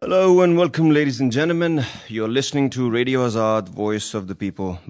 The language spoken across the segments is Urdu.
Hello and welcome, ladies and gentlemen. You're listening to Radio Azad, Voice of the People.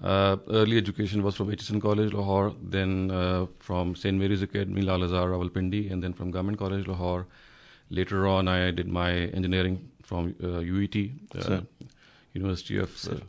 Early education was from HSN College, Lahore, then from St. Mary's Academy, Lal Azhar, Rawalpindi, and then from Government College, Lahore. Later on, I did my engineering from UET, University of...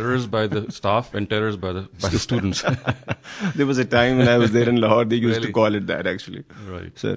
Errors by the staff and terrors by the students. There was a time when I was there in Lahore, they used to call it that actually. Right. Sir.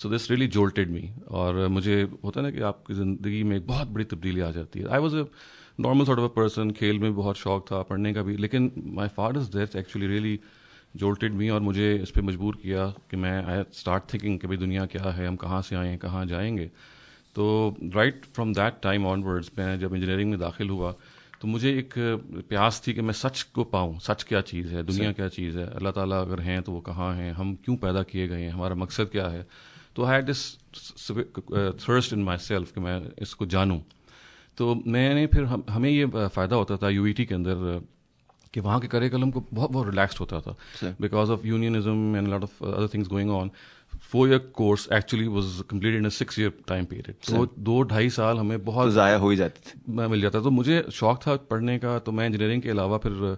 So this really jolted me. اور مجھے ہوتا ہے نا کہ آپ کی زندگی میں ایک بہت بڑی تبدیلی آ جاتی ہے. I was a normal sort of a person, کھیل میں بہت شوق تھا, پڑھنے کا بھی, لیکن my father's death actually really jolted me, اور مجھے اس پہ مجبور کیا کہ میں آئی اسٹارٹ تھنکنگ کہ بھائی دنیا کیا ہے, ہم کہاں سے آئے ہیں, کہاں جائیں گے. تو right from that time on words میں جب انجینئرنگ میں داخل ہوا تو مجھے ایک پیاس تھی کہ میں سچ کو پاؤں, سچ کیا چیز ہے, دنیا کیا چیز ہے, اللہ تعالیٰ اگر ہیں تو وہ کہاں ہیں, ہم کیوں پیدا کیے گئے ہیں, ہمارا مقصد کیا ہے. تو I had this thirst in myself کہ میں اس کو جانوں. تو میں نے پھر ہمیں یہ فائدہ ہوتا تھا یو ای ٹی کے اندر کہ وہاں کے کریکلم کو بہت ریلیکسڈ ہوتا تھا because of unionism and lot of other things going on. 4-year course actually was completed in 6-year time period. تو 2-2.5 سال ہمیں بہت ضائع ہو ہی جاتے تھے, مل جاتا. تو مجھے شوق تھا پڑھنے کا, تو میں انجینئرنگ کے علاوہ پھر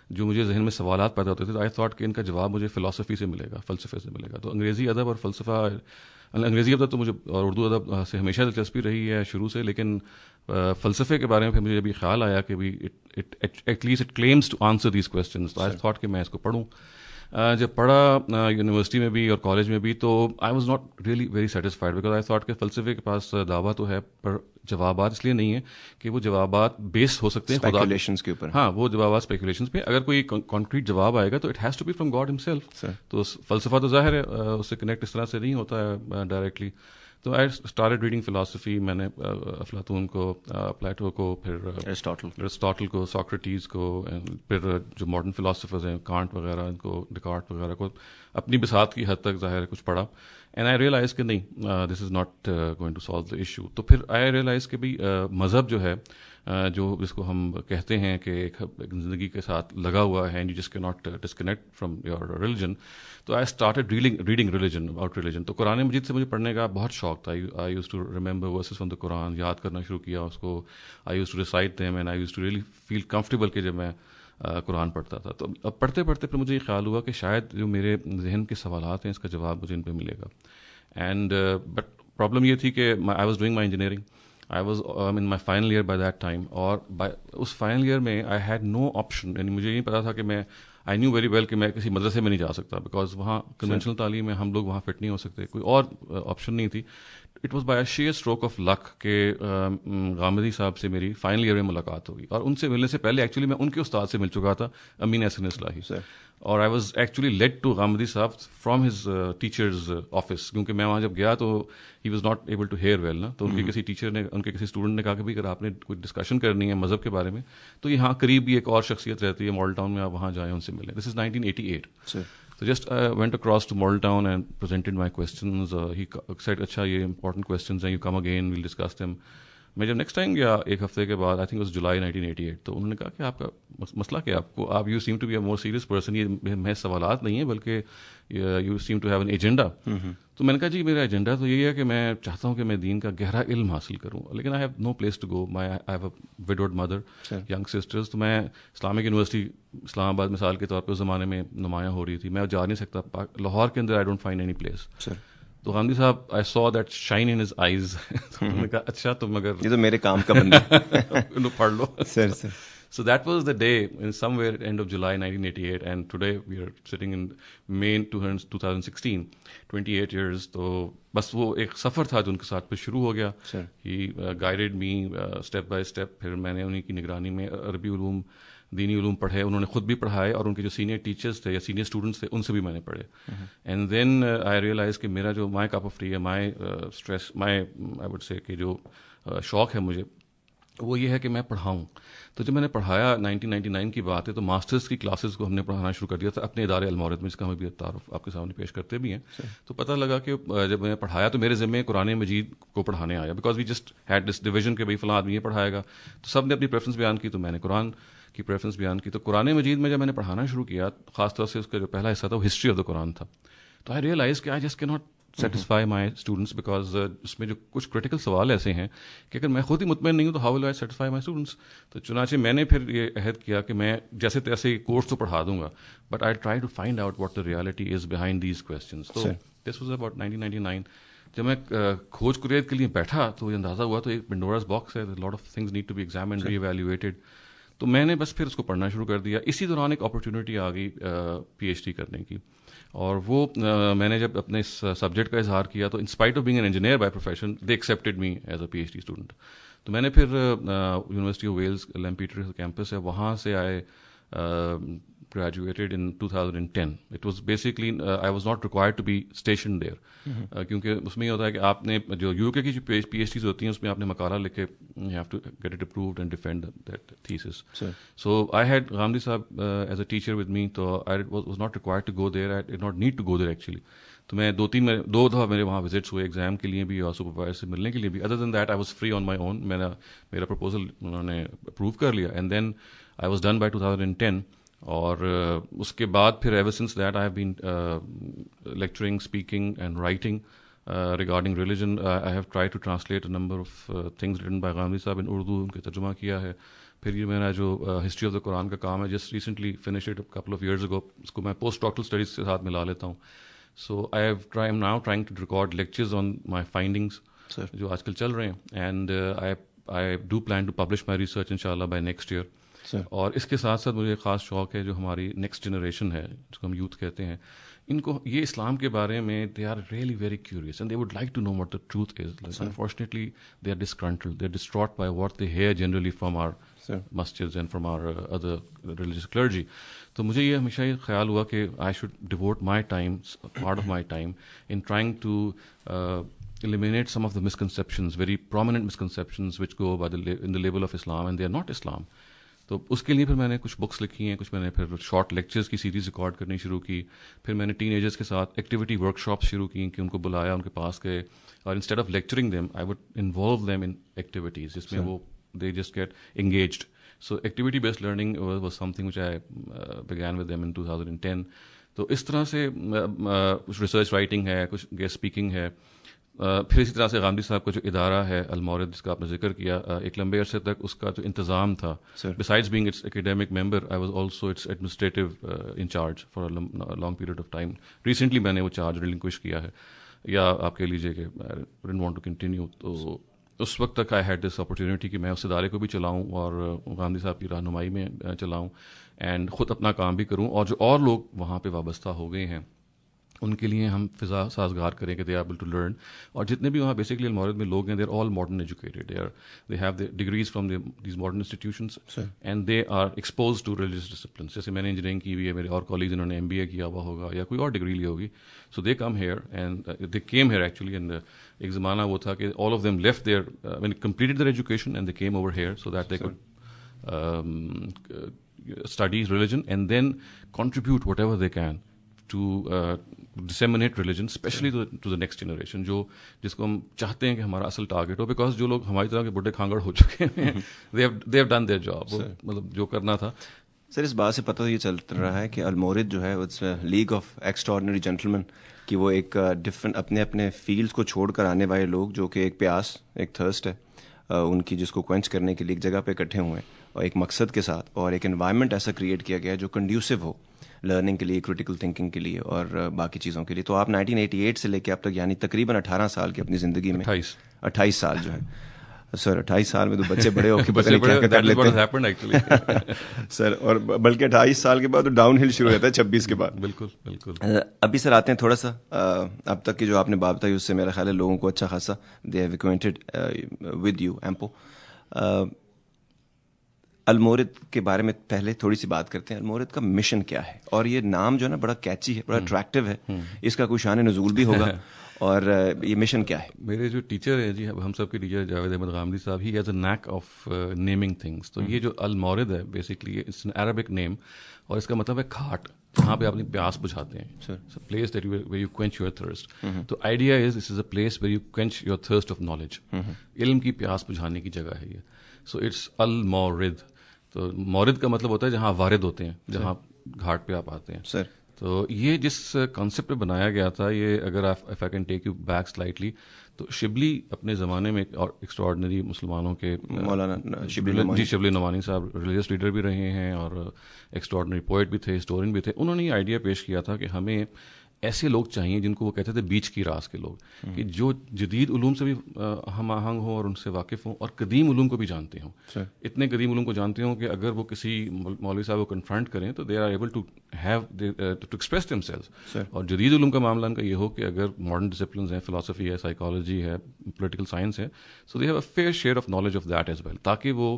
جو مجھے ذہن میں سوالات پیدا ہوتے تھے, آئی تھاٹ کہ ان کا جواب مجھے فلاسفی سے ملے گا, فلسفے سے ملے گا. تو انگریزی ادب اور فلسفہ, انگریزی ادب تو مجھے اور اردو ادب سے ہمیشہ دلچسپی رہی ہے شروع سے, لیکن فلسفے کے بارے میں پھر مجھے ابھی خیال آیا کہ at least it claims to answer these questions. I thought کہ میں اس کو پڑھوں. جب پڑھا یونیورسٹی میں بھی اور کالج میں بھی, تو I was not really very satisfied because I thought کہ فلسفے کے پاس دعویٰ تو ہے پر جوابات اس لیے نہیں ہے کہ وہ جوابات بیس ہو سکتے ہیں اسپیکولیشنز کے اوپر. ہاں, وہ جوابات اسپیکولیشنز پہ. اگر کوئی کانکریٹ جواب آئے گا تو it has to be from God himself. تو فلسفہ تو ظاہر ہے اس سے کنیکٹ اس طرح سے نہیں ہوتا ہے ڈائریکٹلی. تو آئی اسٹارٹڈ ریڈنگ فلاسفی. میں نے افلاطون کو, پلیٹو کو, پھر ارسطاٹل کو, ساکریٹیز کو, پھر جو ماڈرن فلاسفرز ہیں کانٹ وغیرہ, ان کو, ڈیکارٹ وغیرہ کو اپنی بساط کی حد تک ظاہر ہے کچھ پڑھا. اینڈ آئی ریئلائز کہ نہیں, this is not going to solve the issue. تو پھر آئی ریئلائز کہ بھائی مذہب جو ہے, جو جس کو ہم کہتے ہیں کہ ایک زندگی کے ساتھ لگا ہوا ہے, and you just can not disconnect from your religion. تو I started reading religion, about religion. تو قرآن مجید سے مجھے پڑھنے کا بہت شوق تھا. I used to remember verses from the Quran, یاد کرنا شروع کیا اس کو. I used to recite them and I used to really feel comfortable کہ جب میں قرآن پڑھتا تھا. تو اب پڑھتے پڑھتے پھر مجھے یہ خیال ہوا کہ شاید جو میرے ذہن کے سوالات ہیں اس کا جواب مجھے ان پہ ملے گا. اینڈ بٹ پرابلم یہ تھی کہ I was doing my engineering. I was in my final year by that time, اور اس فائنل ایئر میں آئی ہیڈ نو آپشن. یعنی مجھے یہ پتا تھا کہ میں آئی نیو ویری ویل کہ میں کسی مدرسے میں نہیں جا سکتا بیکاز وہاں کنونشنل تعلیم میں ہم لوگ وہاں فٹ نہیں ہو سکتے, کوئی اور آپشن نہیں تھی. It was by a sheer stroke of luck کہ غامدی صاحب سے میری فائنل ایئر میں ملاقات ہوگی. اور ان سے ملنے سے پہلے ایکچولی میں ان کے استاد سے مل چکا تھا, امین احسن اصلاحی. اور I was actually led to Ghamidi صاحب فرام ہز ٹیچرز آفس, کیونکہ میں وہاں جب گیا تو he was not able to hear well نا. تو ان کے کسی ٹیچر نے, ان کے کسی اسٹوڈنٹ نے کہا کہ اگر آپ نے کوئی ڈسکشن کرنی ہے مذہب کے بارے میں تو یہاں قریب بھی ایک اور شخصیت رہتی ہے ماڈل ٹاؤن میں, آپ وہاں جائیں, ان سے ملیں. دس از 1988. So just went across to Model Town and presented my questions. He said, اچھا یہ important questions ہیں, you come again, we'll discuss them. میں جب نیکسٹ ٹائم گیا ایک ہفتے کے بعد, آئی تھنک واز جولائی 1988, تو انہوں نے کہا کہ آپ کا مسئلہ کیا, آپ you seem to be a more serious person. یہ میں سوالات نہیں ہیں بلکہ you seem to have an agenda. تو میں نے کہا جی میرا ایجنڈا تو یہی ہے کہ میں چاہتا ہوں کہ میں دین کا گہرا علم حاصل کروں, لیکن I have no place to go. I have a widowed mother, young sisters. تو میں اسلامک یونیورسٹی اسلام آباد مثال کے طور پہ اس زمانے میں نمایاں ہو رہی تھی, میں جا نہیں سکتا. لاہور کے اندر I don't find any place. تو Ghamidi sahab, I saw that shine in his eyes. تو انہوں نے کہا اچھا تم اگر یہ تو میرے کام کا بندہ پڑھ لو. سر So that was the day in somewhere end of July 1988, and today we are sitting in May 2016, 28 years. تو بس وہ ایک سفر تھا جو ان کے ساتھ پھر شروع ہو گیا. He guided me step by step. پھر میں نے انہیں کی نگرانی میں عربی علوم, دینی علوم پڑھے, انہوں نے خود بھی پڑھائے, اور ان کے جو سینئر ٹیچرز تھے یا سینئر اسٹوڈنٹس تھے ان سے بھی میں نے پڑھے. اینڈ دین آئی ریئلائز کہ میرا جو مائی کپ آف ٹی ہے, مائی اسٹریس, مائی آئی وڈ سے کہ جو شوق ہے مجھے وہ یہ ہے کہ میں پڑھاؤں. تو جب میں نے پڑھایا 1999 کی بات ہے, تو ماسٹرز کی کلاسز کو ہم نے پڑھانا شروع کر دیا تھا اپنے ادارے المعرض میں, جس کا ہم بھی تعارف آپ کے سامنے پیش کرتے بھی ہیں. تو پتہ لگا کہ جب میں نے پڑھایا تو میرے ذمے قرآن مجید کو پڑھانے آیا, because we just had this division کہ بھائی فلاں آدمی یہ پڑھائے گا. تو سب نے اپنی پریفرنس بیان کی, تو میں نے قرآن کی پریفرنس بیان کی. تو قرآن مجید میں جب میں نے پڑھانا شروع کیا, خاص طور سے اس کا جو پہلا حصہ تھا وہ ہسٹری آف دا قرآن تھا. تو آئی ریئلائز کہ I just can not satisfy my students, because اس میں جو کچھ کریٹیکل سوال ایسے ہیں کہ اگر میں خود ہی مطمئن نہیں ہوں تو how will I satisfy my students. تو چنانچہ میں نے پھر یہ عہد کیا کہ میں جیسے تیسے کورس تو پڑھا دوں گا, but I try to find out what the reality is behind these questions. تو دس واز اباؤٹ 1999. جب میں کھوج کریت کے لیے بیٹھا تو یہ اندازہ ہوا تو ایک پنڈوراز باکس ہے, lot of things need to be examined, re-evaluated. تو میں نے بس پھر اس کو پڑھنا شروع کر دیا. اسی دوران ایک اپرچونیٹی آ گئی PhD کرنے کی, اور وہ میں نے جب اپنے اس سبجیکٹ کا اظہار کیا تو in spite of being an engineer by profession they accepted me as a PhD student. تو میں نے پھر یونیورسٹی آف ویلز لمپیٹر کیمپس ہے وہاں سے آئے graduated in 2010. It was basically I was not required to be stationed there کیونکہ اس میں یہ ہوتا ہے کہ آپ نے جو UK کی جو PhDs ہوتی ہیں اس میں آپ نے مقالہ لکھ کے you have to get it approved and defend that thesis. So I had Ghamidi صاحب as a teacher with me, so I was not required to go there. I did not need to go there actually. تو میں دو دفعہ میرے وہاں وزٹس ہوئے ایگزام کے لیے بھی اور سپروائزر سے ملنے کے لیے بھی. Other then that I was free on my own. میرا پرپوزل انہوں نے اپروو کر لیا and then I was done by 2010. اور اس کے بعد پھر ever since that I have been lecturing, speaking and writing regarding religion. I have try to translate a number of things written by Ghamidi sahab in Urdu, ان کے ترجمہ کیا ہے. پھر یہ میرا جو ہسٹری آف دا قرآن کا کام ہے just recently finish it couple of years ago, اس کو میں پوسٹ ڈاکٹرل اسٹڈیز کے ساتھ ملا لیتا ہوں. So I am now trying to record lectures on my findings جو آج کل چل رہے ہیں, and I do plan to publish my research ان شاء اللہ بائی نیکسٹ ایئر. اور اس کے ساتھ ساتھ مجھے ایک خاص شوق ہے جو ہماری نیکسٹ جنریشن ہے جس کو ہم یوتھ کہتے ہیں, ان کو یہ اسلام کے بارے میں they are really very curious and they would like to know what the truth is. Unfortunately they are disgruntled, they are distraught by what they hear generally from our مسجدز and from our other religious clergy. تو مجھے یہ ہمیشہ یہ خیال ہوا کہ I should devote my time, part of my time in trying to eliminate some of the misconceptions, very prominent misconceptions which go by in the label of Islam and they are not Islam. تو اس کے لیے پھر میں نے کچھ بکس لکھی ہیں, کچھ میں نے پھر شارٹ لیکچرز کی سیریز ریکارڈ کرنی شروع کی. پھر میں نے ٹین ایجرز کے ساتھ ایکٹیویٹی ورک شاپس شروع کی کہ ان کو بلایا, ان کے پاس گئے, اور instead of lecturing them I would involve them in activities جس میں وہ they just get engaged. So activity based learning was something which I begin with them in 2010. تو اس طرح سے کچھ ریسرچ رائٹنگ ہے, کچھ گیسٹ اسپیکنگ ہے. پھر اسی طرح سے غامدی صاحب کا جو ادارہ ہے المورد جس کا آپ نے ذکر کیا, ایک لمبے عرصے تک اس کا جو انتظام تھا, besides being its academic member I was also its administrative in charge for long period of time. Recently میں نے وہ چارج ریلنکوش کیا ہے, یا آپ کہہ لیجیے کہ I don't want to continue. تو اس وقت تک آئی ہیڈ دس اپرچونیٹی کہ میں اس ادارے کو بھی چلاؤں اور غامدی صاحب کی رہنمائی میں چلاؤں اینڈ خود اپنا کام بھی کروں, اور جو اور لوگ وہاں پہ وابستہ ہو گئے ہیں ان کے لیے ہم فضا سازگار کریں کہ they are able to learn. اور جتنے بھی وہاں بیسکلی المورد میں لوگ ہیں they are all modern educated, they have the degrees from these modern institutions and they are expose to religious disciplines. جیسے میں نے انجینئرنگ کی ہوئی ہے, میرے اور کالجز انہوں نے MBA کیا ہوا ہوگا یا کوئی اور ڈگری لی ہوگی. So they come here and they came here actually. And ایک زمانہ وہ تھا کہ all of them left their when completed their education and they came over here so that they could study religion and then contribute whatever they can to disseminate religion, especially to the next generation, جس کو ہم چاہتے ہیں کہ ہمارا اصل ٹارگیٹ ہو, بیکاز جو لوگ ہماری طرح کے بڈھے کھانگڑ ہو چکے ہیں they have done their job, مطلب جو کرنا تھا. سر اس بات سے پتہ یہ چل رہا ہے کہ المورد جو ہے it's league of extraordinary gentlemen, کہ وہ ایک ڈفرنٹ اپنے اپنے فیلڈس کو چھوڑ کر آنے والے لوگ جو کہ ایک پیاس, ایک تھرسٹ ہے ان کی, جس کو کوئنچ کرنے کے لیے ایک جگہ پہ اکٹھے ہوئے ہیں اور ایک مقصد کے ساتھ, اور ایک انوائرمنٹ ایسا کریٹ کیا گیا جو کنڈیوسو ہو لرننگ کے لیے, کریٹیکل تھنکنگ کے لیے اور باقی چیزوں کے لیے. تو آپ 1988 سے لے کے اب تک یعنی تقریباً 18 سال کی اپنی زندگی میں 28 سال جو ہے سر, 28 سال میں تو بچے بڑے ہو کے پتہ نہیں کیا کر لیتے ہیں سر, اور بلکہ 28 سال کے بعد تو ڈاؤن ہل شروع ہوتا ہے 26 کے بعد. بالکل بالکل. ابھی سر آتے ہیں تھوڑا سا اب تک کی جو آپ نے بات بتائی اس سے میرا خیال ہے لوگوں کو اچھا خاصا they have acquainted with you ایمپو. المورد کے بارے میں پہلے تھوڑی سی بات کرتے ہیں. المورد کا مشن کیا ہے, اور یہ نام جو ہے نا بڑا کیچی ہے, بڑا اٹریکٹیو ہے, اس کا کوئی شان نزول بھی ہوگا, اور یہ مشن کیا ہے؟ میرے جو ٹیچر ہیں جی, ہم سب کے ٹیچر جاوید احمد غامدی صاحب, he has a knack of naming things. تو یہ جو المورد ہے basically it's an Arabic name, اور اس کا مطلب ہے گھاٹ جہاں پہ آپ اپنی پیاس بجھاتے ہیں, place that where you quench your thirst. تو idea is this is a place where you quench your thirst of knowledge, علم کی پیاس بجھانے کی جگہ ہے یہ. So it's Al-Mawrid. تو مورد کا مطلب ہوتا ہے جہاں وارد ہوتے ہیں, جہاں گھاٹ پہ آپ آتے ہیں سر. تو یہ جس کانسیپٹ پہ بنایا گیا تھا, یہ اگر آپ if I can take you back slightly, تو شبلی اپنے زمانے میں اور ایکسٹراڈنری مسلمانوں کے مولانا شبلی نعمانی صاحب ریلیجیس لیڈر بھی رہے ہیں اور ایکسٹراڈنری پوئٹ بھی تھے, ہسٹورین بھی تھے. انہوں نے یہ آئیڈیا پیش کیا تھا کہ ہمیں ایسے لوگ چاہیے جن کو وہ کہتے تھے بیچ کی راس کے لوگ, کہ جو جدید علوم سے بھی ہم آہنگ ہوں اور ان سے واقف ہوں, اور قدیم علوم کو بھی جانتے ہوں. اتنے قدیم علوم کو جانتے ہوں کہ اگر وہ کسی مولوی صاحب کو کنفرنٹ کریں تو they are able to have to express themselves. اور جدید علوم کا معاملہ ان کا یہ ہو کہ اگر ماڈرن ڈسپلنز ہیں, فلاسفی ہے, سائیکالوجی ہے, پولیٹیکل سائنس ہے, so they have a fair share of knowledge of that as well, تاکہ وہ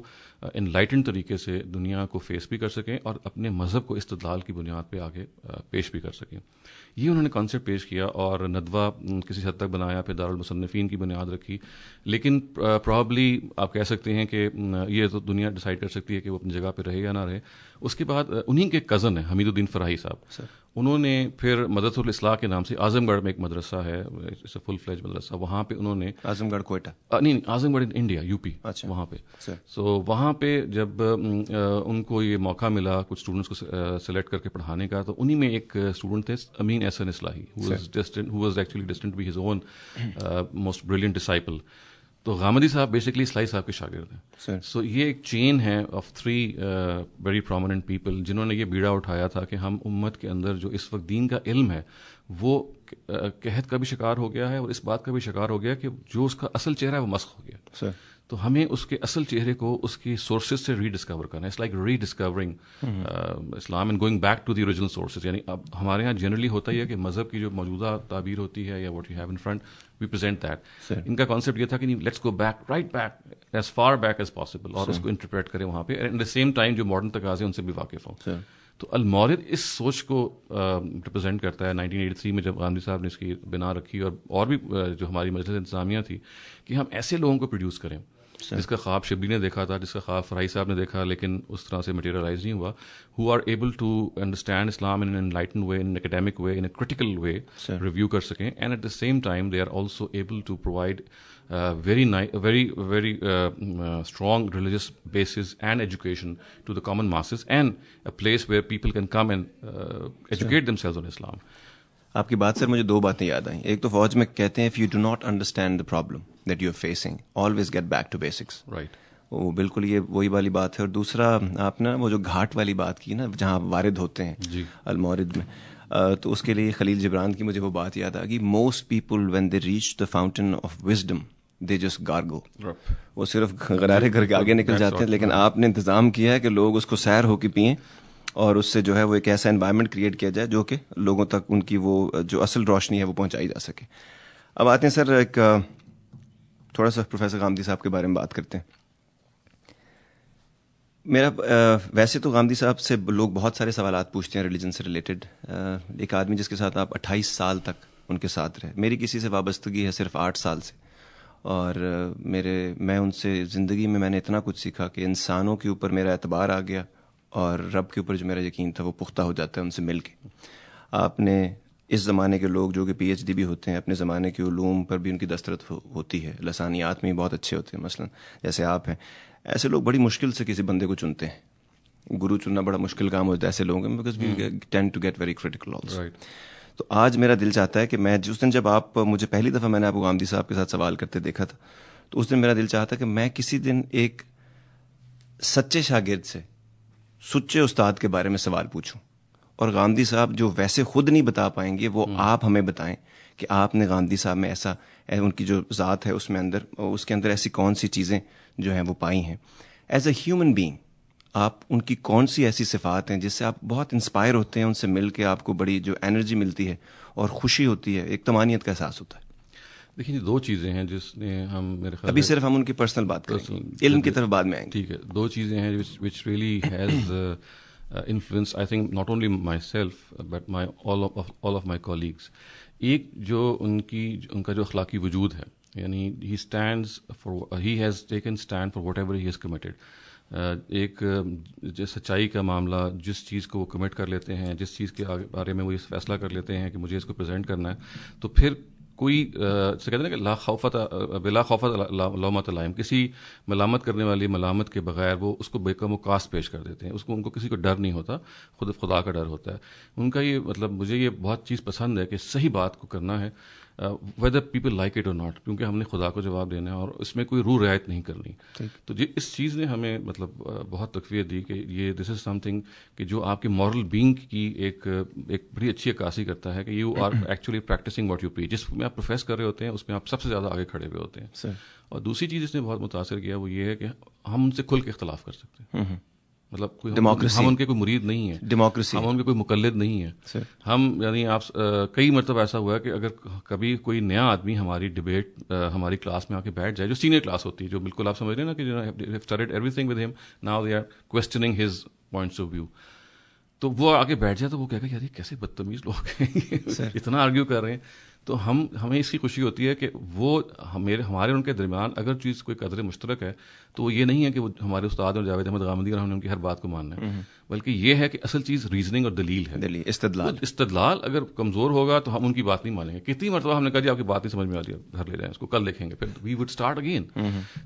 انلائٹنڈ طریقے سے دنیا کو فیس بھی کر سکیں اور اپنے مذہب کو استدلال کی بنیاد پہ آگے پیش بھی کر سکیں. یہ انہوں نے کانسیپٹ پیش کیا اور ندوہ کسی حد تک بنایا, پھر دارالمصنفین کی بنیاد رکھی. لیکن پرابلی آپ کہہ سکتے ہیں کہ یہ تو دنیا ڈیسائیڈ کر سکتی ہے کہ وہ اپنی جگہ پہ رہے یا نہ رہے. اس کے بعد انہیں کے کزن ہیں حمید الدین فراہی صاحب, انہوں نے پھر مدرسۃ الاصلاح کے نام سے اعظم گڑھ میں ایک مدرسہ ہے, فل فلیج مدرسہ, وہاں پہ انہوں نے اعظم گڑھ کوئٹہ نہیں, اعظم گڑھ انڈیا یو پی, وہاں پہ. سو وہاں پہ جب ان کو یہ موقع ملا کچھ اسٹوڈنٹس کو سلیکٹ کر کے پڑھانے کا, تو انہیں میں ایک اسٹوڈنٹ تھے امین احسن اصلاحی, who was actually destined to be his own most brilliant disciple. تو غامدی صاحب بیسکلی اصلاحی صاحب کے شاگرد ہیں. سو یہ ایک چین ہے آف 3 ویری پرومیننٹ پیپل جنہوں نے یہ بیڑا اٹھایا تھا کہ ہم امت کے اندر جو اس وقت دین کا علم ہے وہ قحط کا بھی شکار ہو گیا ہے, اور اس بات کا بھی شکار ہو گیا کہ جو اس کا اصل چہرہ ہے وہ مسخ ہو گیا. تو ہمیں اس کے اصل چہرے کو اس کی سورسز سے ری ڈسکور کرنا ہے. It's like rediscovering Islam and going back to the original sources. یعنی اب ہمارے یہاں جنرلی ہوتا ہی ہے کہ مذہب کی جو موجودہ تعبیر ہوتی ہے یا what you have in front we present that. ان کا کانسیپٹ یہ تھا کہ let's go back, right back, as far back as possible, اور اس کو انٹرپریٹ کریں وہاں پہ, ایٹ دا سیم ٹائم جو ماڈرن تقاضے ان سے بھی واقف ہوں. تو المورد اس سوچ کو ریپرزینٹ کرتا ہے. 1983 میں جب غامدی صاحب نے اس کی بنا رکھی, اور بھی جو ہماری مجلس انتظامیہ تھی, کہ ہم ایسے لوگوں کو پروڈیوس کریں جس کا خواب شبلی نے دیکھا تھا, جس کا خواب فراہی صاحب نے دیکھا, لیکن اس طرح سے مٹیریلائز نہیں ہوا, who are able to understand Islam in an enlightened way, in an academic way, in a critical way, review کر سکیں, and at the same time they are also able to provide very strong religious basis and education to the common masses, and a place where people can come and educate themselves on Islam. آپ کی بات سے مجھے 2 باتیں یاد آئیں. ایک تو فوج میں کہتے ہیں if you do not understand the problem that you are facing, always get back to basics. Right. وہ بالکل یہ وہی والی بات ہے. اور دوسرا آپ نے وہ جو گھاٹ والی بات کی نا, جہاں آپ وارد ہوتے ہیں المورد میں, تو اس کے لیے خلیل جبران کی مجھے وہ بات یاد آ گئی. Most people when they reach the fountain of wisdom they just gargle. وہ صرف غرارے کر کے آگے نکل جاتے ہیں, لیکن آپ نے انتظام کیا ہے کہ لوگ اس کو سیر ہو کے پئیں, اور اس سے جو ہے وہ ایک ایسا انوائرمنٹ کریٹ کیا جائے جو کہ لوگوں تک ان کی وہ جو اصل روشنی ہے وہ پہنچائی جا سکے. اب آتے ہیں سر, ایک تھوڑا سا پروفیسر غامدی صاحب کے بارے میں بات کرتے ہیں. میرا ویسے تو غامدی صاحب سے لوگ بہت سارے سوالات پوچھتے ہیں ریلیجن سے ریلیٹڈ. ایک آدمی جس کے ساتھ آپ 28 سال تک ان کے ساتھ رہے, میری کسی سے وابستگی ہے صرف 8 سال سے, اور میں ان سے زندگی میں نے اتنا کچھ سیکھا کہ انسانوں کے اوپر میرا اعتبار آ گیا, اور رب کے اوپر جو میرا یقین تھا وہ پختہ ہو جاتا ہے ان سے مل کے. آپ نے اس زمانے کے لوگ جو کہ پی ایچ ڈی بھی ہوتے ہیں, اپنے زمانے کے علوم پر بھی ان کی دسترت ہوتی ہے, لسانیات میں بھی بہت اچھے ہوتے ہیں, مثلا جیسے آپ ہیں. ایسے لوگ بڑی مشکل سے کسی بندے کو چنتے ہیں, گرو چننا بڑا مشکل کام ہوتا ہے ایسے لوگوں میں, because we tend to get very critical also. تو آج میرا دل چاہتا ہے کہ میں جس دن جب آپ مجھے پہلی دفعہ میں نے آپ کو غامدی صاحب کے ساتھ سوال کرتے دیکھا تھا, تو اس دن میرا دل چاہتا ہے کہ میں کسی دن ایک سچے شاگرد سے, سچے استاد کے بارے میں سوال پوچھوں, اور غامدی صاحب جو ویسے خود نہیں بتا پائیں گے وہ آپ ہمیں بتائیں کہ آپ نے غامدی صاحب میں ایسا, ان کی جو ذات ہے اس میں اندر, اس کے اندر ایسی کون سی چیزیں جو ہیں وہ پائی ہیں. ایز اے ہیومن بینگ آپ ان کی کون سی ایسی صفات ہیں جس سے آپ بہت انسپائر ہوتے ہیں, ان سے مل کے آپ کو بڑی جو انرجی ملتی ہے اور خوشی ہوتی ہے, ایک طمانینت کا احساس ہوتا ہے؟ دیکھیے 2 چیزیں ہیں جس نے ہم میرے خیال ابھی صرف ہم ان کی پرسنل بات کریں گے, علم کی طرف بعد میں آئیں گے. ٹھیک ہے. 2 چیزیں ہیں which really has influenced I think not only myself but all of my colleagues. ایک جو ان کا جو اخلاقی وجود ہے, یعنی he has taken stand for whatever he has committed. ایک سچائی کا معاملہ, جس چیز کو وہ کمٹ کر لیتے ہیں, جس چیز کے بارے میں وہ یہ فیصلہ کر لیتے ہیں کہ مجھے اس کو پریزنٹ کرنا ہے, تو پھر کوئی سے کہتے ہیں کہ بلا خوفت لومۃ لائم, کسی ملامت کرنے والی ملامت کے بغیر وہ اس کو بے کم و کاس پیش کر دیتے ہیں. ان کو کسی کو ڈر نہیں ہوتا, خدا کا ڈر ہوتا ہے ان کا. یہ مطلب مجھے یہ بہت چیز پسند ہے کہ صحیح بات کو کرنا ہے, whether people like it or not, کیونکہ ہم نے خدا کو جواب دینا ہے اور اس میں کوئی رو رعایت نہیں کرنی. تو اس چیز نے ہمیں مطلب بہت تقویت دی کہ یہ دس از سم تھنگ کہ جو آپ کے مورل بینگ کی ایک بڑی اچھی عکاسی کرتا ہے کہ you are actually practising what you preach. جس میں آپ پروفیس کر رہے ہوتے ہیں اس میں آپ سب سے زیادہ آگے کھڑے ہوئے ہوتے ہیں. اور دوسری چیز اس نے بہت متاثر کیا وہ یہ ہے کہ ہم ان سے کھل کے اختلاف کر سکتے ہیں. مطلب ہم ان کے کوئی مرید نہیں ہیں, ڈیموکریسی, ہم ان کے کوئی مقلد نہیں ہیں. ہم یعنی آپ کئی مرتبہ ایسا ہوا ہے کہ اگر کبھی کوئی نیا آدمی ہماری ڈبیٹ ہماری کلاس میں آ کے بیٹھ جائے, جو سینئر کلاس ہوتی ہے, جو بالکل آپ سمجھ رہے ہیں نا کہ started everything with him, now they are questioning his points of view, تو وہ آگے بیٹھ جائے تو وہ کہے گا یار یہ کیسے بدتمیز لوگ ہیں, اتنا آرگیو کر رہے ہیں. تو ہمیں اس کی خوشی ہوتی ہے کہ وہ ہمارے ان کے درمیان اگر چیز کوئی قدر مشترک ہے تو وہ یہ نہیں ہے کہ وہ ہمارے استاد اور جاوید احمد غامدی اور ہم نے ان کی ہر بات کو ماننا ہے, بلکہ یہ ہے کہ اصل چیز ریزننگ اور دلیل ہے, استدلال. اگر کمزور ہوگا تو ہم ان کی بات نہیں مانیں گے. کتنی مرتبہ ہم نے کہا جی آپ کی بات نہیں سمجھ میں آ رہی ہے, گھر لے جائیں اس کو, کل دیکھیں گے, پھر وی وڈ اسٹارٹ اگین.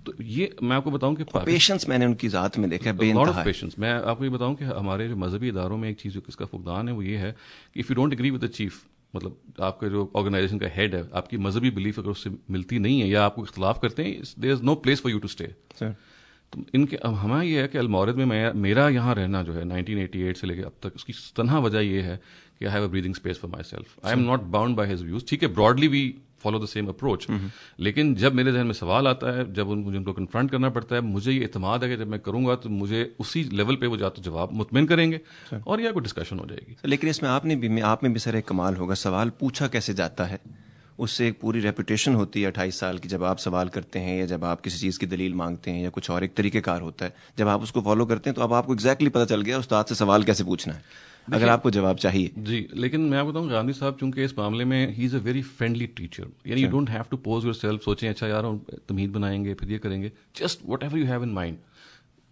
تو یہ میں آپ کو بتاؤں کہ پیشنس میں نے ان کی ذات میں دیکھا, بے انتہا پیشنس. میں آپ کو یہ بتاؤں کہ ہمارے جو مذہبی اداروں میں ایک چیز جو اس کا فقدان ہے وہ یہ ہے کہ if you don't agree with the chief, مطلب آپ کا جو آرگنائزیشن کا ہیڈ ہے, آپ کی مذہبی بلیف اگر اس سے ملتی نہیں ہے یا آپ کو اختلاف کرتے ہیں, there is no place for you to stay. تو ان کے ہمارا یہ ہے کہ المورد میں میرا یہاں رہنا جو ہے 1988 سے لے کے اب تک, اس کی تنہا وجہ یہ ہے کہ I have a breathing space for myself. I am not bound by his views. ٹھیک ہے, broadly we follow the same approach, لیکن جب میرے ذہن میں سوال آتا ہے, جب مجھے ان کو کنفرنٹ کرنا پڑتا ہے, مجھے یہ اعتماد ہے کہ جب میں کروں گا تو مجھے اسی لیول پہ وہ تو جواب مطمئن کریں گے اور یا کوئی ڈسکشن ہو جائے گی. لیکن اس میں آپ میں بھی سر ایک کمال ہوگا, سوال پوچھا کیسے جاتا ہے اس سے ایک پوری ریپوٹیشن ہوتی ہے 28 سال کی. جب آپ سوال کرتے ہیں یا جب آپ کسی چیز کی دلیل مانگتے ہیں یا کچھ اور ایک طریقہ کار ہوتا ہے, جب آپ اس کو فالو کرتے ہیں تو اب آپ کو ایگزیکٹلی پتہ چل گیا استاد سے سوال کیسے پوچھنا ہے اگر آپ کو جواب چاہیے. جی, لیکن میں بتاؤں غامدی صاحب چونکہ اس معاملے میں he is a very friendly teacher, یعنی you don't have to pose yourself, سوچیں اچھا یار تمہید بنائیں گے پھر یہ کریں گے, just what ever you have in mind.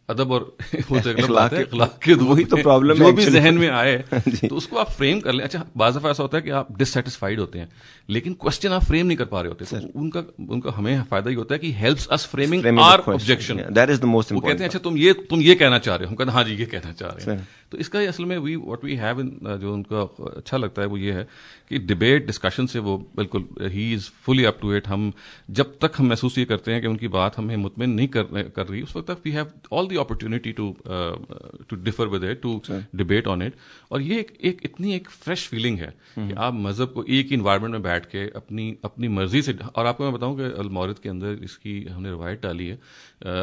ادب اور اخلاق کے وہی تو پرابلم ہے, جو بھی ذہن میں آئے تو اس کو آپ فریم کر لیں. اچھا بعض دفعہ ایسا ہوتا ہے کہ آپ ڈسسیٹسفائیڈ ہوتے ہیں لیکن کوشچن آپ فریم نہیں کر پا رہے ہوتے, تو ان کا ہمیں فائدہ یہ ہوتا ہے کہ helps us framing our objection. That is the most وہ کہتے ہیں اچھا تم یہ کہنا چاہ رہے ہو, ہم کہتے ہیں ہاں جی یہ کہنا چاہ رہے ہیں. تو اس کا اصل میں واٹ وی ہیو جو ان کا اچھا لگتا ہے وہ یہ ہے کہ ڈبیٹ ڈسکشن سے وہ بالکل ہی از فلی اپ ٹو اٹ. ہم جب تک ہم محسوس یہ کرتے ہیں کہ ان کی بات ہمیں مطمئن نہیں کر رہی, اس وقت تک we have all the opportunity to differ with it, to debate on it. اور یہ اتنی ایک فریش فیلنگ ہے کہ آپ مذہب کو ایک ہی انوائرمنٹ میں بیٹھ کے اپنی مرضی سے, اور آپ کو میں بتاؤں کہ المورد کے اندر اس کی ہم نے روایت ڈالی ہے.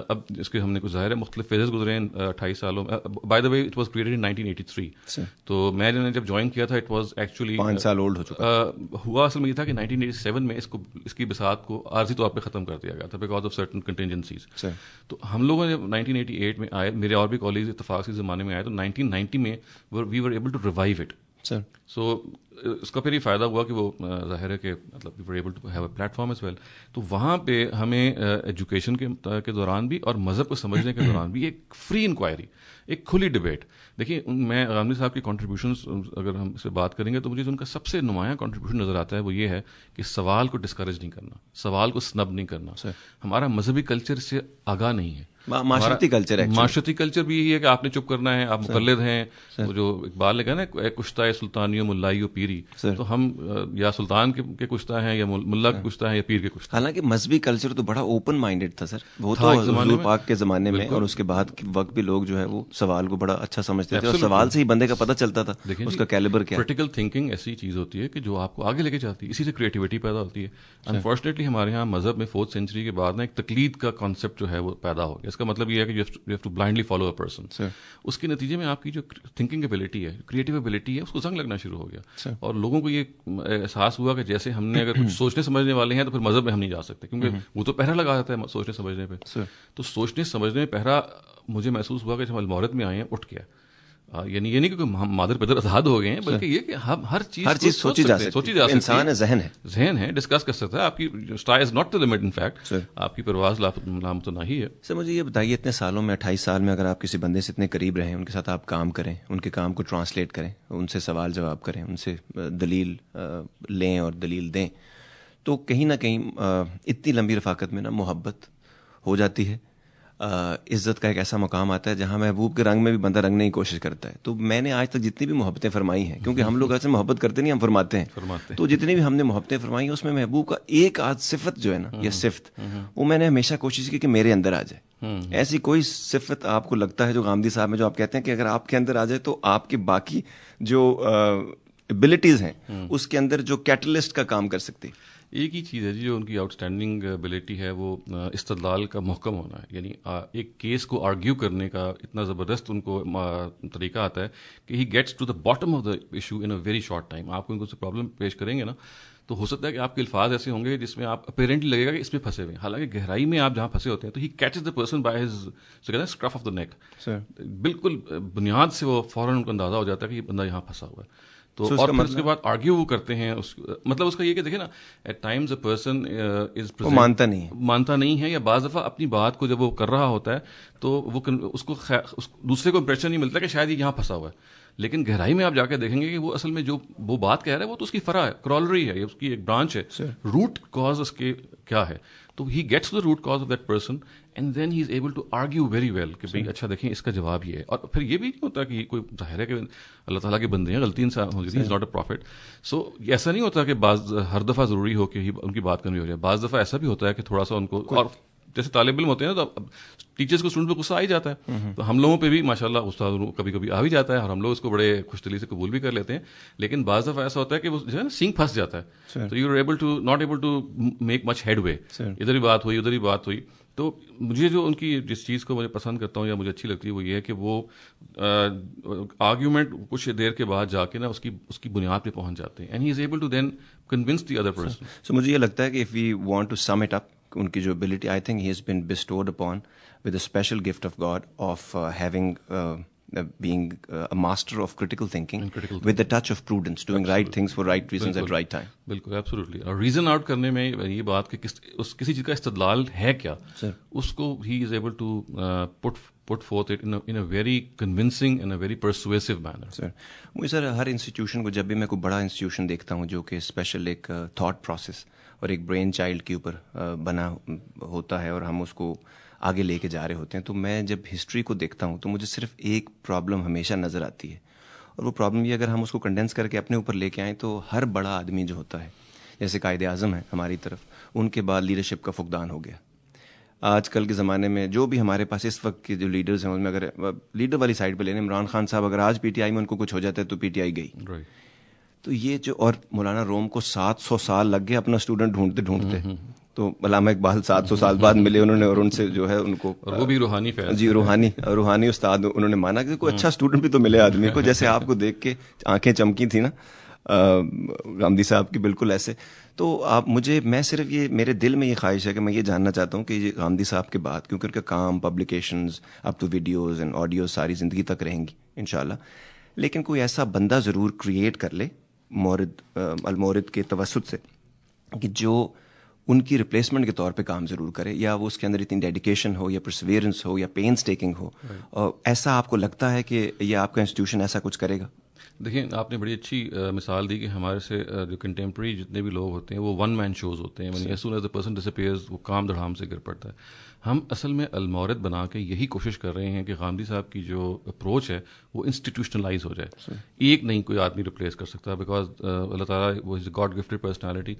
اب اس کے ہم نے کچھ ظاہر ہے مختلف فیزز گزرے ہیں 28 سالوں میں. By the way it was created in 1983, تو میں نے جب جوائن کیا تھا اٹ واز ایکچولی 5 سال اولڈ ہو چکا. ہوا اصل میں یہ تھا کہ 1987 میں اس کی بساط کو عارضی طور پہ ختم کر دیا گیا تھا بیکاز آف سرٹن کنٹینجنسیز. تو ہم لوگوں نے 1988 میں آئے, میرے اور بھی کالج اتفاق سے زمانے میں آئے, تو 1990 میں we were able to revive it. So اس کا پھر یہ فائدہ ہوا کہ وہ ظاہر ہے کہ مطلب we were able to have a platform فارم ایز ویل. تو وہاں پہ ہمیں ایجوکیشن کے دوران بھی اور مذہب کو سمجھنے کے دوران بھی ایک فری انکوائری, ایک کھلی ڈبیٹ. دیکھیے میں غامدی صاحب کی کنٹریبیوشنس اگر ہم اس سے بات کریں گے تو مجھے ان کا سب سے نمایاں کنٹریبیوشن نظر آتا ہے وہ یہ ہے کہ سوال کو ڈسکریج نہیں کرنا, سوال کو سنب نہیں کرنا. ہمارا مذہبی کلچر سے آگاہ نہیں ہے, معاشرتی کلچر بھی یہی ہے کہ آپ نے چپ کرنا ہے, آپ مقلد ہیں. وہ جو اقبال نے کہا نا کشتہ سلطانی و ملائی و پیری, تو ہم یا سلطان کے کشتہ ہیں یا ملا کے کشتہ ہیں یا پیر کے کشتہ. حالانکہ مذہبی کلچر تو بڑا اوپن مائنڈیڈ تھا سر, وہ تو حضور پاک کے زمانے میں, اور اس کے بعد وقت بھی لوگ جو ہے وہ سوال کو بڑا اچھا سمجھتے تھے, اور سوال سے ہی بندے کا پتہ چلتا تھا اس کا کیلیبر کیا ہے. کریٹیکل تھنکنگ ایسی چیز ہوتی ہے کہ جو آپ کو آگے لے کے جاتی ہے, اسی سے کریٹیوٹی پیدا ہوتی ہے. انفارچونیٹلی ہمارے یہاں مذہب میں 4th سینچری کے بعد نا ایک تقلید کا کانسیپٹ جو ہے وہ پیدا ہو گیا. اس کا مطلب یہ ہے کہ you have to blindly follow a person. اس کے نتیجے میں آپ کی جو تھنکنگ ایبلٹی ہے, کریٹیو ایبلٹی ہے, اس کو زنگ لگنا شروع ہو گیا. اور لوگوں کو یہ احساس ہوا کہ جیسے ہم نے اگر کچھ سوچنے سمجھنے والے ہیں تو پھر مذہب میں ہم نہیں جا سکتے, کیونکہ وہ تو پہرا لگا دیتا ہے سوچنے سمجھنے پہ. تو سوچنے سمجھنے میں پہرا مجھے محسوس ہوا کہ جب المورد میں آئے ہیں اٹھ گیا. یعنی یہ نہیں کہ ہم مادر پدر آزاد ہو گئے ہیں, بلکہ یہ کہ ہم ہر چیز سوچی جا سکتی ہے. انسان ہے, ذہن ہے, ڈسکس کر سکتا ہے. آپ کی star is not the limit, in fact آپ کی پرواز لامتناہی ہے. سر مجھے یہ بتائیے, اتنے سالوں میں 28 سال میں اگر آپ کسی بندے سے اتنے قریب رہیں, ان کے ساتھ آپ کام کریں, ان کے کام کو ٹرانسلیٹ کریں, ان سے سوال جواب کریں, ان سے دلیل لیں اور دلیل دیں, تو کہیں نہ کہیں اتنی لمبی رفاقت میں نا محبت ہو جاتی ہے. عزت کا ایک ایسا مقام آتا ہے جہاں محبوب کے رنگ میں بھی بندہ رنگنے کی کوشش کرتا ہے. تو میں نے آج تک جتنی بھی محبتیں فرمائی ہیں, کیونکہ ہم لوگ ایسے محبت کرتے نہیں, ہم فرماتے ہیں, تو جتنی بھی ہم نے محبتیں فرمائی ہیں اس میں محبوب کا ایک آدھ صفت جو ہے نا, یا صفت, وہ میں نے ہمیشہ کوشش کی کہ میرے اندر آ جائے. ایسی کوئی صفت آپ کو لگتا ہے جو غامدی صاحب میں جو آپ کہتے ہیں کہ اگر آپ کے اندر آ جائے تو آپ کے باقی جو ایبلٹیز ہیں اس کے اندر جو کیٹلسٹ کا کام کر سکتی؟ ایک ہی چیز ہے جی جو ان کی آؤٹ اسٹینڈنگ ایبلٹی ہے, وہ استدلال کا محکم ہونا ہے. یعنی ایک کیس کو آرگیو کرنے کا اتنا زبردست ان کو طریقہ آتا ہے کہ he gets to the bottom of the issue in a very short time. آپ کو ان کو سے پرابلم پیش کریں گے نا, تو ہو سکتا ہے کہ آپ کے الفاظ ایسے ہوں گے جس میں آپ اپیرنٹلی لگے گا کہ اس میں پھنسے ہوئے ہیں, حالانکہ گہرائی میں آپ جہاں پھنسے ہوتے ہیں تو he catches the person by his کہتے ہیں اسکرف آف دا نیک. بالکل بنیاد سے وہ فوراً ان کو اندازہ ہو جاتا ہے کہ یہ بندہ یہاں پھنسا ہوا ہے. تو اور پھر اس کے بعد آرگیو وہ کرتے ہیں. مطلب اس کا یہ کہ دیکھیں نا, at times a person is مانتا نہیں ہے, یا بعض دفعہ اپنی بات کو جب وہ کر رہا ہوتا ہے تو وہ اس کو دوسرے کو امپریشن نہیں ملتا کہ شاید یہ یہاں پھنسا ہوا ہے, لیکن گہرائی میں آپ جا کے دیکھیں گے کہ وہ اصل میں جو وہ بات کہہ رہا ہے وہ تو اس کی فرع ہے, کرالری ہے, اس کی ایک برانچ ہے. روٹ کاز اس کے کیا ہے, تو he gets the root cause of that person and then he is able to argue very well کہ بھائی اچھا دیکھیں اس کا جواب یہ ہے. اور پھر یہ بھی نہیں ہوتا کہ کوئی ظاہر ہے کہ اللہ تعالیٰ کے بندے ہیں, غلطی انسان ہو جاتی ہے, از ناٹ اے پروفٹ. سو ایسا نہیں ہوتا کہ ہر دفعہ ضروری ہو کہ ان کی بات کرنی ہو جائے. بعض دفعہ ایسا بھی ہوتا ہے کہ تھوڑا سا ان کو, اور جیسے طالب علم ہوتے ہیں نا تو ٹیچرس کو اسٹوڈنٹ پہ غصہ آ ہی جاتا ہے, تو ہم لوگوں پہ بھی ماشاء اللہ غصہ کبھی کبھی آ بھی جاتا ہے, اور ہم لوگ اس کو بڑے خوش دلی سے قبول بھی کر لیتے ہیں. لیکن بعض دفعہ ایسا ہوتا ہے کہ وہ جو ہے نا سینک پھنس جاتا ہے, تو you are able to not able to make much headway. ادھر ہی بات ہوئی ادھر ہی بات ہوئی. تو مجھے جو ان کی جس چیز کو مجھے پسند کرتا ہوں یا مجھے اچھی لگتی ہے وہ یہ ہے کہ وہ آرگیومنٹ کچھ دیر کے بعد جا کے نا اس کی بنیاد پہ پہنچ جاتے ہیں, and he is able to then convince the other person. So مجھے یہ لگتا ہے کہ if we want to sum it up, ان کی جو ability, I think he has been bestowed upon with a special gift of God of having being a master of critical thinking with a touch of prudence, doing right things for right reasons at right time. بالکل ایبسولوٹلی. اور ریزن آؤٹ کرنے میں یہ بات کہ کسی چیز کا استدلال ہے کیا, اس کو he is able to put forth it in a very convincing and a very persuasive manner. مجھے سر ہر انسٹیٹیوشن کو, جب بھی میں کوئی بڑا انسٹیٹیوشن دیکھتا ہوں جو کہ اسپیشل ایک تھاٹ پروسیس اور ایک برین چائلڈ کے اوپر بنا ہوتا ہے اور ہم اس کو آگے لے کے جا رہے ہوتے ہیں, تو میں جب ہسٹری کو دیکھتا ہوں تو مجھے صرف ایک پرابلم ہمیشہ نظر آتی ہے, اور وہ پرابلم یہ اگر ہم اس کو کنڈینس کر کے اپنے اوپر لے کے آئیں تو ہر بڑا آدمی جو ہوتا ہے, جیسے قائد اعظم ہے ہماری طرف, ان کے بعد لیڈرشپ کا فقدان ہو گیا. آج کل کے زمانے میں جو بھی ہمارے پاس اس وقت کے جو لیڈرز ہیں ان میں اگر لیڈر والی سائڈ پہ لینے, عمران خان صاحب اگر آج پی ٹی آئی میں ان کو کچھ ہو جاتا ہے تو پی ٹی آئی گئی. تو یہ جو, اور مولانا روم کو 700 سال لگ گئے اپنا اسٹوڈنٹ ڈھونڈتے, تو علامہ اقبال 700 سال بعد ملے انہوں نے, اور ان سے جو ہے ان کو, اور وہ بھی روحانی فیض, جی روحانی استاد انہوں نے مانا کہ کوئی اچھا اسٹوڈنٹ بھی تو ملے آدمی کو, جیسے آپ کو دیکھ کے آنکھیں چمکی تھی نا غامدی صاحب کی, بالکل ایسے. تو میں صرف یہ میرے دل میں یہ خواہش ہے کہ میں یہ جاننا چاہتا ہوں کہ یہ غامدی صاحب کے بعد, کیونکہ ان کا کام publications up to videos and audios ساری زندگی تک رہیں گی انشاءاللہ, لیکن کوئی ایسا بندہ ضرور کریٹ کر لے المورد کے توسط سے کہ جو ان کی ریپلیسمنٹ کے طور پہ کام ضرور کرے, یا وہ اس کے اندر اتنی ڈیڈیکیشن ہو یا پرسویئرنس ہو یا پینس ٹیکنگ ہو. اور ایسا آپ کو لگتا ہے کہ یہ آپ کا انسٹیٹیوشن ایسا کچھ کرے گا؟ دیکھیں آپ نے بڑی اچھی مثال دی کہ ہمارے سے جو کنٹمپریری جتنے بھی لوگ ہوتے ہیں وہ ون مین شوز ہوتے ہیں, یعنی as soon as the person disappears وہ کام دھڑام سے گر پڑتا ہے. ہم اصل میں المورد بنا کے یہی کوشش کر رہے ہیں کہ غامدی صاحب کی جو اپروچ ہے وہ انسٹیٹیوشنلائز ہو جائے. ایک نہیں کوئی آدمی ریپلیس کر سکتا, بیکاز اللہ تعالیٰ وہ is a God gifted personality.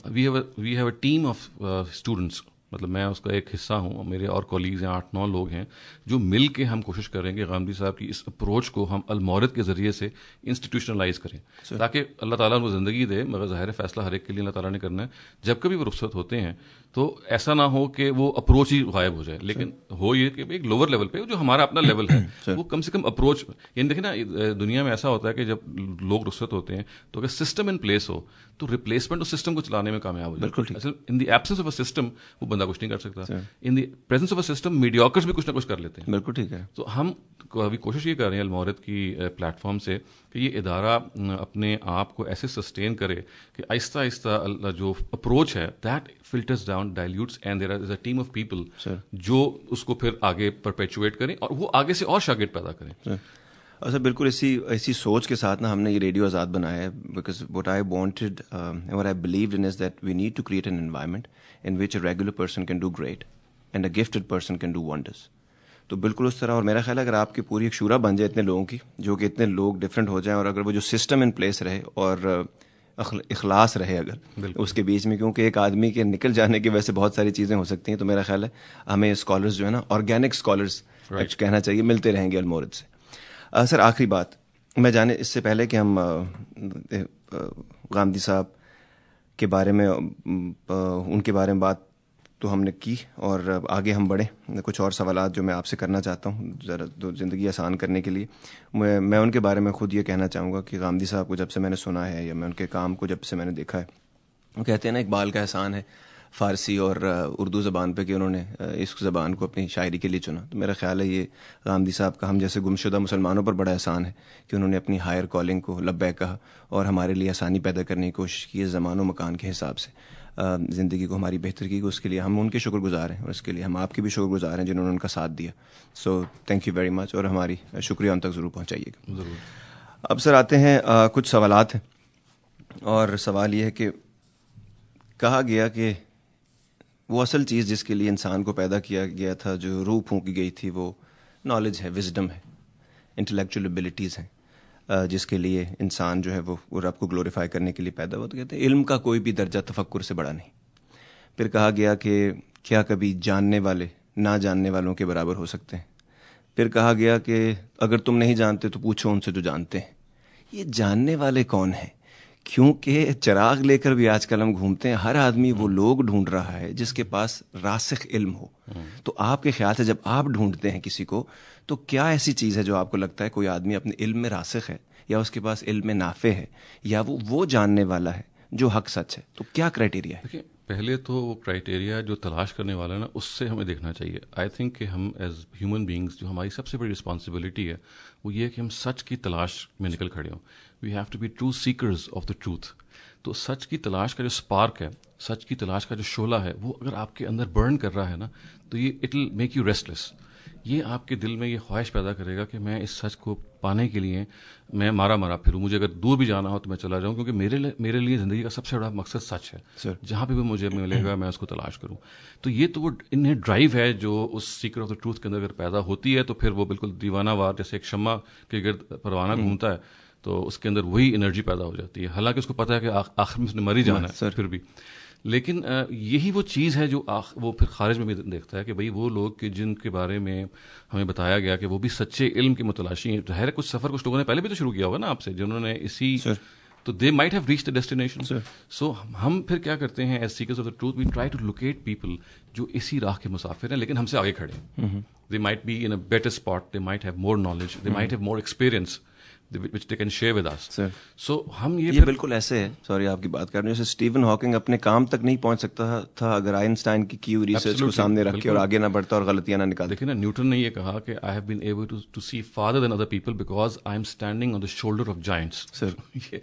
We have a team of students, مطلب میں اس کا ایک حصہ ہوں, میرے اور کولیگز ہیں 8-9 لوگ ہیں جو مل کے ہم کوشش کر رہے ہیں کہ غامدی صاحب کی اس اپروچ کو ہم المورد کے ذریعے سے انسٹیٹیوشنلائز کریں, تاکہ اللہ تعالیٰ ان کو زندگی دے, مگر ظاہر فیصلہ ہر ایک کے لیے اللہ تعالیٰ نے کرنا ہے. جب کبھی وہ رخصت ہوتے ہیں تو ایسا نہ ہو کہ وہ اپروچ ہی غائب ہو جائے, لیکن ہو یہ کہ ایک لوور لیول پہ جو ہمارا اپنا لیول ہے وہ کم سے کم اپروچ, یعنی دیکھیں نا دنیا میں ایسا ہوتا ہے کہ جب لوگ رخصت ہوتے ہیں تو اگر سسٹم ان پلیس ہو تو ریپلیسمنٹ اس سسٹم کو چلانے میں کامیاب ہو جائے. بالکل in the absence of a system وہ بندہ کچھ نہیں کر سکتا, in the presence of a system mediocres بھی کچھ نہ کچھ کر لیتے ہیں. بالکل ٹھیک ہے. تو ہم ابھی کوشش یہ کر رہے ہیں المورد کی پلیٹ فارم سے کہ یہ ادارہ اپنے آپ کو ایسے سسٹین کرے کہ آہستہ آہستہ جو اپروچ ہے that filters down, dilutes, and there is a team of people جو اس کو پھر آگے پرپیچویٹ کریں اور وہ آگے سے اور شاگرد پیدا کریں. اچھا بالکل ایسی سوچ کے ساتھ نا ہم نے یہ ریڈیو آزاد بنایا ہے, because what I wanted what I believed in is that we need to create an environment in which a regular person can do great and a gifted person can do wonders. تو بالکل اس طرح. اور میرا خیال ہے اگر آپ کی پوری ایک شورا بن جائے اتنے لوگوں کی, جو کہ اتنے لوگ ڈفرینٹ ہو جائیں, اور اگر وہ جو سسٹم ان پلیس رہے اور اخلاص رہے اگر اس کے بیچ میں, کیونکہ ایک آدمی کے نکل جانے کی وجہ سے بہت ساری چیزیں ہو سکتی ہیں, تو میرا خیال ہے ہمیں اسکالرز جو ہے نا, آرگینک اسکالرز کہنا چاہیے, ملتے رہیں گے المورد سے. سر آخری بات میں جانے اس سے پہلے کہ ہم غامدی صاحب کے بارے میں ان کے بارے میں بات تو ہم نے کی, اور آگے ہم بڑھیں, کچھ اور سوالات جو میں آپ سے کرنا چاہتا ہوں ذرا زندگی آسان کرنے کے لیے. میں ان کے بارے میں خود یہ کہنا چاہوں گا کہ غامدی صاحب کو جب سے میں نے سنا ہے, یا میں ان کے کام کو جب سے میں نے دیکھا ہے, وہ کہتے ہیں نا اقبال کا احسان ہے فارسی اور اردو زبان پہ کہ انہوں نے اس زبان کو اپنی شاعری کے لیے چنا. تو میرا خیال ہے یہ غامدی صاحب کا ہم جیسے گمشدہ مسلمانوں پر بڑا احسان ہے کہ انہوں نے اپنی ہائر کالنگ کو لبیک کہا اور ہمارے لیے آسانی پیدا کرنے کی کوشش کی, زمان و مکان کے حساب سے زندگی کو ہماری بہتر کی. اس کے لیے ہم ان کے شکر گزار ہیں, اور اس کے لیے ہم آپ کے بھی شکر گزار ہیں جنہوں نے ان کا ساتھ دیا. سو تھینک یو ویری مچ, اور ہماری شکریہ ان تک ضرور پہنچائیے گا. ضرور. اب سر آتے ہیں کچھ سوالات ہیں, اور سوال یہ ہے کہ کہا گیا کہ وہ اصل چیز جس کے لیے انسان کو پیدا کیا گیا تھا, جو روح پھونکی گئی تھی, وہ نالج ہے, وزڈم ہے, انٹلیکچوئل ایبلٹیز ہیں, جس کے لیے انسان جو ہے وہ رب کو گلوریفائی کرنے کے لیے پیدا ہوا. تو کہتے ہیں علم کا کوئی بھی درجہ تفکر سے بڑا نہیں. پھر کہا گیا کہ کیا کبھی جاننے والے نہ جاننے والوں کے برابر ہو سکتے ہیں. پھر کہا گیا کہ اگر تم نہیں جانتے تو پوچھو ان سے جو جانتے ہیں. یہ جاننے والے کون ہیں؟ کیونکہ چراغ لے کر بھی آج کل ہم گھومتے ہیں, ہر آدمی وہ لوگ ڈھونڈ رہا ہے جس کے پاس راسخ علم ہو. تو آپ کے خیال سے جب آپ ڈھونڈتے ہیں کسی کو, تو کیا ایسی چیز ہے جو آپ کو لگتا ہے کوئی آدمی اپنے علم میں راسخ ہے, یا اس کے پاس علم نافع ہے, یا وہ جاننے والا ہے جو حق سچ ہے؟ تو کیا کرائٹیریا ہے؟ دیکھیں, پہلے تو وہ کرائٹیریا جو تلاش کرنے والا ہے نا, اس سے ہمیں دیکھنا چاہیے. آئی تھنک کہ ہم ایز ہیومن بینگس, جو ہماری سب سے بڑی رسپانسبلٹی ہے وہ یہ ہے کہ ہم سچ کی تلاش میں نکل کھڑے ہوں. We have to be true seekers of the truth. تو سچ کی تلاش کا جو اسپارک ہے, سچ کی تلاش کا جو شعلہ ہے, وہ اگر آپ کے اندر برن کر رہا ہے نا, تو یہ it will make you restless. یہ آپ کے دل میں یہ خواہش پیدا کرے گا کہ میں اس سچ کو پانے کے لیے میں مارا پھروں, مجھے اگر دور بھی جانا ہو تو میں چلا جاؤں, کیونکہ میرے لیے زندگی کا سب سے بڑا مقصد سچ ہے. جہاں پہ بھی مجھے ملے گا میں اس کو تلاش کروں. تو یہ تو وہ انہیں ڈرائیو ہے جو اس سیکرٹ آف دا ٹروتھ کے اندر اگر پیدا ہوتی ہے, تو پھر وہ بالکل دیوانہ وار جیسے ایک شمع کے گرد پروانہ گھومتا ہے, تو اس کے اندر وہی انرجی پیدا ہو جاتی ہے. حالانکہ اس کو پتہ ہے کہ آخر میں اس نے مر ہی جانا ہے پھر بھی. لیکن یہی وہ چیز ہے جو وہ پھر خارج میں بھی دیکھتا ہے کہ بھئی وہ لوگ کہ جن کے بارے میں ہمیں بتایا گیا کہ وہ بھی سچے علم کے متلاشی ہیں. ظاہر ہے کچھ سفر کچھ لوگوں نے پہلے بھی تو شروع کیا ہوگا نا آپ سے, جنہوں نے اسی تو they might have reach the destination. So ہم پھر کیا کرتے ہیں as seekers of the truth, we try to locate people جو اسی راہ کے مسافر ہیں لیکن ہم سے آگے کھڑے ہیں. They might be in a better spot, they might have more knowledge, they might have more experience which they can share with us. So ہم یہ بالکل ایسے ہے, سوری آپ کی بات کر رہے ہیں, جیسے اسٹیون ہاکنگ اپنے کام تک نہیں پہنچ سکتا تھا اگر آئنسٹائن کی ہوئی ریسرچ کو سامنے رکھ کے اور آگے نہ بڑھتا اور غلطیاں نہ نکالتا. دیکھیں نا, نیوٹن نے یہ کہا کہ I have been able to see farther than other people because I am standing on the shoulder of giants. سر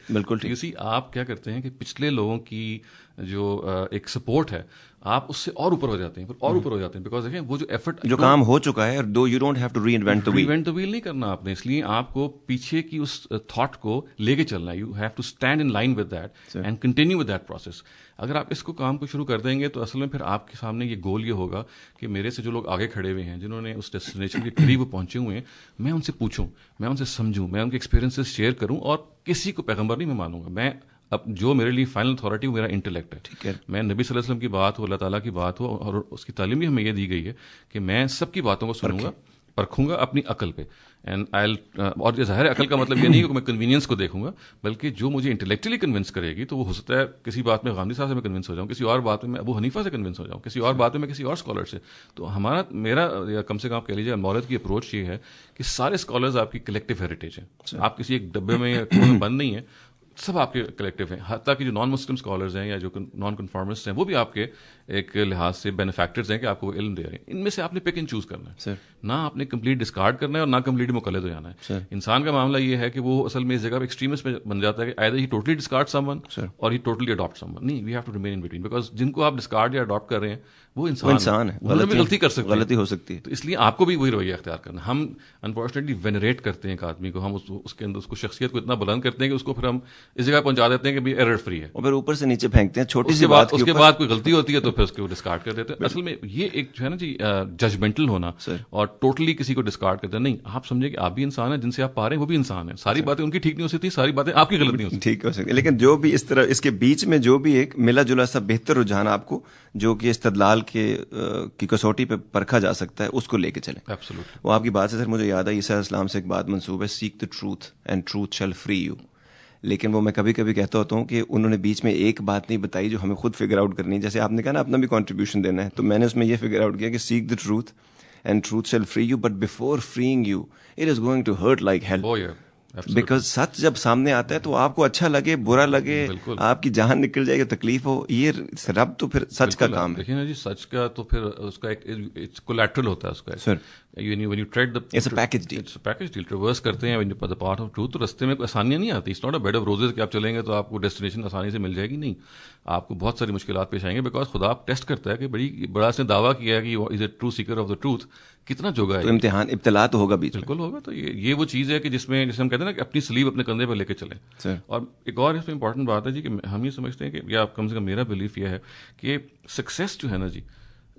بالکل ٹھیک. آپ کیا کرتے ہیں کہ پچھلے لوگوں کی جو ایک سپورٹ ہے, آپ اس سے اور اوپر ہو جاتے ہیں, پھر اور اوپر ہو جاتے ہیں, بیکاز دیکھیں وہ جو ایفرٹ جو کام ہو چکا ہے, دو you don't have to reinvent the wheel نہیں کرنا آپ نے. اس لیے آپ کو پیچھے کی اس تھاٹ کو لے کے چلنا ہے. You have to stand in line with that and continue with that process. اگر آپ اس کو کام کو شروع کر دیں گے تو اصل میں پھر آپ کے سامنے یہ گول یہ ہوگا کہ میرے سے جو لوگ آگے کھڑے ہوئے ہیں, جنہوں نے اس ڈیسٹینیشن کے قریب پہنچے ہوئے ہیں, میں ان سے پوچھوں, میں ان سے سمجھوں, میں ان کے ایکسپیرینسز شیئر کروں, اور کسی کو پیغمبر نہیں میں مانوں گا. میں اب جو میرے لیے فائنل اتھارٹی وہ میرا انٹلیکٹ ہے. ٹھیک ہے, میں نبی صلی اللہ علیہ وسلم کی بات ہو, اللہ تعالیٰ کی بات ہو, اور اس کی تعلیم بھی ہمیں یہ دی گئی ہے کہ میں سب کی باتوں کو سنوں گا, پرکھوں گا اپنی عقل پہ. اور ظاہر عقل کا مطلب یہ نہیں کہ میں کنوینئنس کو دیکھوں گا, بلکہ جو مجھے انٹلیکچولی کنونس کرے گی, تو وہ ہو سکتا ہے کسی بات میں غامدی صاحب سے میں کنونس ہو جاؤں, کسی اور بات میں ابو حنیفہ سے کنونس ہو جاؤں, کسی اور بات میں کسی اور اسکالر سے. تو میرا یا کم سے کم آپ کہہ لیجیے مورد کی اپروچ یہ ہے کہ سارے اسکالرز آپ کی کلیکٹیو ہیریٹیج ہیں. آپ کسی ایک ڈبے میں یا کنویں میں بند نہیں ہیں, سب آپ کے کلیکٹیو ہیں. حتیٰ کہ جو نان مسلم اسکالرز ہیں یا جو نان کنفارمسٹ ہیں, وہ بھی آپ کے ایک لحاظ سے بینیفیکٹرز ہیں کہ آپ کو وہ علم دے رہے ہیں. ان میں سے آپ نے پک اینڈ چوز کرنا ہے, نہ آپ نے کمپلیٹ ڈسکارڈ کرنا ہے اور نہ کمپلیٹ مقلد ہو جانا ہے. انسان کا معاملہ یہ ہے کہ وہ اصل میں اس جگہ پہ ایکسٹریمسٹ میں بن جاتا ہے کہ either he totally discards someone or he totally adopts someone. نہیں, we have to remain in between, because جن کو آپ ڈسکارڈ یا اڈاپٹ کر رہے ہیں وہ انسان ہے, غلطی کر سکتے ہیں, غلطی ہو سکتی ہے. تو اس لیے آپ کو بھی وہی رویہ اختیار کرنا. ہم انفارچونیٹلی وینریٹ کرتے ہیں ایک آدمی کو, ہم اس کے اندر اس کو شخصیت کو اتنا بلند کرتے ہیں کہ اس کو پھر ہم اس جگہ پہنچا دیتے ہیں کہ ایرر فری ہے, اور پھر اوپر سے نیچے پھینکتے ہیں. چھوٹی سی بات, اس کے بعد کوئی غلطی ہوتی ہے تو پھر اس کو ڈسکارڈ کر دیتے ہیں. اصل میں یہ ایک جو ہے نا جی ججمنٹل ہونا اور ٹوٹلی کسی کو ڈسکارڈ کرتے ہیں. نہیں, آپ سمجھے کہ آپ بھی انسان ہیں, جن سے آپ پا رہے ہیں وہ بھی انسان ہیں. ساری باتیں ان کی ٹھیک نہیں ہو سکتی, ساری باتیں آپ کی غلط نہیں ہو سکتی, ٹھیک ہو سکتی. لیکن جو بھی اس طرح اس کے بیچ میں جو بھی ایک ملا جلا سا بہتر رجحان آپ کو جو کہ استدلال کی کسوٹی پہ پرکھا جا سکتا ہے, اس کو لے کے چلیں. Absolutely. وہ آپ کی بات سے سر مجھے یاد ہے, عیسیٰ علیہ السلام سے ایک بات منسوب ہے, seek the truth and truth shall free you. لیکن وہ میں کبھی کبھی کہتا ہوتا ہوں کہ انہوں نے بیچ میں ایک بات نہیں بتائی جو ہمیں خود فگر آؤٹ کرنی ہے. جیسے آپ نے کہا نا اپنا بھی کنٹریبیوشن دینا ہے, تو میں نے اس میں یہ فگر آؤٹ کیا کہ seek the truth and truth shall free you, but before freeing you it is going to hurt like hell. Because سچ جب سامنے آتا ہے تو آپ کو اچھا لگے برا لگے, آپ کی جان نکل جائے گی, تکلیف ہو, یہ رب تو پھر سچ کا کام ہے. دیکھیں نا جی, سچ کا تو پھر اس کا ایک کولیٹرل ہوتا ہے اس کا. سر when you tread the it's a package deal. It's a package deal. Reverse کرتے ہیں when you the part of truth, تو رستے میں کوئی آسانیاں نہیں آتی. It's not a bed of roses کہ آپ چلیں گے تو آپ کو ڈیسٹینیشن آسانی سے مل جائے گی. نہیں, آپ کو بہت ساری مشکلات پیش آئیں گے, بیکاز خدا آپ ٹیسٹ کرتا ہے کہ بڑا اس نے دعویٰ کیا ہے کہ is a true seeker of the truth, کتنا جوگا ہے. تو امتحان ابتلا تو ہوگا بیچ میں. بالکل ہوگا. تو یہ وہ چیز ہے کہ جس میں ہم کہتے ہیں نا کہ اپنی سلیب اپنے کندھے پہ لے کے چلیں. اور ایک اور اس میں امپورٹنٹ بات ہے جی, کہ ہم یہ سمجھتے ہیں کہ یا کم سے کم میرا بلیف یہ ہے کہ سکسیس جو ہے نا جی,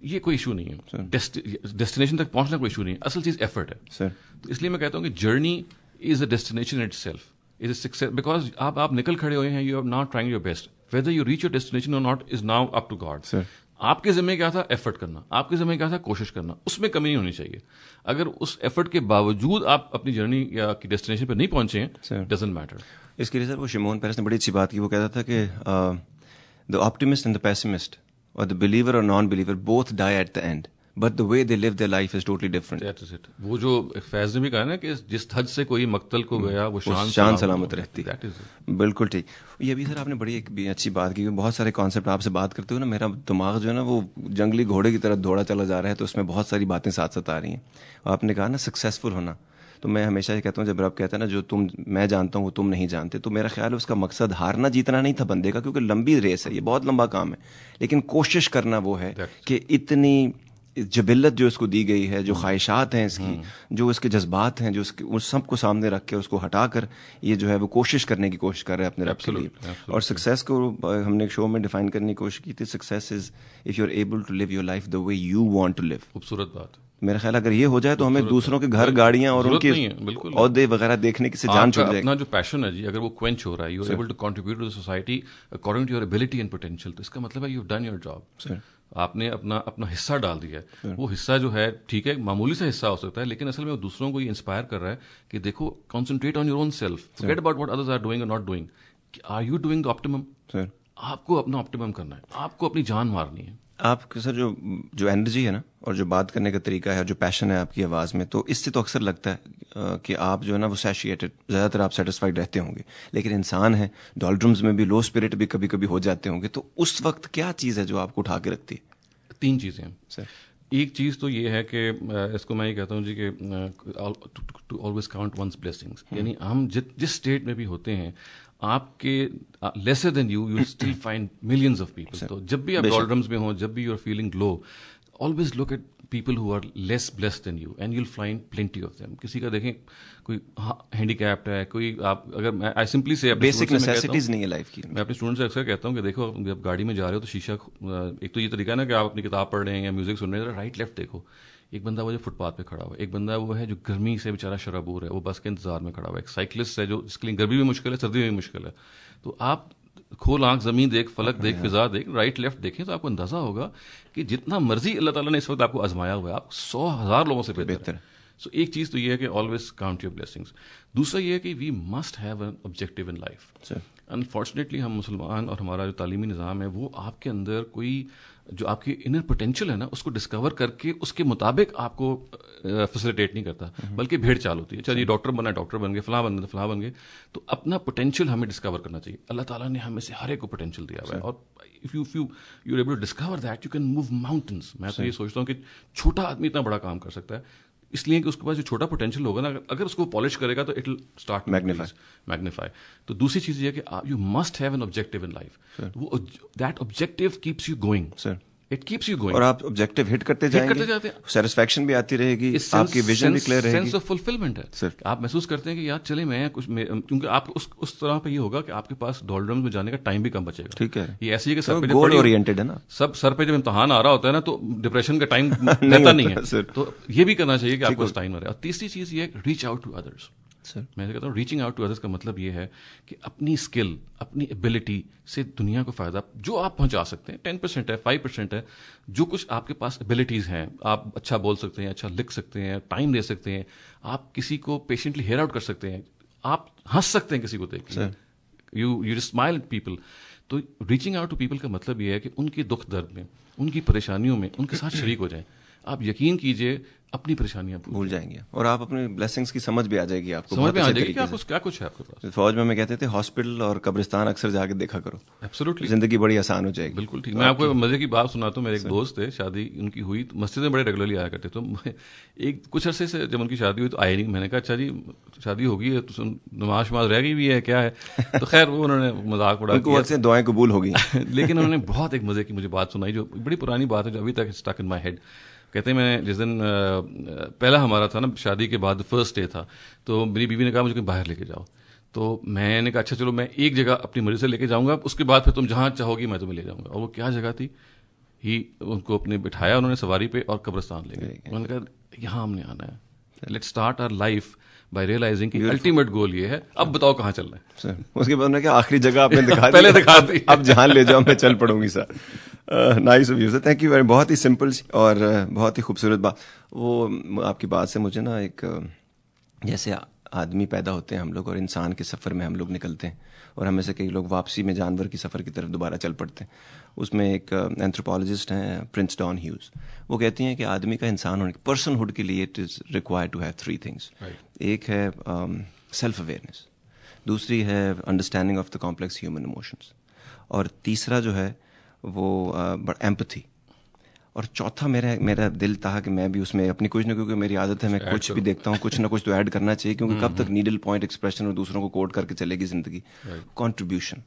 یہ کوئی ایشو نہیں ہے. ڈیسٹینیشن تک پہنچنا کوئی ایشو نہیں ہے, اصل چیز ایفرٹ ہے. تو اس لیے میں کہتا ہوں کہ journey is a destination itself, is a success, because آپ نکل کھڑے ہوئے ہیں, you are not trying your best. Whether you reach your destination or not is now up to God. آپ کے ذمہ کیا تھا, ایفرٹ کرنا. آپ کے ذمہ کیا تھا, کوشش کرنا. اس میں کمی نہیں ہونی چاہیے. اگر اس ایفرٹ کے باوجود آپ اپنی جرنی یا کی ڈیسٹینیشن پہ نہیں پہنچے ہیں, ڈزنٹ میٹر. اس کے لیے سر وہ شمون پیرس نے بڑی اچھی بات کی. وہ کہتا تھا کہ the optimist and the pessimist اور دا بلیور اور non believer both die at the end, but the way they live their life is totally different. وہ جو فیض نے بھی کہا نا کہ جس حد سے کوئی مقتل کو گیا وہ شان سلامت رہتی. بالکل ٹھیک. یہ بھی سر آپ نے بڑی ایک اچھی بات کی. بہت سارے کانسیپٹ آپ سے بات کرتے ہوئے نا میرا دماغ جو ہے نا وہ جنگلی گھوڑے کی طرح دوڑا چلا جا رہا ہے, تو اس میں بہت ساری باتیں ساتھ ساتھ آ رہی ہیں. آپ نے کہا نا سکسیزفل ہونا, تو میں ہمیشہ یہ کہتا ہوں جب رب کہتا ہے نا جو میں جانتا ہوں وہ تم نہیں جانتے, تو میرا خیال ہے اس کا مقصد ہارنا جیتنا نہیں تھا بندے کا, کیونکہ لمبی ریس ہے, یہ بہت لمبا کام ہے, لیکن کوشش کرنا وہ ہے کہ اتنی جبلت جو اس کو دی گئی ہے, جو خواہشات ہیں اس کی, جو اس کے جذبات ہیں, جو اس سب کو سامنے رکھ کے اس کو ہٹا کر یہ جو ہے وہ کوشش کرنے کی کوشش کر رہے ہیں اپنے رب کے لیے. اور سکسیس کو ہم نے ایک شو میں ڈیفائن کرنے کی کوشش کی تھی. Success is if you are able to live your life the way you want to live. خوبصورت بات. میرا خیال اگر یہ ہو جائے تو ہمیں دوسروں کے گھر گاڑیاں اور ان کے عہدے وغیرہ دیکھنے سے جان چھوٹ جائے گی. اپنا جو پیشن ہے جی, اگر وہ کوئنچ ہو رہا ہے, you are able to contribute to the society according to your ability and potential, تو اس کا مطلب ہے you have done your job. آپ نے اپنا حصہ ڈال دیا ہے. وہ حصہ جو ہے ٹھیک ہے معمولی سا حصہ ہو سکتا ہے, لیکن اصل میں وہ دوسروں کو یہ انسپائر کر رہا ہے کہ دیکھو, concentrate on your own self, forget about what others are doing or not doing. Are you doing the optimum. آپ کو اپنا آپٹیمم کرنا ہے, آپ کو اپنی جان مارنی ہے. آپ کے سر جو انرجی ہے نا, اور جو بات کرنے کا طریقہ ہے, جو پیشن ہے آپ کی آواز میں, تو اس سے تو اکثر لگتا ہے کہ آپ جو ہے نا وہ سیشیٹڈ, زیادہ تر آپ سیٹسفائڈ رہتے ہوں گے. لیکن انسان ہے, ڈالڈرمز میں بھی لو اسپرٹ بھی کبھی کبھی ہو جاتے ہوں گے, تو اس وقت کیا چیز ہے جو آپ کو اٹھا کے رکھتی ہے؟ 3 چیزیں سر. ایک چیز تو یہ ہے کہ اس کو میں یہ کہتا ہوں جی کہ to always count one's blessings. یعنی ہم جس اسٹیٹ میں بھی ہوتے ہیں, آپ کے lesser than you still find millions of people. تو جب بھی آپ ڈالڈرمز میں ہوں, جب بھی you are feeling low, always look at people who are less blessed than you and you'll find plenty of them. کسی کا دیکھیں کوئی ہینڈی کیپڈ ہے, کوئی آپ اگر I simply say basic necessities نہیں ہے لائف کی. میں اپنے اسٹوڈنٹ سے اکثر کہتا ہوں کہ دیکھو, جب گاڑی میں جا رہے ہو تو شیشہ, ایک تو یہ طریقہ ہے نا کہ آپ اپنی کتاب پڑھ رہے ہیں یا میوزک سن رہے ہیں, رائٹ لیفٹ دیکھو. ایک بندہ وہ جو فٹ پاتھ پہ کھڑا ہوا ہے, ایک بندہ وہ ہے جو گرمی سے بیچارہ شرابور ہے, وہ بس کے انتظار میں کھڑا ہوا ہے, ایک سائیکلسٹ ہے جو جس کے لیے گرمی بھی مشکل ہے, سردی میں بھی مشکل ہے. تو آپ کھول آنکھ, زمین دیکھ, فلک دیکھ, فضا دیکھ, رائٹ لیفٹ دیکھیں, تو آپ کو اندازہ ہوگا کہ جتنا مرضی اللہ تعالیٰ نے اس وقت آپ کو آزمایا ہوا ہے, آپ 100,000 لوگوں سے بہتر ہے. سو ایک چیز تو یہ ہے کہ آلویز کاؤنٹ یور بلیسنگس. دوسرا یہ ہے کہ we must have an objective in life. Unfortunately ہم مسلمان اور ہمارا جو تعلیمی نظام ہے وہ آپ کے اندر کوئی جو آپ کی انر پوٹینشیل ہے نا اس کو ڈسکور کر کے اس کے مطابق آپ کو فیسیلیٹیٹ نہیں کرتا, بلکہ بھیڑ چال ہوتی ہے. چلیے ڈاکٹر بنا, ڈاکٹر بن گئے, فلاں بن گئے, فلاں بن گئے. تو اپنا پوٹینشیل ہمیں ڈسکور کرنا چاہیے. اللہ تعالیٰ نے ہمیں سے ہر ایک کو پوٹینشیل دیا ہوا ہے, اور if you are able to discover that, you can move mountains. میں تو یہ سوچتا ہوں کہ چھوٹا آدمی اتنا بڑا کام کر سکتا ہے, اس لیے کہ اس کے پاس جو چھوٹا پوٹینشیل ہوگا نا, اگر اس کو پالش کرے گا تو اٹ ول اسٹارٹ میگنیفائی. تو دوسری چیز یہ ہے کہ you must have an objective in life. That objective keeps you going. It keeps you going. اور آپ آبجیکٹو ہٹ کرتے جائیں گے, سیٹسفیکشن بھی آتی رہے گی, آپ کی ویژن بھی کلیئر رہے گی, سینس آف فلفلمنٹ ہے. آپ محسوس کرتے ہیں کہ یار چلے میں کچھ, کیونکہ آپ اس طرح پہ یہ ہوگا کہ آپ کے پاس ڈولڈرمز میں جانے کا ٹائم بھی کم بچے گا. ٹھیک ہے, یہ ایسی ہے کہ سر پہ گول اورینٹڈ ہے نا, سر پہ جب امتحان آ رہا ہوتا ہے نا تو ڈپریشن کا ٹائم رہتا نہیں ہے. تو یہ بھی کرنا چاہیے کہ آپ کو اس ٹائم رہے. اور تیسری چیز یہ ہے ریچ آؤٹ ٹو ادرس. میں کہتا ہوں ریچنگ آؤٹ ٹو ادرس کا مطلب یہ ہے کہ اپنی اسکل, اپنی ایبلٹی سے دنیا کو فائدہ جو آپ پہنچا سکتے ہیں, 10% ہے, 5% ہے, جو کچھ آپ کے پاس ایبلٹیز ہیں, آپ اچھا بول سکتے ہیں, اچھا لکھ سکتے ہیں, ٹائم دے سکتے ہیں, آپ کسی کو پیشنٹلی ہیئر آؤٹ کر سکتے ہیں, آپ ہنس سکتے ہیں کسی کو دیکھ کے, یو اسمائل ایٹ پیپل. تو ریچنگ آؤٹ ٹو پیپل کا مطلب یہ ہے کہ ان کے دکھ درد میں, ان کی پریشانیوں میں ان کے ساتھ شریک ہو جائیں. آپ یقین کیجئے اپنی پریشانیاں بھول جائیں گے, اور آپ اپنے بلیسنگس کی سمجھ بھی آ جائے گی, آپ کو سمجھ میں آ جائے گی کہ آپ کو کیا کچھ ہے آپ کے پاس. فوج میں کہتے تھے ہاسپٹل اور قبرستان اکثر جا کے دیکھا کرو, ایبسولوٹلی زندگی بڑی آسان ہو جائے گی. بالکل ٹھیک. میں آپ کو مزے کی بات سناتا ہوں. میرے ایک دوست تھے, شادی ان کی ہوئی, مسجد میں بڑے ریگولرلی آیا کرتے. تو ایک کچھ عرصے سے جب ان کی شادی ہوئی تو آئے نہیں. میں نے کہا اچھا جی شادی ہو گئی ہے تو نماز شماز رہ گئی بھی ہے کیا ہے, تو خیر وہ انہوں نے مذاق اڑا دیا, دعائیں قبول ہو گئی. لیکن انہوں نے بہت ایک مزے کی مجھے بات سنائی جو بڑی پرانی بات ہے, جو ابھی تک اسٹک ان مائی ہیڈ. کہتے ہیں میں جس دن پہلا ہمارا تھا نا شادی کے بعد فرسٹ ڈے تھا, تو میری بیوی نے کہا مجھے کہیں باہر لے کے جاؤ. تو میں نے کہا اچھا چلو میں ایک جگہ اپنی مرضی سے لے کے جاؤں گا, اس کے بعد پھر تم جہاں چاہو گی میں تمہیں لے جاؤں گا. اور وہ کیا جگہ تھی, ان کو اپنے بٹھایا انہوں نے سواری پہ اور قبرستان لے گئے. انہوں نے کہا یہاں ہم نے آنا ہے, let start our life by realising کہ الٹیمیٹ گول یہ ہے, اب بتاؤ کہاں چلنا ہے. اس کے بعد نے کہا آخری جگہ آپ نے دکھا پہلے دکھا دی, اب جہاں لے جاؤ میں چل پڑوں گی. Sir nice of you sir, thank you very. بہت ہی سمپل اور بہت ہی خوبصورت بات. وہ آپ کی بات سے مجھے نا ایک, جیسے آدمی پیدا ہوتے ہیں ہم لوگ اور انسان کے سفر میں ہم لوگ نکلتے ہیں, اور ہمیں سے کئی لوگ واپسی میں جانور کی سفر کی طرف دوبارہ چل پڑتے ہیں. اس میں ایک اینتھروپولوجسٹ ہیں پرنس ڈان ہیوز, وہ کہتی ہیں کہ آدمی کا انسان ہونے پرسن ہوڈ کے لیے it is required to have 3 things. ایک ہے سیلف اویئرنیس, دوسری ہے understanding of the complex human emotions, اور تیسرا جو ہے وہ ایمپتھی, اور چوتھا میرا دل تھا کہ میں بھی اس میں اپنی کچھ نہ, کیونکہ میری عادت ہے میں کچھ بھی دیکھتا ہوں کچھ نہ کچھ تو ایڈ کرنا چاہیے, کیونکہ کب تک نیڈل پوائنٹ ایکسپریشن اور دوسروں کو کوٹ کر کے چلے گی زندگی. کنٹریبیوشن,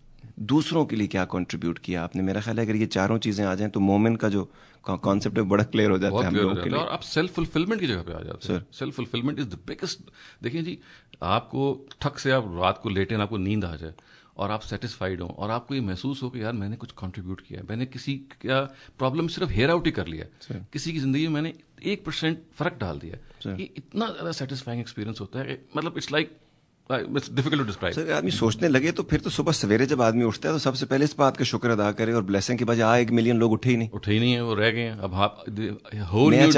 دوسروں کے لیے کیا کنٹریبیوٹ کیا آپ نے. میرا خیال ہے اگر یہ چاروں چیزیں آ جائیں تو مومن کا جو کانسیپٹ ہے بڑا کلیئر ہو جاتا ہے ہم لوگوں کے لیے. اور آپ سیلف فلفلمنٹ کی جگہ پہ آ جاتے ہیں. Self fulfilment is the biggest. دیکھیں جی, آپ کو ٹھک سے آپ رات کو لیٹیں, آپ کو نیند آ جائے اور آپ سیٹسفائیڈ ہوں, اور آپ کو یہ محسوس ہو کہ یار میں نے کچھ کنٹریبیوٹ کیا ہے, میں نے کسی کا پرابلم صرف ہیئر آؤٹ ہی کر لیا, کسی کی زندگی میں نے 1% فرق ڈال دیا. یہ اتنا زیادہ سیٹسفائنگ ایکسپیرینس ہوتا ہے, مطلب it's like difficult to describe. Sir آدمی سوچنے لگے تو پھر تو صبح سویرے جب آدمی اٹھتا ہے تو سب سے پہلے اس بات کا شکر ادا کرے, اور بلیسنگ کی بجائے 1 ملین لوگ اٹھے ہی نہیں ہیں, وہ رہ گئے ہیں. اب نیا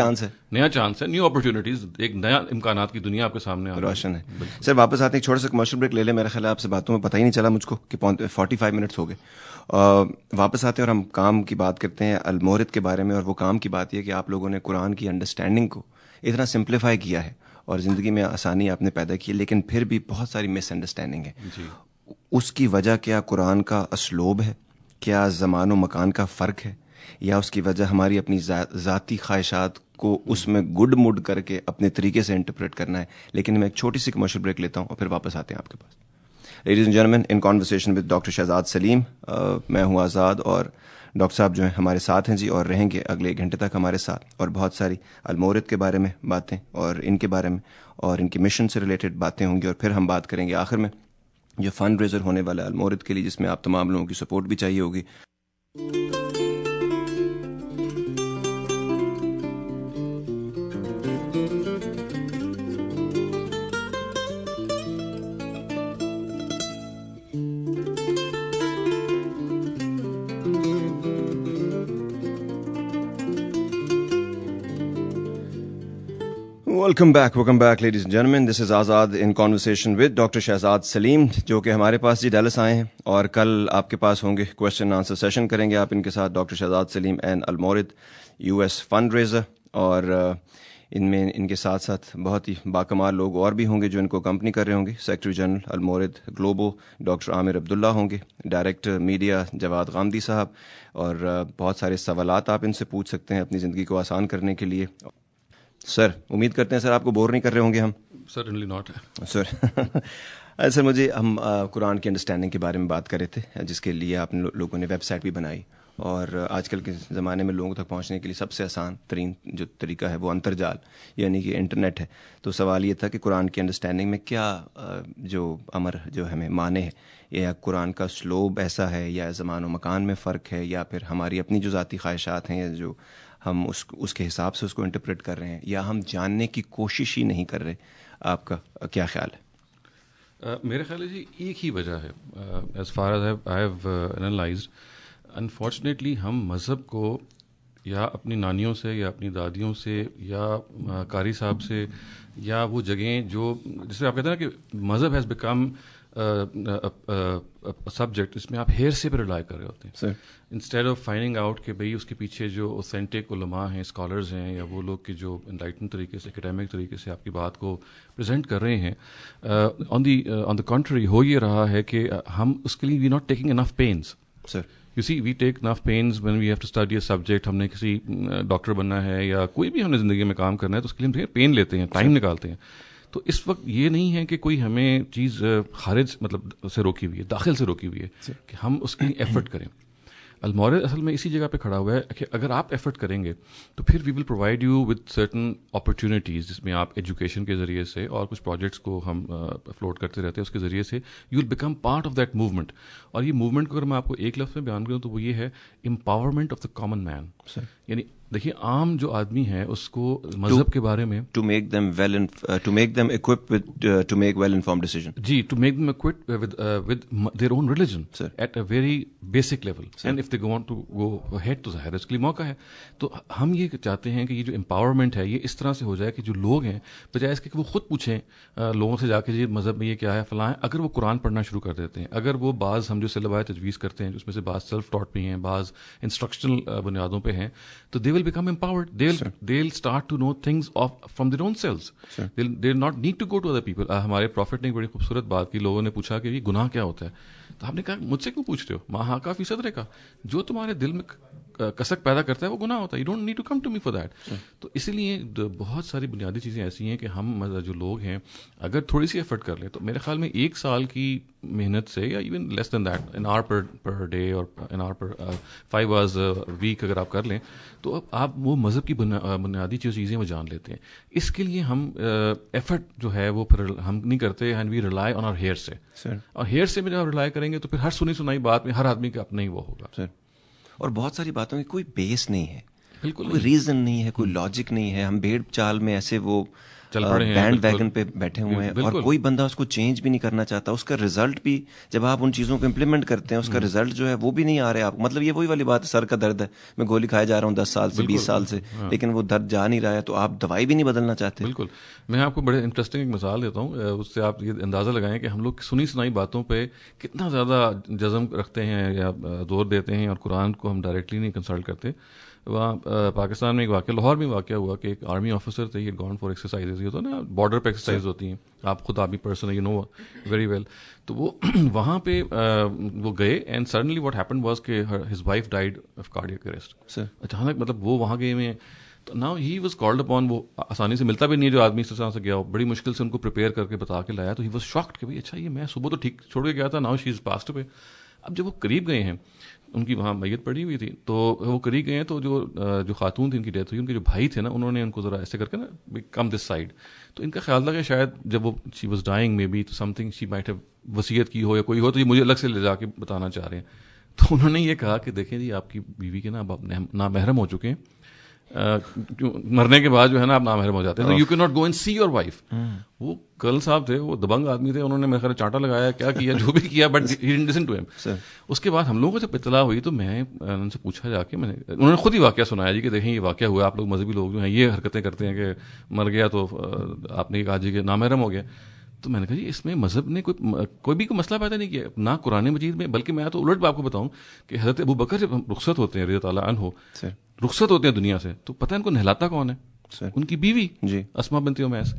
چانس ہے, نیو اپرچونیٹیز, ایک نیا امکانات کی دنیا آپ کے سامنے روشن ہے. سر واپس آتے ہیں, چھوٹا سا کمرشل بریک لے لیں. میرا خیال ہے آپ سے باتوں میں پتہ ہی نہیں چلا مجھ کو کہ 45 منٹس ہو گئے. واپس آتے ہیں اور ہم کام کی بات کرتے ہیں, المورد کے بارے میں. اور وہ کام کی بات یہ کہ آپ لوگوں نے قرآن کی انڈرسٹینڈنگ کو اتنا سمپلیفائی کیا ہے اور زندگی میں آسانی آپ نے پیدا کی, لیکن پھر بھی بہت ساری مس انڈرسٹینڈنگ ہے. اس کی وجہ کیا قرآن کا اسلوب ہے, کیا زمان و مکان کا فرق ہے, یا اس کی وجہ ہماری اپنی ذاتی خواہشات کو اس میں گڈ مڈ کر کے اپنے طریقے سے انٹرپریٹ کرنا ہے. لیکن میں ایک چھوٹی سی کمرشل بریک لیتا ہوں اور پھر واپس آتے ہیں آپ کے پاس. Ladies and gentlemen, in conversation with doctor Shahzad Saleem. میں ہوں آزاد, اور ڈاکٹر صاحب جو ہیں ہمارے ساتھ ہیں جی, اور رہیں گے اگلے 1 گھنٹے تک ہمارے ساتھ, اور بہت ساری المورد کے بارے میں باتیں اور ان کے بارے میں اور ان کی مشن سے ریلیٹڈ باتیں ہوں گی. اور پھر ہم بات کریں گے آخر میں جو فنڈ ریزر ہونے والا ہے المورد کے لیے, جس میں آپ تمام لوگوں کی سپورٹ بھی چاہیے ہوگی. Welcome back ladies and gentlemen. This is Azad in conversation with doctor Shahzad Saleem, جو کہ ہمارے پاس جی ڈیلس آئے ہیں, اور کل آپ کے پاس ہوں گے کویشچن آنسر سیشن کریں گے آپ ان کے ساتھ, doctor Shahzad Saleem and Almawrid US fund raiser. اور ان میں ان کے ساتھ ساتھ بہت ہی باکمال لوگ اور بھی ہوں گے جو ان کو کمپنی کر رہے ہوں گے. سیکرٹری جنرل المورد گلوبو ڈاکٹر عامر عبداللہ ہوں گے, ڈائریکٹر میڈیا جواد غامدی صاحب, اور بہت سارے سوالات آپ ان سے پوچھ سکتے ہیں اپنی زندگی کو آسان کرنے کے لیے. سر امید کرتے ہیں سر آپ کو بور نہیں کر رہے ہوں گے ہم. سرٹنلی ناٹ سر. سر مجھے ہم قرآن کی انڈرسٹینڈنگ کے بارے میں بات کر رہے تھے, جس کے لیے آپ لوگوں نے ویب سائٹ بھی بنائی, اور آج کل کے زمانے میں لوگوں تک پہنچنے کے لیے سب سے آسان ترین جو طریقہ ہے وہ انترجال یعنی کہ انٹرنیٹ ہے. تو سوال یہ تھا کہ قرآن کی انڈرسٹینڈنگ میں کیا جو امر جو ہمیں مانے ہے, یا قرآن کا اسلوب ایسا ہے, یا زمان و مکان میں فرق ہے, یا پھر ہماری اپنی جو ذاتی خواہشات ہیں, یا جو ہم اس کے حساب سے اس کو انٹرپریٹ کر رہے ہیں, یا ہم جاننے کی کوشش ہی نہیں کر رہے. آپ کا کیا خیال ہے؟ میرا خیال ہے جی ایک ہی وجہ ہے. As far as I have انالائزڈ, unfortunately ہم مذہب کو یا اپنی نانیوں سے یا اپنی دادیوں سے یا قاری صاحب سے یا وہ جگہیں جو جسے آپ کہتے ہیں نا کہ مذہب ہیز بیکم سبجیکٹ, اس میں آپ ہیرسے پہ ریلائی کر رہے ہوتے ہیں انسٹیڈ آف فائنڈنگ آؤٹ کہ بھئی اس کے پیچھے جو اوتھینٹک علماء ہیں, اسکالرز ہیں, یا وہ لوگ کہ جو انلائٹن طریقے سے اکیڈیمک طریقے سے آپ کی بات کو پریزنٹ کر رہے ہیں, آن دی کنٹری ہو یہ رہا ہے کہ ہم اس کے لیے we not taking enough pains. You see, we take enough pains when we have to study a subject. ہم نے کسی ڈاکٹر بننا ہے یا کوئی بھی ہم نے زندگی میں کام کرنا ہے تو اس کے لیے ہم پین لیتے ہیں, ٹائم نکالتے ہیں. تو اس وقت یہ نہیں ہے کہ کوئی ہمیں چیز خارج مطلب سے روکی ہوئی ہے, داخل سے روکی ہوئی ہے کہ ہم اس کے لیے ایفرٹ کریں. المورد اصل میں اسی جگہ پہ کھڑا ہوا ہے کہ اگر آپ ایفرٹ کریں گے تو پھر we will provide you with certain opportunities, جس میں آپ ایجوکیشن کے ذریعے سے اور کچھ پروجیکٹس کو ہم فلوٹ کرتے رہتے ہیں, اس کے ذریعے سے you will become part of that movement. اور یہ موومنٹ کو اگر میں آپ کو ایک لفظ میں بیان کروں تو وہ یہ ہے empowerment of the common man. یعنی دیکھیے عام جو آدمی ہے اس کو مذہب کے بارے میں to make them equipped to make well informed decision. جی, to make them equipped with their own religion at a very basic level, and if they want to go ahead to ظاہر اس کے لیے موقع ہے. تو ہم یہ چاہتے ہیں کہ یہ جو امپاورمنٹ ہے یہ اس طرح سے ہو جائے کہ جو لوگ ہیں بجائے اس کے کہ وہ خود پوچھیں لوگوں سے جا کے جی مذہب میں یہ کیا ہے فلاں, اگر وہ قرآن پڑھنا شروع کر دیتے ہیں, اگر وہ بعض ہم جو سلبائے تجویز کرتے ہیں اس میں سے بعض سیلف ٹاٹ بھی ہیں, بعض انسٹرکشنل بنیادوں پہ ہیں, تو they will become empowered. They'll start to know things from their own selves. They'll not need to go to other people. ہمارے پروفٹ نے ایک بڑی خوبصورت بات کی, لوگوں نے پوچھا کہ یہ گناہ کیا ہوتا ہے, تو ہم نے کہا مجھ سے کیوں پوچھ رہے ہو, ما ہا کا فی صدرے کا, جو تمہارے دل میں کسک پیدا کرتا ہے وہ گناہ ہوتا ہے. You don't need to come to me for that. تو اسی لیے بہت ساری بنیادی چیزیں ایسی ہیں کہ ہم جو لوگ ہیں اگر تھوڑی سی ایفرٹ کر لیں تو میرے خیال میں 1 سال کی محنت سے یا even less than that, an hour per day اور an hour per 5 hours week اگر آپ کر لیں تو آپ وہ مذہب کی بنیادی جو چیزیں وہ جان لیتے ہیں. اس کے لیے ہم ایفرٹ جو ہے وہ پھر ہم نہیں کرتے, and we rely on our hearsay. اور ہیئر سے میں جب ریلائی کریں گے تو پھر ہر سنی سنائی بات میں ہر آدمی کا اپنا ہی وہ ہوگا. اور بہت ساری باتوں کی کوئی بیس نہیں ہے, بالکل کوئی ریزن نہیں ہے, کوئی لاجک نہیں ہے. ہم بھیڑ چال میں ایسے وہ بینڈ ویگن پہ بیٹھے ہوئے ہیں اور کوئی بندہ اس کو چینج بھی نہیں کرنا چاہتا. اس کا رزلٹ بھی جب آپ ان چیزوں کو امپلیمنٹ کرتے ہیں اس کا رزلٹ جو ہے وہ بھی نہیں آ رہا ہے آپ کو. مطلب یہ وہی والی بات ہے, سر کا درد ہے, میں گولی کھائے جا رہا ہوں 10 سال سے 20 سال سے, لیکن وہ درد جا نہیں رہا ہے, تو آپ دوائی بھی نہیں بدلنا چاہتے. بالکل. میں آپ کو بڑے انٹرسٹنگ ایک مثال دیتا ہوں, اس سے آپ یہ اندازہ لگائیں کہ ہم لوگ سنی سنائی باتوں پہ کتنا زیادہ جزم رکھتے ہیں یا زور دیتے ہیں, اور قرآن کو ہم ڈائریکٹلی نہیں کنسلٹ کرتے. وہاں پاکستان میں ایک واقعہ, لاہور میں واقعہ ہوا کہ ایک آرمی آفیسر تھے, یہ گون فار ایکسرسائز, یہ ہوتا ہے نا بارڈر پہ ایکسرسائز ہوتی ہیں, آپ خود army person you know very well. تو وہ وہاں پہ وہ گئے, and suddenly what happened was کہ his wife died of cardiac arrest. اچانک مطلب وہ وہاں گئے ہوئے ہیں, تو now he was called upon. وہ آسانی سے ملتا بھی نہیں ہے جو آدمی اس طرح سے گیا ہو, بڑی مشکل سے ان کو پریپیئر کر کے بتا کے لایا. تو ہی واز شاکڈ کہ بھائی اچھا یہ میں صبح تو ٹھیک چھوڑ کے گیا تھا, now she is passed away. اب جب وہ قریب گئے ہیں, ان کی وہاں میت پڑی ہوئی تھی, تو وہ قریب گئے ہیں, تو جو خاتون تھی ان کی ڈیتھ ہوئی, ان کے جو بھائی تھے نا, انہوں نے ان کو ذرا ایسے کر کے نا کم دس سائڈ. تو ان کا خیال تھا کہ شاید جب وہ she was dying maybe تو something she might have وصیت کی ہو یا کوئی ہو, تو یہ مجھے الگ سے لے جا کے بتانا چاہ رہے ہیں. تو انہوں نے یہ کہا کہ دیکھیں جی آپ کی بیوی کے نا اب آپ نامحرم ہو چکے ہیں, مرنے کے بعد جو ہے نا آپ نامحرم ہو جاتے ہیں, تو you can not go and see your wife. وہ کرنل صاحب تھے, وہ دبنگ آدمی تھے, انہوں نے میرے خیال چانٹا لگایا کیا کیا جو بھی کیا, بٹ ہی ڈidn't listen to him. اس کے بعد ہم لوگوں کو جب اطلاع ہوئی تو میں ان سے پوچھا جا کے, انہوں نے خود ہی واقعہ سنایا جی کہ دیکھیں یہ واقعہ ہوا, آپ لوگ مذہبی لوگ جو ہیں یہ حرکتیں کرتے ہیں کہ مر گیا تو آپ نے کہا جی کہ نامحرم ہو گیا. تو میں نے کہا جی اس میں مذہب نے کوئی بھی مسئلہ پیدا نہیں کیا, نہ قرآن مجید میں, بلکہ میں تو الٹ آپ کو بتاؤں کہ حضرت ابو بکر جب رخصت ہوتے ہیں رضی اللہ عنہ, رخصت ہوتے ہیں دنیا سے, تو پتہ ہے ان کو نہلاتا کون ہے؟ ان کی بیوی اسما بنت امیس.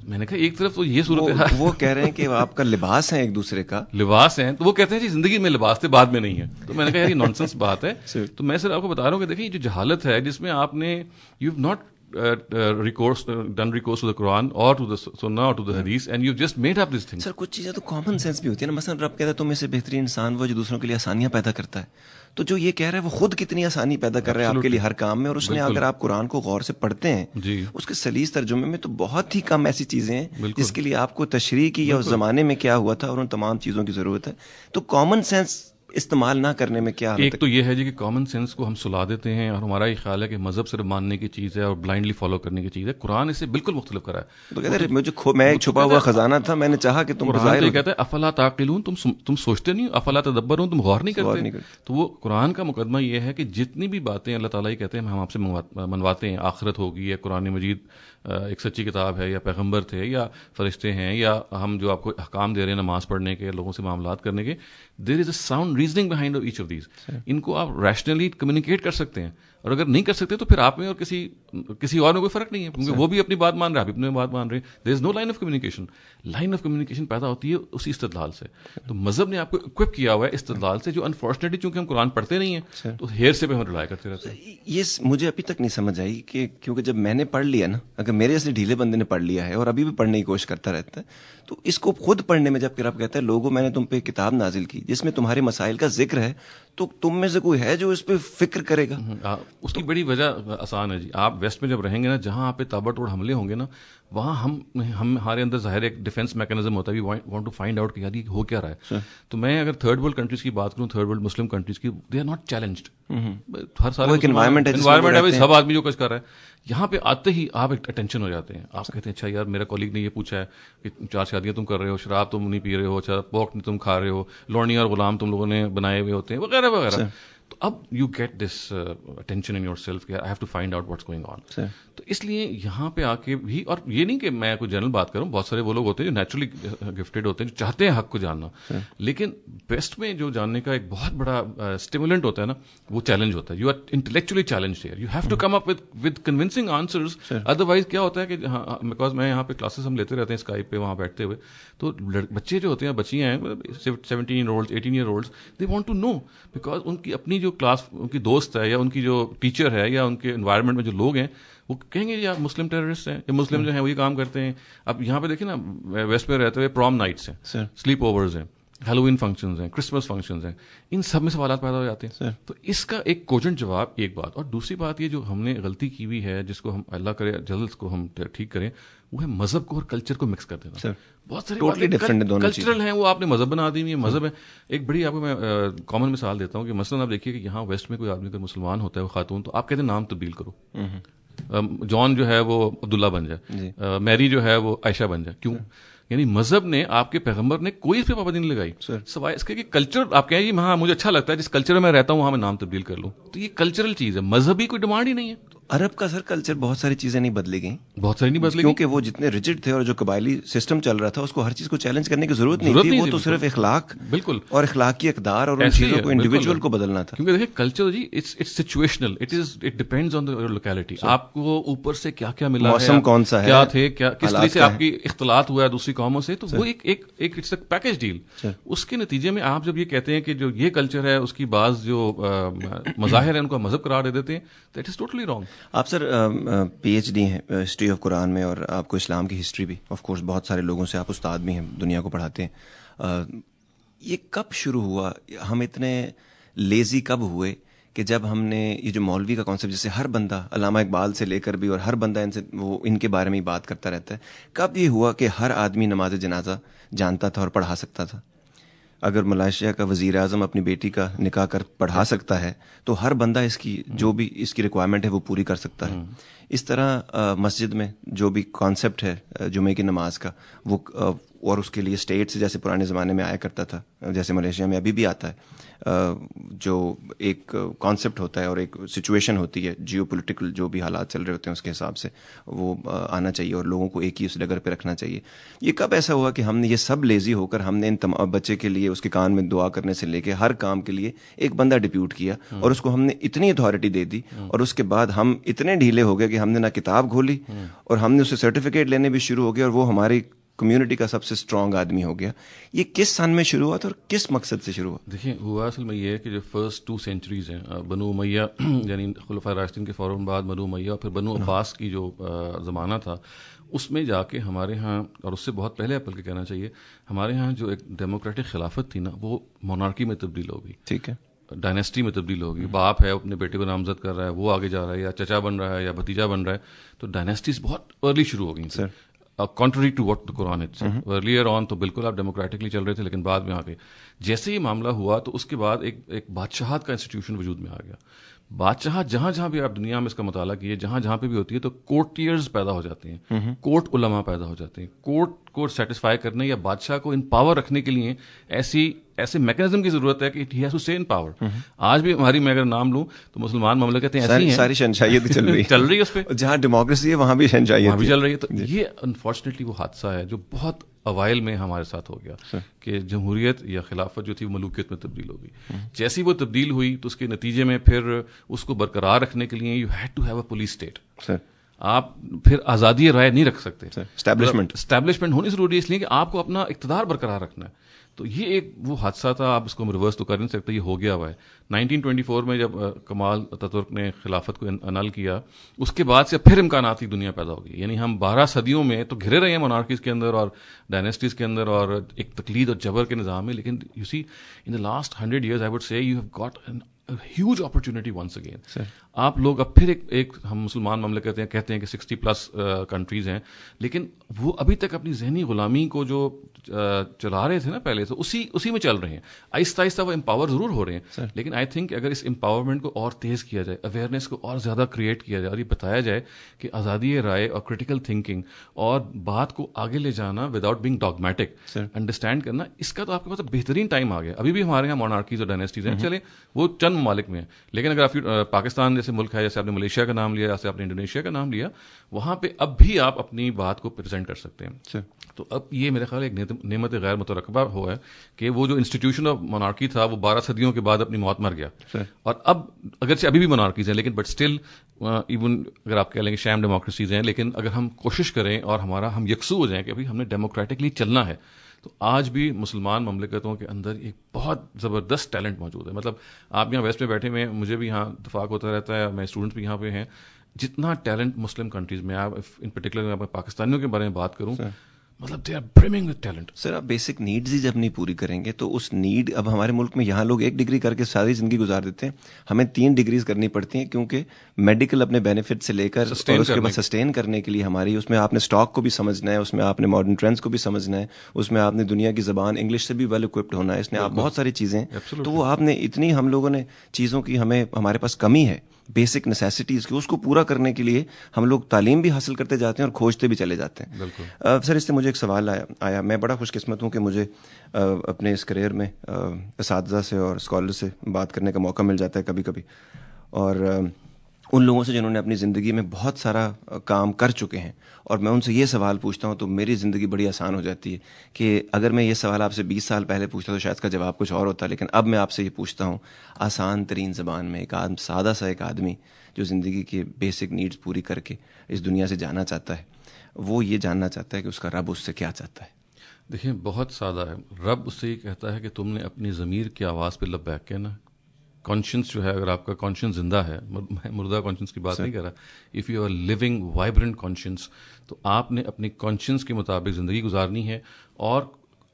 میں نے کہا ایک طرف تو یہ صورت ہے, وہ کہہ رہے ہیں کہ آپ کا لباس ہے ایک دوسرے کا لباس ہیں, تو وہ کہتے ہیں جی زندگی میں لباس تھے بعد میں نہیں ہے. تو میں نے کہا یار یہ نانسنس بات ہے. تو میں صرف آپ کو بتا رہا ہوں کہ دیکھیں یہ جو جہالت ہے جس میں آپ نے you have not done recourse to the Quran or to the Sunnah or to the Hadith, and you've just made up these things. سر کچھ چیزیں تو کامن سینس بھی ہوتی ہے نا. مثلا رب کہتا ہے تم میں سے بہترین انسان وہ جو دوسروں کے لیے آسانیاں پیدا کرتا ہے. تو جو یہ کہہ رہا ہے وہ خود کتنی آسانی پیدا کر رہا ہے آپ کے لیے ہر کام میں. اور اس نے اگر آپ قرآن کو غور سے پڑھتے ہیں اس کے سلیس ترجمے میں تو بہت ہی کم ایسی چیزیں ہیں جس کے لیے آپ کو تشریح کی یا اس زمانے میں کیا ہوا تھا اور ان تمام چیزوں کی ضرورت ہے. تو کامن سینس استعمال نہ کرنے میں کیا ایک تو یہ ہے جی کہ کامن سینس کو ہم سلا دیتے ہیں اور ہمارا یہ خیال ہے کہ مذہب صرف ماننے کی چیز ہے اور بلائنڈلی فالو کرنے کی چیز ہے. قرآن اسے بالکل مختلف کرا ہے. تو کہتے ہیں مجھے میں چھپا ہوا خزانہ تھا, میں نے چاہا کہ تم قرآن یہ کہتا ہے افلا تعقلون, تم سوچتے نہیں, افلا تدبرون, تم غور نہیں کرتے. تو وہ قرآن کا مقدمہ یہ ہے کہ جتنی بھی باتیں اللہ تعالیٰ یہ کہتے ہیں ہم آپ سے منواتے ہیں, آخرت ہوگی یا قرآن مجید ایک سچی کتاب ہے یا پیغمبر تھے یا فرشتے ہیں یا ہم جو آپ کو احکام دے رہے ہیں نماز پڑھنے کے, لوگوں سے معاملات کرنے کے, there is a sound reasoning behind each of these. ان کو آپ ریشنلی کمیونیکیٹ کر سکتے ہیں, اور اگر نہیں کر سکتے تو پھر آپ میں اور کسی اور میں کوئی فرق نہیں ہے, کیونکہ وہ بھی اپنی بات مان رہے ہیں, آپ اپنی بات مان رہے ہیں. There is no line of communication. Line of communication پیدا ہوتی ہے اسی استدلال سے. تو مذہب نے آپ کو اکوپ کیا ہوا ہے استدلال سے, جو انفارچونیٹلی چونکہ ہم قرآن پڑھتے نہیں ہیں تو ہیر سے پہ ہم رلایا کرتے رہتے ہیں. یہ مجھے ابھی تک نہیں سمجھ آئی کہ کیونکہ جب میں نے پڑھ لیا نا, اگر میرے جیسے ڈھیلے بندے نے پڑھ لیا ہے اور ابھی بھی پڑھنے کی کوشش کرتا رہتا ہے, تو اس کو خود پڑھنے میں جب کہ رب کہتا ہے لوگوں میں نے تم پہ کتاب نازل کی جس میں تمہارے مسائل کا ذکر ہے, تو تم میں سے کوئی ہے جو اس پہ فکر کرے گا؟ اس کی بڑی وجہ آسان ہے جی. آپ ویسٹ میں جب رہیں گے نا, جہاں آپ پہ تابڑ توڑ حملے ہوں گے نا, وہاں ہمارے اندر ظاہر ایک ڈیفینس میکینزم ہوتا ہے, we want to find out کہ یار یہ ہو کیا رہا ہے. تو میں اگر تھرڈ ورلڈ کنٹریز کی بات کروں, تھرڈ ورلڈ مسلم کنٹریز کی, دے آر ناٹ چیلنجڈ. ہر سال انوائرمنٹ ہے, سب آدمی جو کچھ کر رہا ہے, یہاں پہ آتے ہی آپ ایک اٹینشن ہو جاتے ہیں. آپ کہتے ہیں اچھا یار میرا کولیگ نے یہ پوچھا ہے کہ 4 شادیاں تم کر رہے ہو, شراب تم نہیں پی رہے ہو, اچھا پورک نہیں تم کھا رہے ہو, لونی اور غلام تم لوگوں نے بنائے ہوئے ہوتے ہیں, وغیرہ وغیرہ. تو اب you get this attention in yourself کہ I have to find out what's going on. تو اس لیے یہاں پہ آ کے بھی, اور یہ نہیں کہ میں کوئی جنرل بات کروں, بہت سارے وہ لوگ ہوتے ہیں جو نیچرلی گفٹیڈ ہوتے ہیں, جو چاہتے ہیں حق کو جاننا, لیکن بیسٹ میں جو جاننے کا ایک بہت بڑا اسٹیمولنٹ ہوتا ہے نا, وہ چیلنج ہوتا ہے. You are intellectually challenged here, you have to come up with convincing answers. Otherwise کیا ہوتا ہے کہ بیکاز میں یہاں پہ کلاسز ہم لیتے رہتے ہیں اسکائپ پہ, وہاں بیٹھتے ہوئے, تو بچے جو ہوتے ہیں, بچیاں ہیں 17 year old 18 year old, they want to know, because ان کی اپنی جو کلاس ان کی دوست ہے یا ان کی جو ٹیچر ہے یا ان کے انوائرمنٹ میں جو لوگ ہیں وہ کہیں گے یا مسلم ٹیررسٹ ہیں یا مسلم جو ہیں وہی کام کرتے ہیں. اب یہاں پہ دیکھیں نا, ویسٹ میں رہتے ہوئے پروم نائٹس ہیں, سلیپ اوورز ہیں, ہیلووین فنکشنز ہیں, کرسمس فنکشنز ہیں, ان سب میں سوالات پیدا ہو جاتے ہیں. تو اس کا ایک کوجنٹ جواب ایک بات, اور دوسری بات یہ جو ہم نے غلطی کی ہوئی ہے, جس کو ہم اللہ کرے جلد کو ہم ٹھیک کریں, وہ ہے مذہب کو اور کلچر کو مکس کر دینا. بہت سارے کلچرل ہیں وہ آپ نے مذہب بنا دی ہوئی ہے. مذہب ہے ایک بڑی, آپ کو میں کامن مثال دیتا ہوں کہ مثلاً آپ دیکھیے کہ یہاں ویسٹ میں کوئی آدمی اگر مسلمان ہوتا ہے, وہ خاتون, تو آپ کہتے ہیں نام تبدیل کرو, جان جو ہے وہ عبداللہ بن جائے, میری جو ہے وہ عائشہ بن جائے. کیوں؟ یعنی مذہب نے, آپ کے پیغمبر نے کوئی اس پہ پابندی نہیں لگائی, سوائے اس کے کہ کلچر آپ کہیں ہاں مجھے اچھا لگتا ہے جس کلچر میں رہتا ہوں وہاں میں نام تبدیل کر لوں. تو یہ کلچرل چیز ہے, مذہبی کوئی ڈیمانڈ ہی نہیں ہے. عرب کا سر کلچر بہت ساری چیزیں نہیں بدلی گئیں, بہت ساری نہیں بدلی, کیونکہ وہ جتنے ریجڈ تھے اور جو قبائلی سسٹم چل رہا تھا اس کو ہر چیز کو چیلنج کرنے کی ضرورت نہیں تھی. وہ تو صرف اخلاق بالکل اور اخلاقی اقدار اور ان چیزوں کو انڈیویجول کو بدلنا تھا. کیونکہ دیکھیں کلچر جی it's situational, it depends on the locality. آپ کو اوپر سے کیا کیا ملا ہے, موسم کون سا ہے, کیا تھے, کیا کس طرح سے آپ کی اختلاط ہوا ہے دوسری قوموں سے, تو وہ ایک اٹس اے پیکج ڈیل. اس کے نتیجے میں آپ جب یہ کہتے ہیں کہ جو یہ کلچر ہے اس کی بعض جو مظاہر ہیں ان کو مذہب قرار دے دیتے ہیں, دیٹ از ٹوٹلی رانگ. آپ سر پی ایچ ڈی ہیں ہسٹری آف قرآن میں, اور آپ کو اسلام کی ہسٹری بھی, آف کورس بہت سارے لوگوں سے آپ استاد بھی ہیں, دنیا کو پڑھاتے ہیں. یہ کب شروع ہوا, ہم اتنے لیزی کب ہوئے کہ جب ہم نے یہ جو مولوی کا کانسیپٹ, جیسے ہر بندہ علامہ اقبال سے لے کر بھی, اور ہر بندہ ان کے بارے میں بات کرتا رہتا ہے, کب یہ ہوا کہ ہر آدمی نماز جنازہ جانتا تھا اور پڑھا سکتا تھا؟ اگر ملائیشیا کا وزیر اعظم اپنی بیٹی کا نکاح کر پڑھا سکتا ہے تو ہر بندہ اس کی جو بھی اس کی ریکوائرمنٹ ہے وہ پوری کر سکتا ہے. اس طرح مسجد میں جو بھی کانسیپٹ ہے جمعے کی نماز کا, وہ اور اس کے لیے اسٹیٹ سے جیسے پرانے زمانے میں آیا کرتا تھا, جیسے ملیشیا میں ابھی بھی آتا ہے, جو ایک کانسیپٹ ہوتا ہے اور ایک سچویشن ہوتی ہے, جیو پولیٹیکل جو بھی حالات چل رہے ہوتے ہیں اس کے حساب سے وہ آنا چاہیے اور لوگوں کو ایک ہی اس ڈگر پہ رکھنا چاہیے. یہ کب ایسا ہوا کہ ہم نے یہ سب لیزی ہو کر ہم نے ان تمام بچے کے لیے اس کے کان میں دعا کرنے سے لے کے ہر کام کے لیے ایک بندہ ڈپیوٹ کیا, اور اس کو ہم نے اتنی اتھارٹی دے دی, اور اس کے بعد ہم اتنے ڈھیلے ہو گئے کہ ہم نے نہ کتاب کھولی اور ہم نے اسے سرٹیفکیٹ لینے بھی شروع ہو گئے, اور وہ ہماری کمیونٹی کا سب سے اسٹرانگ آدمی ہو گیا. یہ کس سن میں شروع ہوا تھا اور کس مقصد سے شروع ہوا؟ دیکھیں ہوا اصل میں یہ ہے کہ جو فرسٹ 2 سینچریز ہیں بنو امیہ یعنی خلفائے راشدین کے فوراً بعد بنو امیہ اور پھر بنو عباس کی جو زمانہ تھا, اس میں جا کے ہمارے ہاں, اور اس سے بہت پہلے بلکہ کہنا چاہیے, ہمارے ہاں جو ایک ڈیموکریٹک خلافت تھی نا, وہ مونارکی میں تبدیل ہو گئی. ٹھیک ہے, ڈائنیسٹی میں تبدیل ہوگی. باپ ہے اپنے بیٹے کو نامزد کر رہا ہے, وہ آگے جا رہا ہے, یا چچا بن رہا ہے یا بھتیجا بن رہا ہے, تو ڈائنیسٹیز بہت ارلی شروع ہو گئی. Country to what Quran earlier on تو بالکل آپ ڈیموکریٹکلی چل رہے تھے, لیکن بعد میں آ گئے. جیسے یہ معاملہ ہوا تو اس کے بعد ایک بادشاہت کا انسٹیٹیوشن وجود میں آ گیا. بادشاہت جہاں جہاں بھی آپ دنیا میں اس کا مطالعہ کیے, جہاں جہاں پہ بھی ہوتی ہے تو کورٹیئرز پیدا ہو جاتے ہیں, کورٹ علماء پیدا ہو جاتے ہیں. کورٹ کو سیٹسفائی کرنے یا بادشاہ کو ان پاور رکھنے کے لیے ایسے میکینزم کی ضرورت ہے کہ he has to stay in power. آج بھی ہماری میں اگر نام لوں تو مسلمان مملکتیں ایسی ہیں, ساری شہنشاہیت چل رہی ہے اس پہ, جہاں ڈیموکریسی ہے وہاں بھی شہنشاہیت چل رہی ہے. تو یہ انفارچونیٹلی وہ حادثہ ہے جو بہت اوائل میں ہمارے ساتھ ہو گیا کہ جمہوریت یا خلافت جو تھی وہ ملوکیت میں تبدیل ہو گئی. جیسی وہ تبدیل ہوئی تو اس کے نتیجے میں پھر اس کو برقرار رکھنے کے لیے you had to have a police state. آپ پھر آزادی رائے نہیں رکھ سکتے, اسٹیبلشمنٹ ہونی ضروری ہے, اس لیے کہ آپ کو اپنا اقتدار برقرار رکھنا ہے. تو یہ ایک وہ حادثہ تھا, آپ اس کو ریورس تو کر نہیں سکتے, یہ ہو گیا ہوا ہے. 1924 میں جب کمال اتاتورک نے خلافت کو انل کیا, اس کے بعد سے پھر امکانات کی دنیا پیدا ہو گئی. یعنی ہم 12 صدیوں میں تو گھرے رہے ہیں مونارکیز کے اندر اور ڈائنیسٹیز کے اندر اور ایک تقلید اور جبر کے نظام میں, لیکن you see in the last 100 years I would say you have got huge opportunity once again. آپ لوگ اب پھر ایک ہم مسلمان مملکت ہیں, کہتے ہیں کہ 60+ کنٹریز ہیں, لیکن وہ ابھی تک اپنی ذہنی غلامی کو جو چلا رہے تھے نا پہلے سے, اسی میں چل رہے ہیں. آہستہ آہستہ وہ امپاور ضرور ہو رہے ہیں, لیکن آئی تھنک اگر اس امپاورمنٹ کو اور تیز کیا جائے, اویئرنیس کو اور زیادہ کریٹ کیا جائے, اور یہ بتایا جائے کہ آزادی رائے اور کریٹیکل تھنکنگ اور بات کو آگے لے جانا وداؤٹ بینگ ڈاگمیٹک, انڈرسٹینڈ کرنا, اس کا تو آپ کے پاس بہترین ٹائم آ گیا. ابھی بھی ہمارے یہاں مونارکیز اور ڈائنیسٹیز ہیں, چلے وہ چند ممالک میں ہیں, لیکن اگر آپ کی پاکستان جیسے ملک ہے, جیسے آپ نے ملیشیا کا نام لیا, جیسے آپ نے انڈونیشیا کا نام لیا, وہاں پہ اب بھی آپ اپنی بات کو پریزنٹ کر سکتے ہیں. تو اب یہ میرے خیال ایک نعمت غیر مترقبہ ہوا ہے کہ وہ جو انسٹیٹیوشن آف مونارکی تھا وہ 12 صدیوں کے بعد اپنی موت مر گیا. اور اب اگرچہ ابھی بھی مونارکیز ہیں, لیکن بٹ اسٹل ایون اگر آپ کہہ لیں گے شام ڈیموکریسیز ہیں, لیکن اگر ہم کوشش کریں اور ہم یکسو ہو جائیں کہ ابھی ہم نے ڈیموکریٹکلی چلنا ہے, تو آج بھی مسلمان مملکتوں کے اندر ایک بہت زبردست ٹیلنٹ موجود ہے. مطلب آپ یہاں ویسٹ میں بیٹھے ہوئے ہیں, مجھے بھی یہاں اتفاق ہوتا رہتا ہے, میں اسٹوڈنٹس بھی یہاں پہ ہیں, جتنا ٹیلنٹ مسلم کنٹریز میں, آپ ان پرٹیکولر میں پاکستانیوں کے بارے میں بات کروں, مطلب they are brimming with talent. Sir آپ بیسک نیڈز ہی جب نہیں پوری کریں گے تو اس نیڈ, اب ہمارے ملک میں یہاں لوگ 1 ڈگری کر کے ساری زندگی گزار دیتے ہیں, ہمیں 3 ڈگریز کرنی پڑتی ہیں, کیونکہ میڈیکل اپنے بینیفٹ سے لے کر اور اس کے بعد سسٹین کرنے کے لیے ہماری, اس میں آپ نے اسٹاک کو بھی سمجھنا ہے, اس میں آپ نے ماڈرن ٹرینڈس کو بھی سمجھنا ہے, اس میں آپ نے دنیا کی زبان انگلش سے بھی ویل اکوپڈ ہونا ہے, اس میں آپ بہت ساری چیزیں, تو وہ آپ نے اتنی, ہم لوگوں نے چیزوں کی, ہمارے پاس کمی ہے بیسک نیسیسٹیز کی, اس کو پورا کرنے کے لیے ہم لوگ تعلیم بھی حاصل کرتے جاتے ہیں اور کھوجتے بھی چلے جاتے ہیں. سر اس سے مجھے ایک سوال آیا, میں بڑا خوش قسمت ہوں کہ مجھے اپنے اس کریئر میں اساتذہ سے اور اسکالر سے بات کرنے کا موقع مل جاتا ہے کبھی کبھی, اور ان لوگوں سے جنہوں نے اپنی زندگی میں بہت سارا کام کر چکے ہیں, اور میں ان سے یہ سوال پوچھتا ہوں تو میری زندگی بڑی آسان ہو جاتی ہے کہ اگر میں یہ سوال آپ سے 20 سال پہلے پوچھتا تو شاید اس کا جواب کچھ اور ہوتا, لیکن اب میں آپ سے یہ پوچھتا ہوں آسان ترین زبان میں, سادہ سا ایک آدمی جو زندگی کے بیسک نیڈز پوری کر کے اس دنیا سے جانا چاہتا ہے, وہ یہ جاننا چاہتا ہے کہ اس کا رب اس سے کیا چاہتا ہے. دیکھیں بہت سادہ ہے, رب اس سے یہ کہتا ہے کہ تم نے اپنی ضمیر کی آواز پہ لبیک کہنا. کانشنس جو ہے, اگر آپ کا کانشنس زندہ ہے, میں مردہ کانشنس کی بات نہیں کر رہا, if you are living vibrant conscience, تو آپ نے اپنی کانشنس کے مطابق زندگی گزارنی ہے, اور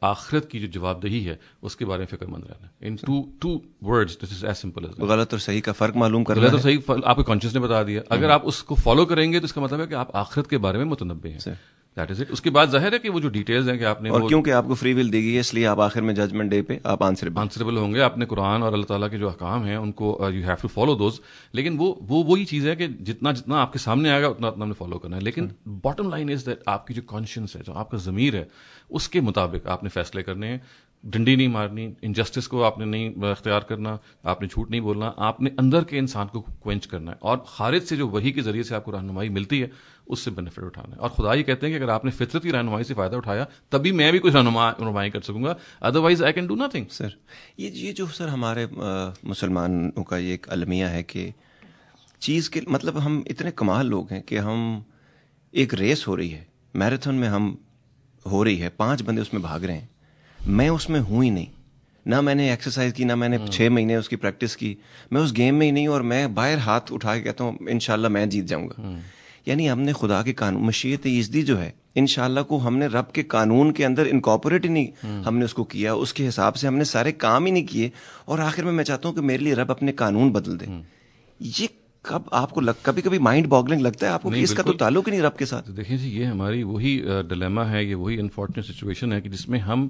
آخرت کی جو جواب دہی ہے اس کے بارے میں فکر مند رہنا. In two words, this is as simple as. غلط اور صحیح کا فرق معلوم کرنا, غلط اور صحیح آپ کے کانشنس نے بتا دیا. اگر آپ اس کو فالو کریں گے تو اس کا مطلب ہے کہ آپ آخرت کے بارے میں متنبع ہیں. That is it. اس کے بعد ظاہر ہے کہ وہ جو ڈیٹیلز ہیں کہ آپ نے, اور کیونکہ آپ کو فری ول دی گئی ہے, اس لیے آپ آخر میں ججمنٹ ڈے پہ آپ آنسریبل ہوں گے. آپ نے قرآن اور اللہ تعالیٰ کے جو احکام ہیں ان کو you have to follow those, لیکن وہی چیز ہے کہ جتنا آپ کے سامنے آئے گا اتنا ہم نے فالو کرنا ہے. لیکن باٹم لائن از دیٹ آپ کی جو کانشنس ہے, جو آپ کا ضمیر ہے, اس کے مطابق آپ نے فیصلے کرنے ہیں. ڈنڈی نہیں مارنی, انجسٹس کو آپ نے نہیں اختیار کرنا, آپ نے جھوٹ نہیں بولنا, آپ نے اندر کے انسان کو کوئنچ کرنا ہے, اور خارج سے جو وحی کے ذریعے سے آپ کو رہنمائی ملتی ہے اس سے بینیفٹ اٹھانا ہے. اور خدا یہ کہتے ہیں کہ اگر آپ نے فطرت کی رہنمائی سے فائدہ اٹھایا تبھی میں بھی کچھ رہنمائی کر سکوں گا, otherwise I can do nothing. Sir یہ جو سر ہمارے مسلمانوں کا یہ ایک المیہ ہے کہ چیز کے مطلب ہم اتنے کمال لوگ ہیں کہ ہم ایک ریس ہو رہی ہے, میراتھن میں ہم ہو رہی ہے, 5 بندے اس میں بھاگ رہے ہیں, میں اس میں ہوں ہی نہیں, نہ میں نے ایکسرسائز کی, نہ میں نے 6 مہینے اس کی پریکٹس کی, میں اس گیم میں ہی نہیں ہوں, اور میں باہر ہاتھ اٹھا کے کہتا ہوں انشاءاللہ میں جیت جاؤں گا. یعنی ہم نے خدا کے قانون, مشیت ایزدی جو ہے انشاءاللہ کو ہم نے رب کے قانون کے اندر انکارپوریٹ ہی نہیں ہم نے اس کو کیا, اس کے حساب سے ہم نے سارے کام ہی نہیں کیے, اور آخر میں چاہتا ہوں کہ میرے لیے رب اپنے قانون بدل دے. یہ کب آپ کو کبھی کبھی مائنڈ باگلنگ لگتا ہے آپ کو کہ اس کا تو تعلق ہی نہیں رب کے ساتھ. دیکھیں جی, یہ ہماری وہی ڈلیما ہے, یہ وہی انفارچونیٹ سچویشن ہے کہ جس میں ہم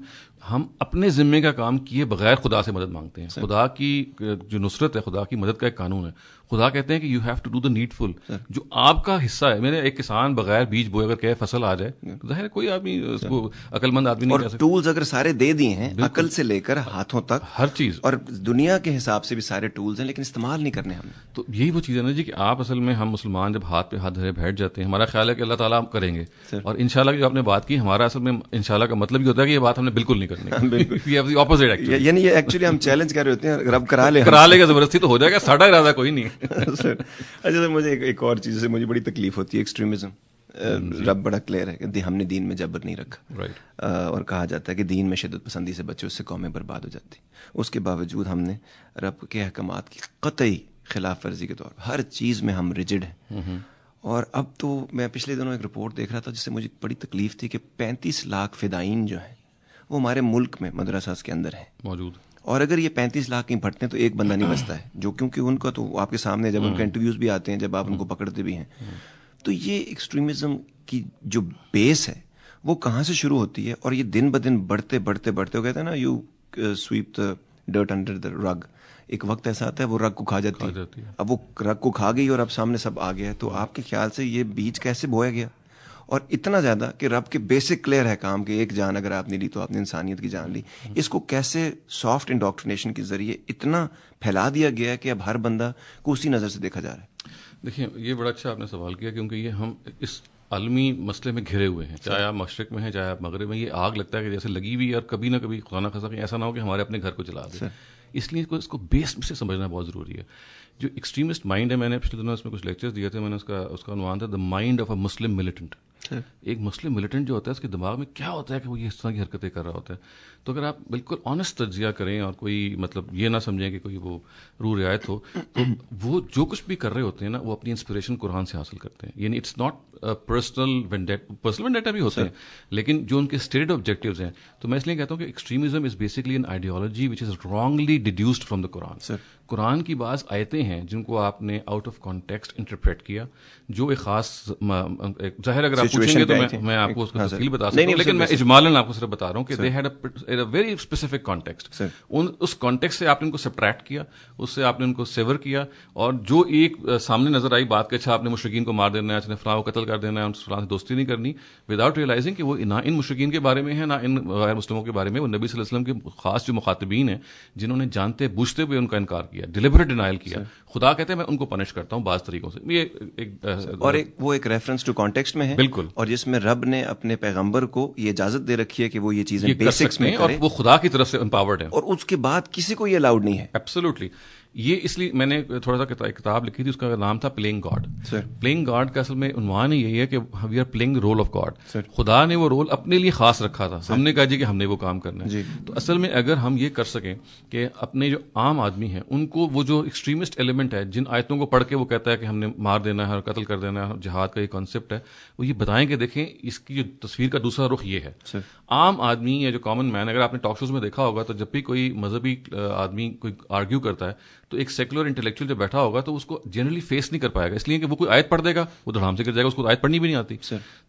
اپنے ذمے کا کام کیے بغیر خدا سے مدد مانگتے ہیں. خدا کی جو نصرت ہے, خدا کی مدد کا ایک قانون ہے. خدا کہتے ہیں کہ you have to do the needful, جو آپ کا حصہ ہے. میں نے ایک کسان بغیر بیج بوئے اگر کہ فصل آ جائے, ظاہر ہے کوئی آدمی اس کو عقل مند آدمی نہیں کہہ سکتا. ٹولز اگر سارے دے دیے ہیں, عقل سے لے کر ہاتھوں تک ہر چیز, اور دنیا کے حساب سے بھی سارے ٹولز ہیں, لیکن استعمال نہیں کرنے ہم. تو یہی وہ چیز ہے نا جی, کہ آپ اصل میں ہم مسلمان جب ہاتھ پہ ہاتھ دھرے بیٹھ جاتے ہیں, ہمارا خیال ہے کہ اللہ تعالیٰ ہم کریں گے, اور انشاءاللہ کی جو آپ نے بات کی, ہمارا اصل میں انشاءاللہ کا مطلب یہ ہوتا ہے کہ یہ بات ہم نے بالکل نہیں کرنی. یعنی یہ ایکچولی ہم چیلنج کر رہے ہوتے ہیں, رب کرا لے گا زبردستی تو ہو جائے گا, ساڈا ارادہ کوئی نہیں. اچھا سر, مجھے ایک اور چیز سے مجھے بڑی تکلیف ہوتی ہے, ایکسٹریمزم. رب بڑا کلیئر ہے کہ ہم نے دین میں جبر نہیں رکھا, اور کہا جاتا ہے کہ دین میں شدت پسندی سے بچے, اس سے قومیں برباد ہو جاتی. اس کے باوجود ہم نے رب کے احکامات کی قطعی خلاف ورزی کے طور پر ہر چیز میں ہم ریجڈ ہیں. اور اب تو میں پچھلے دنوں ایک رپورٹ دیکھ رہا تھا جس سے مجھے بڑی تکلیف تھی کہ 35 لاکھ فدائین جو ہیں وہ ہمارے ملک میں مدرسہ کے اندر ہیں موجود, اور اگر یہ 35 لاکھ کہیں پھٹتے ہیں تو ایک بندہ نہیں بچتا ہے, جو کیونکہ ان کا تو آپ کے سامنے جب ان کا انٹرویوز بھی آتے ہیں, جب آپ ان کو پکڑتے بھی ہیں, تو یہ ایکسٹریمزم کی جو بیس ہے وہ کہاں سے شروع ہوتی ہے, اور یہ دن بدن بڑھتے بڑھتے بڑھتے, وہ کہتے ہیں نا you sweep the dirt under the rug, ایک وقت ایسا آتا ہے وہ رگ کو کھا جاتی ہے. اب وہ رگ کو کھا گئی اور اب سامنے سب آ گیا ہے. تو آپ کے خیال سے یہ بیج کیسے بویا گیا, اور اتنا زیادہ کہ رب کے بیسک کلیئر ہے کام کہ ایک جان اگر آپ نے لی تو آپ نے انسانیت کی جان لی, اس کو کیسے سافٹ انڈاکٹرینیشن کے ذریعے اتنا پھیلا دیا گیا ہے کہ اب ہر بندہ کو اسی نظر سے دیکھا جا رہا ہے. دیکھیں یہ بڑا اچھا آپ نے سوال کیا, کیونکہ یہ ہم اس عالمی مسئلے میں گھرے ہوئے ہیں, چاہے آپ مشرق میں ہیں چاہے آپ مغرب میں, یہ آگ لگتا ہے کہ جیسے لگی ہوئی, اور کبھی نہ کبھی خدا نہ خاصا کہیں ایسا نہ ہو کہ ہمارے اپنے گھر کو جلا دے. اس لیے اس کو بیس سے سمجھنا بہت ضروری ہے. جو ایکسٹریمسٹ مائنڈ ہے, میں نے پچھلے دنوں اس میں کچھ لیکچرز دیے تھے, میں نے اس کا عنوان تھا the mind of a Muslim militant. ایک مسلم ملیٹنٹ جو ہوتا ہے اس کے دماغ میں کیا ہوتا ہے کہ وہ یہ اس طرح کی حرکتیں کر رہا ہوتا ہے. تو اگر آپ بالکل آنےسٹ تجزیہ کریں اور کوئی مطلب یہ نہ سمجھیں کہ کوئی وہ روح رعایت ہو, تو وہ جو کچھ بھی کر رہے ہوتے ہیں نا, وہ اپنی انسپریشن قرآن سے حاصل کرتے ہیں. یعنی اٹس ناٹ پرسنل وینڈیٹا بھی ہوتے ہیں, لیکن جو ان کے اسٹیٹڈ آبجیکٹیوز ہیں. تو میں اس لیے کہتا ہوں کہ extremism is basically an ideology which is wrongly deduced from the Quran. Quran کی بعض آیتیں ہیں جن کو آپ نے آؤٹ آف کانٹیکسٹ انٹرپریٹ کیا, جو ایک خاص ظاہر اگر آپ پوچھیں گے تو میں آپ کو اس کا تفصیل بتا سکتا ہوں, لیکن میں اجمالاً آپ کو صرف بتا رہا ہوں کہ they had a very specific context. اس کانٹیکسٹ سے آپ نے ان کو سبٹریکٹ کیا, اس سے آپ نے ان کو سیور کیا, اور جو ایک سامنے نظر آئی بات کہ اچھا آپ نے مشرکین کو مار دینا ہے, اچھا فلاں کو قتل کر دینا ہے, ان فلاں سے دوستی نہیں کرنی, وداؤٹ ریئلائزنگ کہ وہ نہ ان مشرکین کے بارے میں ہے نہ ان غیر مسلموں کے بارے میں. وہ نبی صلی اللہ علیہ وسلم کے خاص جو مخاطبین ہیں جنہوں نے جانتے بوجھتے ہوئے ان کا انکار کیا, ڈیلیبریٹ ڈینائل کیا. خدا کہتے ہیں میں ان کو پنش کرتا ہوں بعض طریقوں سے. یہ اور وہ ایک ریفرنس ٹو کانٹیکسٹ میں ہے, بالکل, اور جس میں رب نے اپنے پیغمبر کو یہ اجازت دے رکھی ہے کہ وہ یہ چیزیں بیسکس میں کرے, اور وہ خدا کی طرف سے امپاورڈ ہے, اور اس کے بعد کسی کو یہ الاؤڈ نہیں ہے. ایبسولوٹلی. یہ اس لیے میں نے تھوڑا سا کتاب لکھی تھی, اس کا نام تھا پلینگ گاڈ. پلینگ گاڈ کا اصل میں عنوان ہی یہی ہے کہ we are playing role of God. خدا نے وہ رول اپنے لیے خاص رکھا تھا, ہم نے کہا جی کہ ہم نے وہ کام کرنا ہے. تو اصل میں اگر ہم یہ کر سکیں کہ اپنے جو عام آدمی ہیں ان کو وہ جو ایکسٹریمسٹ ایلیمنٹ ہے, جن آیتوں کو پڑھ کے وہ کہتا ہے کہ ہم نے مار دینا ہے اور قتل کر دینا ہے, جہاد کا یہ کانسیپٹ ہے, وہ یہ بتائیں کہ دیکھیں اس کی جو تصویر کا دوسرا رخ یہ ہے. عام آدمی یا جو کامن مین, اگر آپ نے ٹاک شوز میں دیکھا ہوگا تو جب بھی کوئی مذہبی آدمی کوئی آرگیو کرتا ہے تو ایک سیکولر انٹلیکچوئل جو بیٹھا ہوگا تو اس کو جنرلی فیس نہیں کر پائے گا, اس لیے کہ وہ کوئی آیت پڑھ دے گا وہ دھڑام سے گر جائے گا, اس کو آیت پڑھنی بھی نہیں آتی.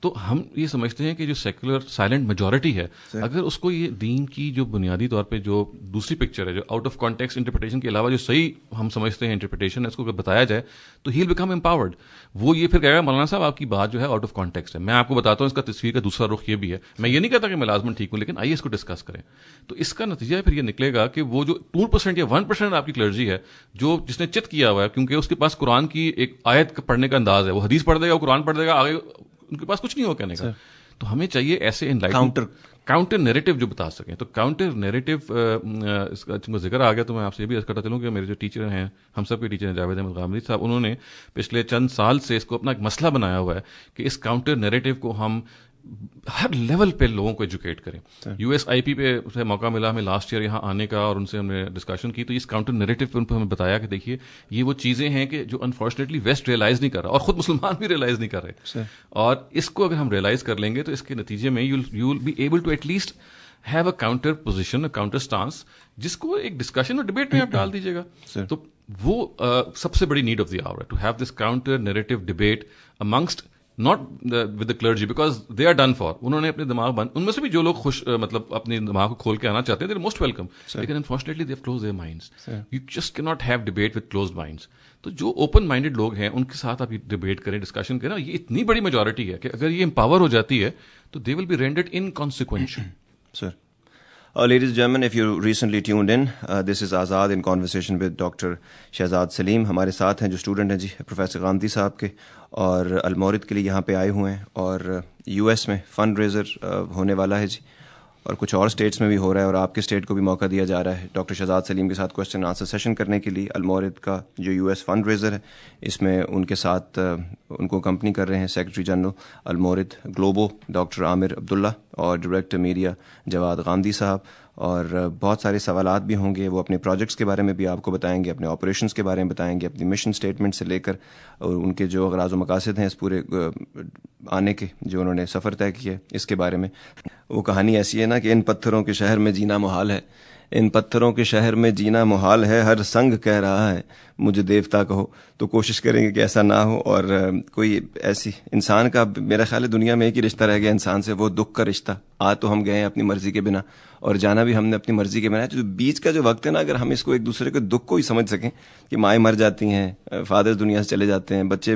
تو ہم یہ سمجھتے ہیں کہ جو سیکولر سائلنٹ میجورٹی ہے, اگر اس کو یہ دین کی جو بنیادی طور پہ جو دوسری پکچر ہے, جو آؤٹ آف کانٹیکسٹ انٹرپریٹیشن کے علاوہ جو صحیح ہم سمجھتے ہیں انٹرپریٹیشن ہے, اس کو بتایا جائے تو ہی ول بیکم امپاورڈ. وہ یہ پھر کہے گا مولانا صاحب آپ کی بات جو ہے آؤٹ آف کانٹیکسٹ ہے. میں آپ کو بتاتا ہوں اس کا تصویر کا دوسرا رخ یہ بھی ہے. میں یہ نہیں کہتا کہ میں لازماً ٹھیک ہوں, لیکن آئیے اس کو ڈسکس کریں. تو اس کا نتیجہ پھر یہ نکلے گا کہ وہ جو 2% یا 1% آپ کی کلرجی ہے جو جس نے چت کیا ہوا ہے, کیونکہ اس کے پاس قرآن کی ایک آیت پڑھنے کا انداز ہے, وہ حدیث پڑھ دے گا, وہ قرآن پڑھ دے گا, آگے ان کے پاس کچھ نہیں ہو کہنے کا. تو ہمیں چاہیے ایسے کاؤنٹر نیریٹو جو بتا سکیں. تو کاؤنٹر نیریٹو اس کا ذکر آ گیا تو میں آپ سے یہ بھی عرض کرتا چلوں کہ میرے جو ٹیچر ہیں, ہم سب کے ٹیچر ہیں, جاوید احمد غامدی صاحب, انہوں نے پچھلے چند سال سے اس کو اپنا ایک مسئلہ بنایا ہوا ہے کہ اس کاؤنٹر نیریٹو کو ہم ہر لیول پہ لوگوں کو ایجوکیٹ کریں. USIP پہ موقع ملا ہمیں لاسٹ ایئر یہاں آنے کا, اور ان سے ہم نے ڈسکشن کی, تو اس کاؤنٹر نیریٹو پہ ان پہ ہمیں بتایا کہ دیکھیے یہ وہ چیزیں ہیں کہ جو انفارچونیٹلی ویسٹ ریئلائز نہیں کر رہا, اور خود مسلمان بھی ریئلائز نہیں کر رہے, اور اس کو اگر ہم ریئلائز کر لیں گے تو اس کے نتیجے میں you will be able to at least have a counter position, a counter stance, جس کو ایک ڈسکشن اور ڈبیٹ میں آپ ڈال دیجیے گا. تو وہ سب سے بڑی نیڈ آف دی آور ہے, to have this counter narrative debate amongst, not with the clergy, because they are done for. انہوں نے اپنے دماغ بند, ان میں سے بھی جو لوگ خوش مطلب اپنے دماغ کو کھول کے آنا چاہتے ہیں, they are most welcome. لیکن unfortunately they have closed their minds. You just cannot have debate with closed minds. تو جو اوپن مائنڈیڈ لوگ ہیں ان کے ساتھ آپ ڈبیٹ کریں, ڈسکشن کریں, یہ اتنی بڑی میجورٹی ہے کہ اگر یہ امپاور ہو جاتی ہے تو they will be rendered inconsequential. Sir. Ladies and gentlemen, if you recently tuned in, this is Azad in conversation with Dr. Shehzad Salim. ہمارے ساتھ ہیں جو اسٹوڈنٹ ہیں جی پروفیسر غامدی صاحب کے, اور المورد کے لیے یہاں پہ آئے ہوئے ہیں, اور US میں فنڈ ریزر ہونے والا ہے جی, اور کچھ اور اسٹیٹس میں بھی ہو رہا ہے, اور آپ کے اسٹیٹ کو بھی موقع دیا جا رہا ہے ڈاکٹر شہزاد سلیم کے ساتھ کوشچن آنسر سیشن کرنے کے لیے. المورد کا جو US فنڈ ریزر ہے, اس میں ان کے ساتھ ان کو کمپنی کر رہے ہیں سیکرٹری جنرل المورد گلوبو ڈاکٹر عامر عبداللہ, اور ڈائریکٹر میڈیا جواد غامدی صاحب, اور بہت سارے سوالات بھی ہوں گے. وہ اپنے پروجیکٹس کے بارے میں بھی آپ کو بتائیں گے, اپنے آپریشنس کے بارے میں بتائیں گے, اپنی مشن اسٹیٹمنٹ سے لے کر اور ان کے جو اغراض و مقاصد ہیں اس پورے آنے کے, جو انہوں نے سفر طے کیا اس کے بارے میں. وہ کہانی ایسی ہے نا کہ ان پتھروں کے شہر میں جینا محال ہے, ان پتھروں کے شہر میں جینا محال ہے, ہر سنگ کہہ رہا ہے مجھے دیوتا کہو. تو کوشش کریں گے کہ ایسا نہ ہو, اور کوئی ایسی انسان کا میرا خیال ہے دنیا میں ایک ہی رشتہ رہ گیا انسان سے, وہ دکھ کا رشتہ. آج تو ہم گئے ہیں اپنی مرضی کے بنا, اور جانا بھی ہم نے اپنی مرضی کے بنا. جو بیچ کا جو وقت ہے نا, اگر ہم اس کو ایک دوسرے کے دکھ کو ہی سمجھ سکیں کہ مائیں مر جاتی ہیں, فادر دنیا سے چلے جاتے ہیں, بچے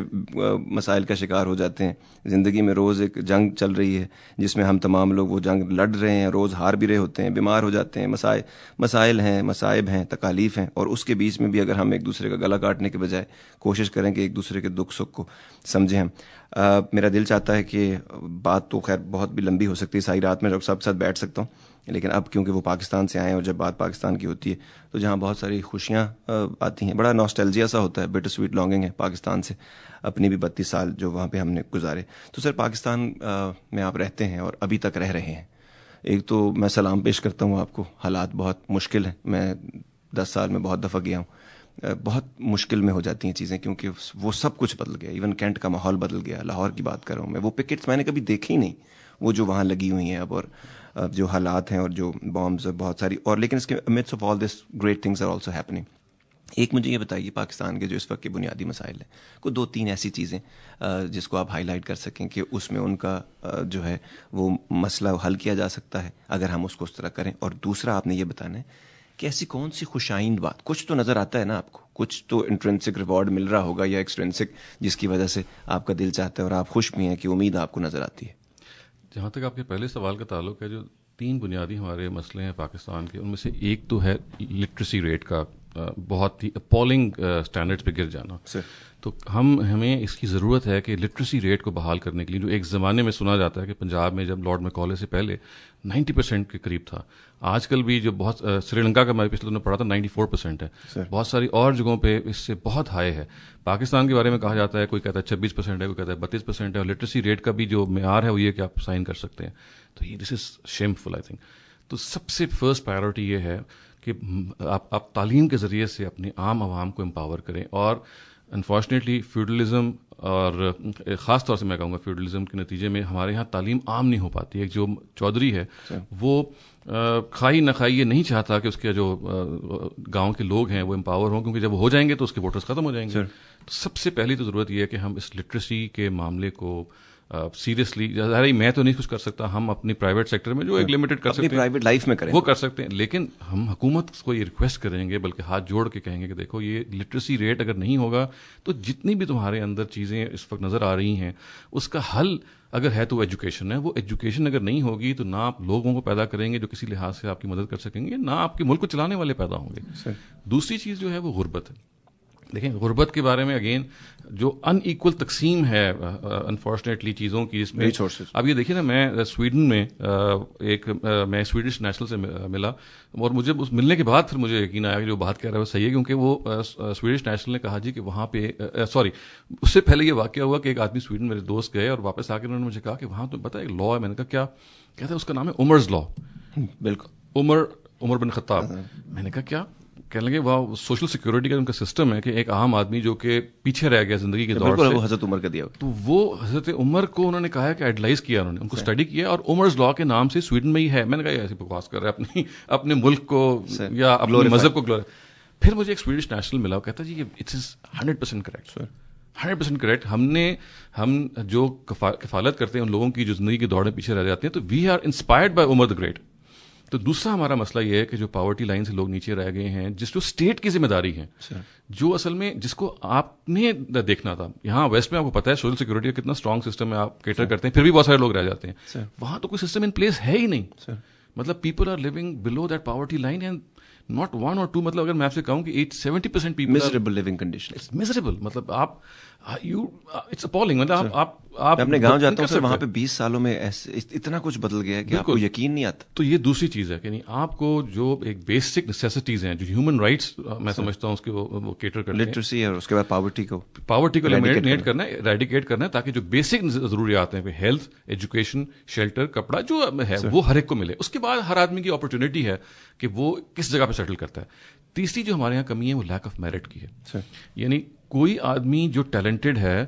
مسائل کا شکار ہو جاتے ہیں, زندگی میں روز ایک جنگ چل رہی ہے جس میں ہم تمام لوگ وہ جنگ لڑ رہے ہیں, روز ہار بھی رہے ہوتے ہیں, بیمار ہو جاتے ہیں, مسائل ہیں, مصائب ہیں, تکالیف ہیں, اور اس کے بیچ میں بھی اگر ہم ایک دوسرے کا گلا کاٹنے کے بجائے کوشش کریں کہ ایک دوسرے کے دکھ سکھ کو سمجھیں. میرا دل چاہتا ہے کہ بات تو خیر بہت بھی لمبی ہو سکتی ہے, ساری رات میں ڈاکٹر صاحب کے ساتھ بیٹھ سکتا ہوں, لیکن اب کیونکہ وہ پاکستان سے آئے ہیں, اور جب بات پاکستان کی ہوتی ہے تو جہاں بہت ساری خوشیاں آتی ہیں, بڑا ناسٹیلجیا سا ہوتا ہے, بٹر سویٹ لانگنگ ہے پاکستان سے, اپنی بھی 32 سال جو وہاں پہ ہم نے گزارے. تو سر پاکستان میں آپ رہتے ہیں اور ابھی تک رہ رہے ہیں. ایک تو میں سلام پیش کرتا ہوں آپ کو, حالات بہت مشکل ہیں, میں 10 سال میں بہت دفعہ گیا ہوں, بہت مشکل میں ہو جاتی ہیں چیزیں, کیونکہ وہ سب کچھ بدل گیا. ایون کینٹ کا ماحول بدل گیا, لاہور کی بات کر رہا ہوں میں, وہ پکٹس میں نے کبھی دیکھی ہی نہیں, وہ جو وہاں لگی ہوئی ہیں اب, اور جو حالات ہیں, اور جو بامبز بہت ساری, اور لیکن اس کے midst of all this great things are also happening. ایک مجھے یہ بتائیے پاکستان کے جو اس وقت کے بنیادی مسائل ہیں, کوئی 2-3 ایسی چیزیں جس کو آپ ہائی لائٹ کر سکیں کہ اس میں ان کا جو ہے وہ مسئلہ حل کیا جا سکتا ہے اگر ہم اس کو اس طرح کریں. اور دوسرا آپ نے یہ بتانا ہے کہ ایسی کون سی خوش آئند بات, کچھ تو نظر آتا ہے نا آپ کو, کچھ تو انٹرنسک ریوارڈ مل رہا ہوگا یا ایکسٹرنسک, جس کی وجہ سے آپ کا دل چاہتا ہے اور آپ خوش بھی ہیں کہ امید آپ کو نظر آتی ہے. جہاں تک آپ کے پہلے سوال کا تعلق ہے, جو 3 بنیادی ہمارے مسئلے ہیں پاکستان کے, ان میں سے ایک تو ہے لٹریسی ریٹ کا بہت ہی اپالنگ اسٹینڈرڈ پہ گر جانا. تو ہمیں اس کی ضرورت ہے کہ لٹریسی ریٹ کو بحال کرنے کے لیے, جو ایک زمانے میں سنا جاتا ہے کہ پنجاب میں جب لارڈ میکالے سے پہلے 90% کے قریب تھا, آج کل بھی جو بہت سری لنکا کا میں پچھلے دنوں پڑھا تھا 94% ہے, بہت ساری اور جگہوں پہ اس سے بہت ہائی ہے. پاکستان کے بارے میں کہا جاتا ہے, کوئی کہتا ہے 26% ہے, کوئی کہتا ہے 32% ہے, اور لٹریسی ریٹ کا بھی جو معیار ہے وہ یہ کہ آپ سائن کر سکتے ہیں. تو یہ دس از شیمفل آئی تھنک. تو سب سے فرسٹ پرائیورٹی یہ ہے کہ آپ تعلیم کے ذریعے سے اپنے عام عوام کو امپاور کریں. اور انفارچونیٹلی فیوڈلزم, اور خاص طور سے میں کہوں گا فیوڈلزم کے نتیجے میں ہمارے ہاں تعلیم عام نہیں ہو پاتی. ایک جو چودھری ہے وہ کھائی نہ کھائی یہ نہیں چاہتا کہ اس کے جو گاؤں کے لوگ ہیں وہ امپاور ہوں, کیونکہ جب ہو جائیں گے تو اس کے ووٹرز ختم ہو جائیں گے. تو سب سے پہلی تو ضرورت یہ ہے کہ ہم اس لٹریسی کے معاملے کو سیریسلی, ظاہر ہے میں تو نہیں کچھ کر سکتا, ہم اپنی پرائیویٹ سیکٹر میں جو ایک لمیٹڈ کر سکتے ہیں پرائیویٹ لائف میں کریں وہ کر سکتے ہیں, لیکن ہم حکومت کو یہ ریکویسٹ کریں گے, بلکہ ہاتھ جوڑ کے کہیں گے کہ دیکھو یہ لٹریسی ریٹ اگر نہیں ہوگا تو جتنی بھی تمہارے اندر چیزیں اس وقت نظر آ رہی ہیں اس کا حل اگر ہے تو وہ ایجوکیشن ہے. وہ ایجوکیشن اگر نہیں ہوگی تو نہ آپ لوگوں کو پیدا کریں گے جو کسی لحاظ سے آپ کی مدد کر سکیں گے, نہ آپ کے ملک کو چلانے والے پیدا ہوں گے. دوسری چیز جو ہے وہ غربت ہے. دیکھیں غربت کے بارے میں اگین جو ان ایکول تقسیم ہے انفارچونیٹلی چیزوں کی، اس میں اب یہ دیکھیے نا، میں سویڈن میں میں سویڈش نیشنل سے ملا، اور مجھے اس ملنے کے بعد پھر مجھے یقین آیا کہ جو بات کہہ رہا ہے وہ صحیح ہے، کیونکہ وہ سویڈش نیشنل نے کہا جی کہ وہاں پہ اس سے پہلے یہ واقعہ ہوا کہ ایک آدمی سویڈن میرے دوست گئے اور واپس آ کے انہوں نے مجھے کہا کہ وہاں تو پتا ایک لا ہے. میں نے کہا کیا؟ کہتا ہے اس کا نام ہے عمرز لا. بالکل عمر بن خطاب. میں نے کہا کیا؟ کہنے لگے وہ سوشل سیکورٹی کا ان کا سسٹم ہے کہ ایک عام آدمی جو کہ پیچھے رہ گیا زندگی کے دور سے، وہ حضرت عمر کا دیا، تو وہ حضرت عمر کو انہوں نے کہا ہے کہ ایڈلائز کیا، انہوں نے ان کو اسٹڈی کیا، اور عمرز لا کے نام سے سویڈن میں ہی ہے. میں نے کہا ایسی بکواس کر رہے ہیں اپنے ملک کو یا اپنے مذہب کو گلوریفائی. پھر مجھے ایک سویڈش نیشنل ملا، وہ کہتا جی اٹ از 100% کریکٹ، 100% کریکٹ. ہم جو کفالت کرتے ہیں ان لوگوں کی جو زندگی کے دور میں پیچھے رہ جاتے ہیں، تو we are inspired by Umar the great. تو دوسرا ہمارا مسئلہ یہ ہے کہ جو پاورٹی لائن سے لوگ نیچے رہ گئے ہیں، جو اسٹیٹ کی ذمہ داری ہے، جو اصل میں جس کو آپ نے دیکھنا تھا. یہاں ویسٹ میں آپ کو پتا ہے سوشل سیکورٹی کا کتنا اسٹرانگ سسٹم ہے، آپ کیٹر کرتے ہیں، پھر بھی بہت سارے لوگ رہ جاتے ہیں. وہاں تو کوئی سسٹم ان پلیس ہے ہی نہیں. مطلب people are living below that poverty line and not 1 or 2. مطلب اگر میں آپ سے کہوں کہ 70% people miserable living conditions. miserable. مطلب آپ it's appalling. مطلب آپ اپنے گاؤں جاتا ہوں سر، وہاں پہ 20 سالوں میں اتنا کچھ بدل گیا ہے کہ آپ کو یقین نہیں آتا. تو یہ دوسری چیز ہے کہ نہیں، آپ کو جو ایک بیسک نیسیسٹیز ہیں، جو ہیومن رائٹس میں سمجھتا ہوں اس کے وہ کیٹر کرتے ہیں، لٹریسی اور اس کے بعد پاورٹی کو ایلیمینیٹ کرنا ہے، ایریڈیکیٹ کرنا ہے، تاکہ جو بیسک ضروریات ہیں، ہیلتھ، ایجوکیشن، شیلٹر، کپڑا جو ہے وہ ہر ایک کو ملے. اس کے بعد ہر آدمی کی اپرچونٹی ہے کہ وہ کس جگہ پہ سیٹل کرتا ہے. تیسری جو ہمارے یہاں کمی ہے وہ لیک آف میرٹ کی ہے. یعنی کوئی آدمی جو ٹیلنٹڈ ہے،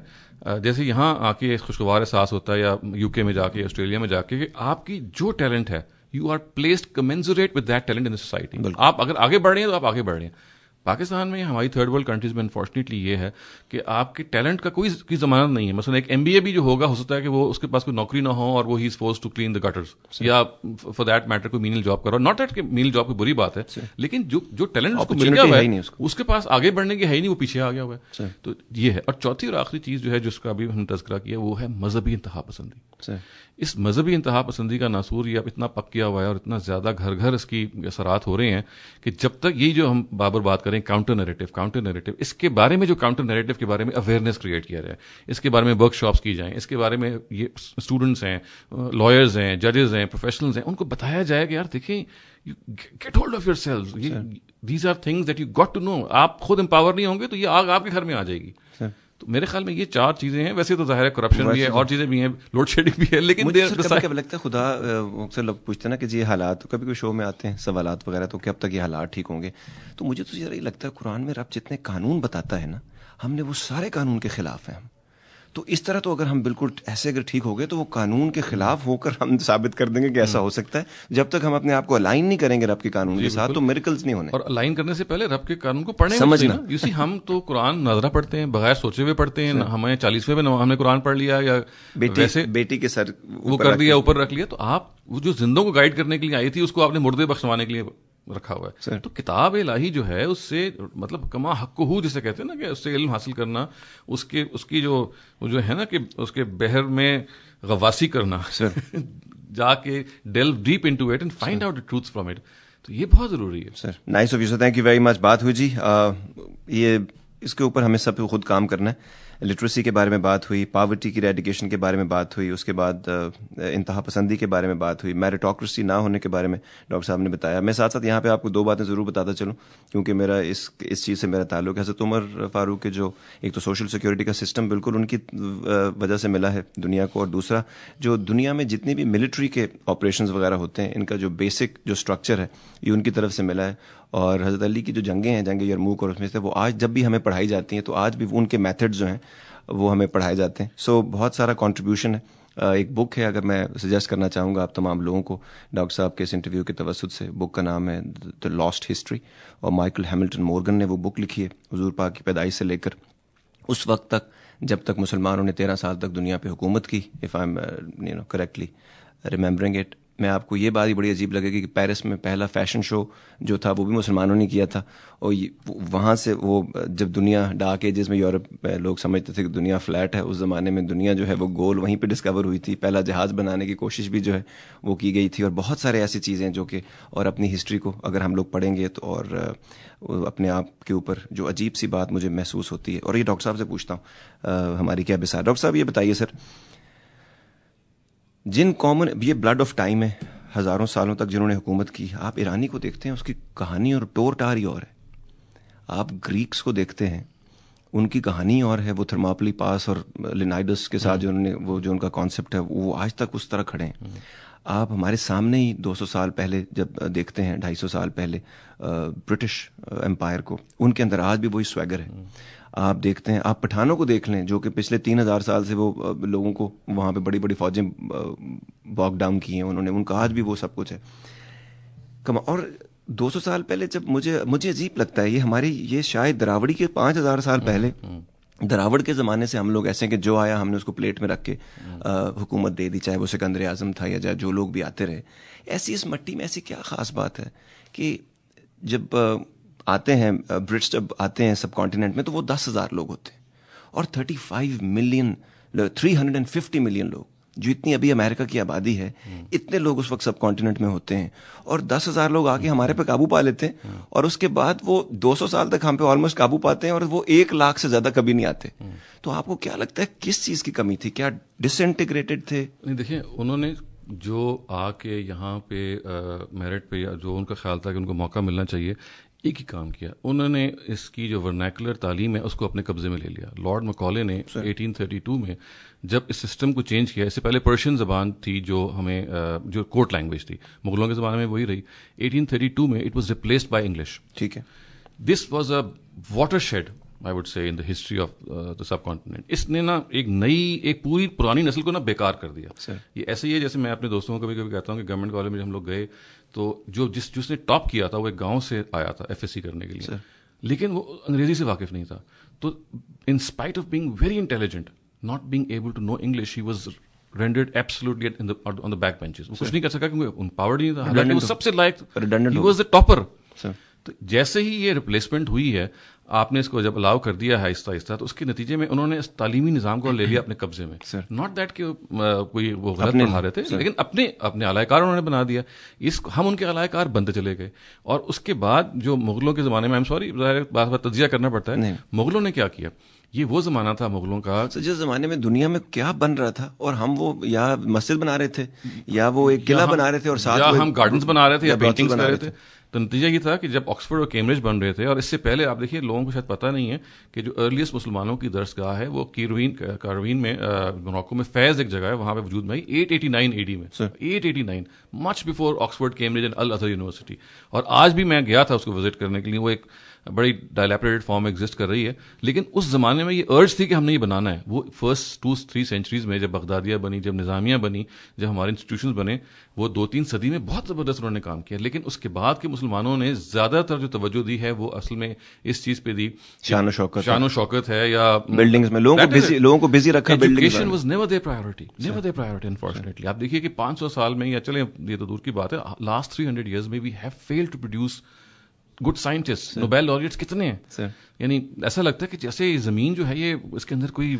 جیسے یہاں آ کے خوشگوار احساس ہوتا ہے، یا یو کے میں جا کے، آسٹریلیا میں جا کے، کہ آپ کی جو ٹیلنٹ ہے you are placed commensurate with that talent in society. آپ اگر آگے بڑھ رہے ہیں تو آپ آگے بڑھ رہے ہیں. پاکستان میں ہماری تھرڈ ورلڈ کنٹریز میں انفارچونیٹلی یہ ہے کہ آپ کے ٹیلنٹ کا کوئی ضمانت نہیں ہے. مثلا ایک MBA بھی جو ہوگا، ہو سکتا ہے کہ وہ اس کے پاس کوئی نوکری نہ ہو اور وہ he is forced to clean the gutters, یا فار دیٹ میٹر کوئی مینیل جاب کرو. ناٹ دیٹ کہ مینیل جاب کوئی بری بات ہے، لیکن جو ٹیلنٹ اس کو مل گیا ہے اس کے پاس آگے بڑھنے کی ہے ہی نہیں، وہ پیچھے آ گیا ہوا ہے. تو یہ ہے. اور چوتھی اور آخری چیز جو ہے جس کا ابھی ہم نے تذکرہ کیا، وہ ہے مذہبی انتہا پسندی. اس مذہبی انتہا پسندی کا ناسور یہ اب اتنا پک گیا ہوا ہے اور اتنا زیادہ گھر گھر اس کی اثرات ہو رہے ہیں کہ جب تک یہ جو ہم بابر بات کریں کاؤنٹر نیریٹو، اس کے بارے میں جو کاؤنٹر نیریٹو کے بارے میں اویئرنیس کریٹ کیا جائے، اس کے بارے میں ورک شاپس کی جائیں، اس کے بارے میں یہ اسٹوڈنٹس ہیں، لائرز ہیں، ججز ہیں، پروفیشنلز ہیں، ان کو بتایا جائے کہ یار دیکھیں، get hold of yourself, these are things that you got to know. آپ خود امپاور نہیں ہوں گے تو یہ آگ آپ کے گھر میں آ جائے گی. تو میرے خیال میں یہ 4 چیزیں ہیں. ویسے تو ظاہر ہے کرپشن بھی ہے اور چیزیں بھی ہیں، لوڈ شیڈنگ بھی ہے، لیکن مجھے کیا لگتا ہے، خدا اکثر لوگ پوچھتے ہیں نا کہ جی یہ حالات، کبھی کوئی شو میں آتے ہیں سوالات وغیرہ، تو کب تک یہ حالات ٹھیک ہوں گے. تو مجھے تو یہ لگتا ہے قرآن میں رب جتنے قانون بتاتا ہے نا، ہم نے وہ سارے قانون کے خلاف ہیں. تو اس طرح تو اگر ہم بالکل ایسے اگر ٹھیک ہو گئے تو وہ قانون کے خلاف ہو کر ہم ثابت کر دیں گے کہ ایسا ہو سکتا ہے. جب تک ہم اپنے آپ کو الائن نہیں کریں گے رب کے قانون کے ساتھ تو میریکلز نہیں ہونے. اور الائن کرنے سے پہلے رب کے قانون کو پڑھنے سمجھنا. یو سی ہم تو قرآن ناظرہ پڑھتے ہیں، بغیر سوچے ہوئے پڑھتے ہیں. ہمیں 40ویں میں ہم نے قرآن پڑھ لیا، یا ویسے بیٹی کے سر وہ کر دیا، اوپر رکھ لیا. تو آپ وہ جو زندوں کو گائیڈ کرنے کے لیے آئی تھی، اس کو آپ نے مردے بخشوانے کے لیے رکھا ہوا ہے. تو کتاب الہی جو ہے اس سے مطلب کما حق ہو جسے کہتے ہیں نا، کہ اس سے علم حاصل کرنا، اس کی جو ہے نا کہ اس کے بحر میں غواصی کرنا، جا کے delve deep into it and find out the truth from it. تو یہ بہت ضروری ہے. Sir nice of you sir, thank you very much. بات ہوئی جی، یہ اس کے اوپر ہمیں سب خود کام کرنا ہے. لٹریسی کے بارے میں بات ہوئی، پاورٹی کی ریڈیکیشن کے بارے میں بات ہوئی، اس کے بعد انتہا پسندی کے بارے میں بات ہوئی، میریٹوکریسی نہ ہونے کے بارے میں ڈاکٹر صاحب نے بتایا. میں ساتھ ساتھ یہاں پہ آپ کو 2 باتیں ضرور بتاتا چلوں، کیونکہ میرا اس چیز سے میرا تعلق ہے. حضرت عمر فاروق کے جو ایک تو سوشل سیکورٹی کا سسٹم بالکل ان کی وجہ سے ملا ہے دنیا کو، اور دوسرا جو دنیا میں جتنی بھی ملٹری کے آپریشنز وغیرہ ہوتے ہیں، ان کا جو بیسک جو اسٹرکچر ہے یہ ان کی طرف سے ملا ہے. اور حضرت علی کی جو جنگیں ہیں، جنگ یرموک اور اس میں سے، وہ آج جب بھی ہمیں پڑھائی جاتی ہیں تو آج بھی ان کے میتھڈ جو ہیں وہ ہمیں پڑھائے جاتے ہیں. سو بہت سارا کنٹریبیوشن ہے. ایک بک ہے، اگر میں سجیسٹ کرنا چاہوں گا آپ تمام لوگوں کو ڈاکٹر صاحب کے اس انٹرویو کے توسط سے. بک کا نام ہے دا لاسٹ ہسٹری، اور مائیکل ہیملٹن مورگن نے وہ بک لکھی ہے حضور پاک کی پیدائش سے لے کر اس وقت تک جب تک مسلمانوں نے 13 سال تک دنیا پہ حکومت کی. If I am correctly remembering it, میں آپ کو یہ بات ہی بڑی عجیب لگے گی کہ پیرس میں پہلا فیشن شو جو تھا وہ بھی مسلمانوں نے کیا تھا, اور وہاں سے وہ جب دنیا ڈارک ایجز میں یورپ لوگ سمجھتے تھے کہ دنیا فلیٹ ہے, اس زمانے میں دنیا جو ہے وہ گول وہیں پہ ڈسکور ہوئی تھی. پہلا جہاز بنانے کی کوشش بھی جو ہے وہ کی گئی تھی, اور بہت سارے ایسی چیزیں جو کہ, اور اپنی ہسٹری کو اگر ہم لوگ پڑھیں گے تو, اور اپنے آپ کے اوپر جو عجیب سی بات مجھے محسوس ہوتی ہے. اور یہ ڈاکٹر صاحب سے پوچھتا ہوں ہماری کیا بسار. ڈاکٹر صاحب یہ بتائیے سر, جن قوموں نے, یہ بلڈ آف ٹائم ہے, ہزاروں سالوں تک جنہوں نے حکومت کی, آپ ایرانی کو دیکھتے ہیں اس کی کہانی اور ٹور ٹار ہی اور ہے. آپ گریکس کو دیکھتے ہیں ان کی کہانی اور ہے, وہ تھرماپلی پاس اور لینائڈس کے ساتھ جو انہوں نے وہ جو ان کا کانسیپٹ ہے وہ آج تک اس طرح کھڑے ہیں. آپ ہمارے سامنے ہی 200 سال پہلے جب دیکھتے ہیں, 250 سال پہلے برٹش امپائر کو, ان کے اندر آج بھی وہی سویگر ہے. آپ دیکھتے ہیں, آپ پٹھانوں کو دیکھ لیں جو کہ پچھلے 3000 سال سے وہ لوگوں کو وہاں پہ بڑی بڑی فوجیں واک ڈاؤن کی ہیں انہوں نے, ان کا آج بھی وہ سب کچھ ہے. اور 200 سال پہلے جب مجھے عجیب لگتا ہے یہ ہماری, یہ شاید دراوڑی کے 5000 سال پہلے, دراوڑ کے زمانے سے ہم لوگ ایسے ہیں کہ جو آیا ہم نے اس کو پلیٹ میں رکھ کے حکومت دے دی, چاہے وہ سکندر اعظم تھا یا جو لوگ بھی آتے رہے. ایسی اس مٹی میں ایسی کیا خاص بات ہے کہ جب آتے ہیں برٹس, جب آتے ہیں سب کانٹیننٹ میں تو وہ 10,000 لوگ ہوتے ہیں, اور 35 ملین 350 ملین لوگ, جو اتنی ابھی امریکہ کی آبادی ہے, اتنے لوگ اس وقت سب کانٹیننٹ میں ہوتے ہیں, اور 10,000 لوگ آ کے ہمارے پہ قابو پا لیتے ہیں, اور اس کے بعد وہ 200 سال تک ہم پہ آلموسٹ قابو پاتے ہیں, اور وہ 1 لاکھ سے زیادہ کبھی نہیں آتے. تو آپ کو کیا لگتا ہے کس چیز کی کمی تھی, کیا ڈس انٹیگریٹڈ تھے؟ نہیں دیکھیں, انہوں نے جو آ کے یہاں پہ میرٹ پہ, یا جو ان کا خیال تھا کہ ان کو موقع ملنا چاہیے, ایک ہی کام کیا, انہوں نے اس کی جو ورنیکولر تعلیم ہے اس کو اپنے قبضے میں لے لیا. لارڈ مکالے نے 1832 میں جب اس سسٹم کو چینج کیا, اس سے پہلے پرشین زبان تھی جو ہمیں جو کورٹ لینگویج تھی, مغلوں کے زمانے میں وہی رہی. 1832 میں it was replaced by English. ٹھیک ہے, this was a watershed I would say in the history of the subcontinent. اس نے نا ایک نئی, ایک پوری پرانی نسل کو نا بیکار کر دیا. یہ ایسے ہی ہے جیسے میں اپنے دوستوں کو کبھی کبھی کہتا ہوں کہ گورنمنٹ کالج میں ہم لوگ گئے تو جس نے ٹاپ کیا تھا وہ ایک گاؤں سے آیا تھا FSC کرنے کے لیے, لیکن وہ انگریزی سے واقف نہیں تھا. تو in spite of being very intelligent, not being able to know English, he was rendered absolutely on the back benches. وہ کچھ نہیں کر سکا کیونکہ empowered نہیں تھا, حالانکہ وہ سب سے لائق, he was the topper. تو جیسے ہی یہ ریپلیسمنٹ ہوئی ہے, آپ نے اس کو جب الاؤ کر دیا ہے آہستہ آہستہ, تو اس کے نتیجے میں انہوں نے اس تعلیمی نظام کو لے لیا اپنے قبضے میں. ناٹ دیٹ کہ کوئی وہ غلط پڑھا رہے تھے, لیکن اپنے اعلی کار انہوں نے بنا دیا. ہم ان کے اعلی کار بنتے چلے گئے. اور اس کے بعد جو مغلوں کے زمانے میں, I'm sorry بات بات تجزیہ کرنا پڑتا ہے, مغلوں نے کیا کیا, یہ وہ زمانہ تھا مغلوں کا جس زمانے میں دنیا میں کیا بن رہا تھا, اور ہم وہ یا مسجد بنا رہے تھے, یا وہ ایک قلعہ بنا رہے تھے, اور ساتھ ہم گارڈنز بنا رہے تھے, یا پینٹنگز کر رہے تھے. تو نتیجہ یہ تھا کہ جب آکسفورڈ اور کیمبرج بن رہے تھے, اور اس سے پہلے آپ دیکھیے لوگوں کو شاید پتہ نہیں ہے کہ جو ارلیسٹ مسلمانوں کی درس گاہ ہے وہ کاروین میں موروکو میں فیض ایک جگہ ہے, وہاں پہ وجود میں آئی 889 AD میں, 889 مچ بفور آکسفورڈ, کیمبرج اینڈ ال ادر یونیورسٹی. اور آج بھی میں گیا تھا اس کو وزٹ کرنے کے لیے, وہ ایک بڑی ڈائلیپریٹڈ فارم ایگزسٹ کر رہی ہے, لیکن اس زمانے میں یہ ارج تھی کہ ہم نے یہ بنانا ہے. وہ فرسٹ 2-3 سینچریز میں جب بغدادیہ بنی, جب نظامیہ بنی, جب ہمارے انسٹیٹیوشنز بنے, وہ 2-3 صدی میں بہت زبردست انہوں نے کام کیا. لیکن اس کے بعد کے مسلمانوں نے زیادہ تر جو توجہ دی ہے وہ اصل میں اس چیز پہ دی, شان و شوکت ہے, یا بلڈنگز میں لوگوں کو بزی رکھا. Education was never their priority, never their priority unfortunately. آپ دیکھیے کہ 500 سال میں, یا چلیں یہ تو دور کی بات ہے, لاسٹ 300 ایئرز میں we have failed to produce good scientist. Nobel laureates کتنے ہیں, یعنی ایسا لگتا ہے کہ جیسے یہ زمین جو ہے یہ اس کے اندر کوئی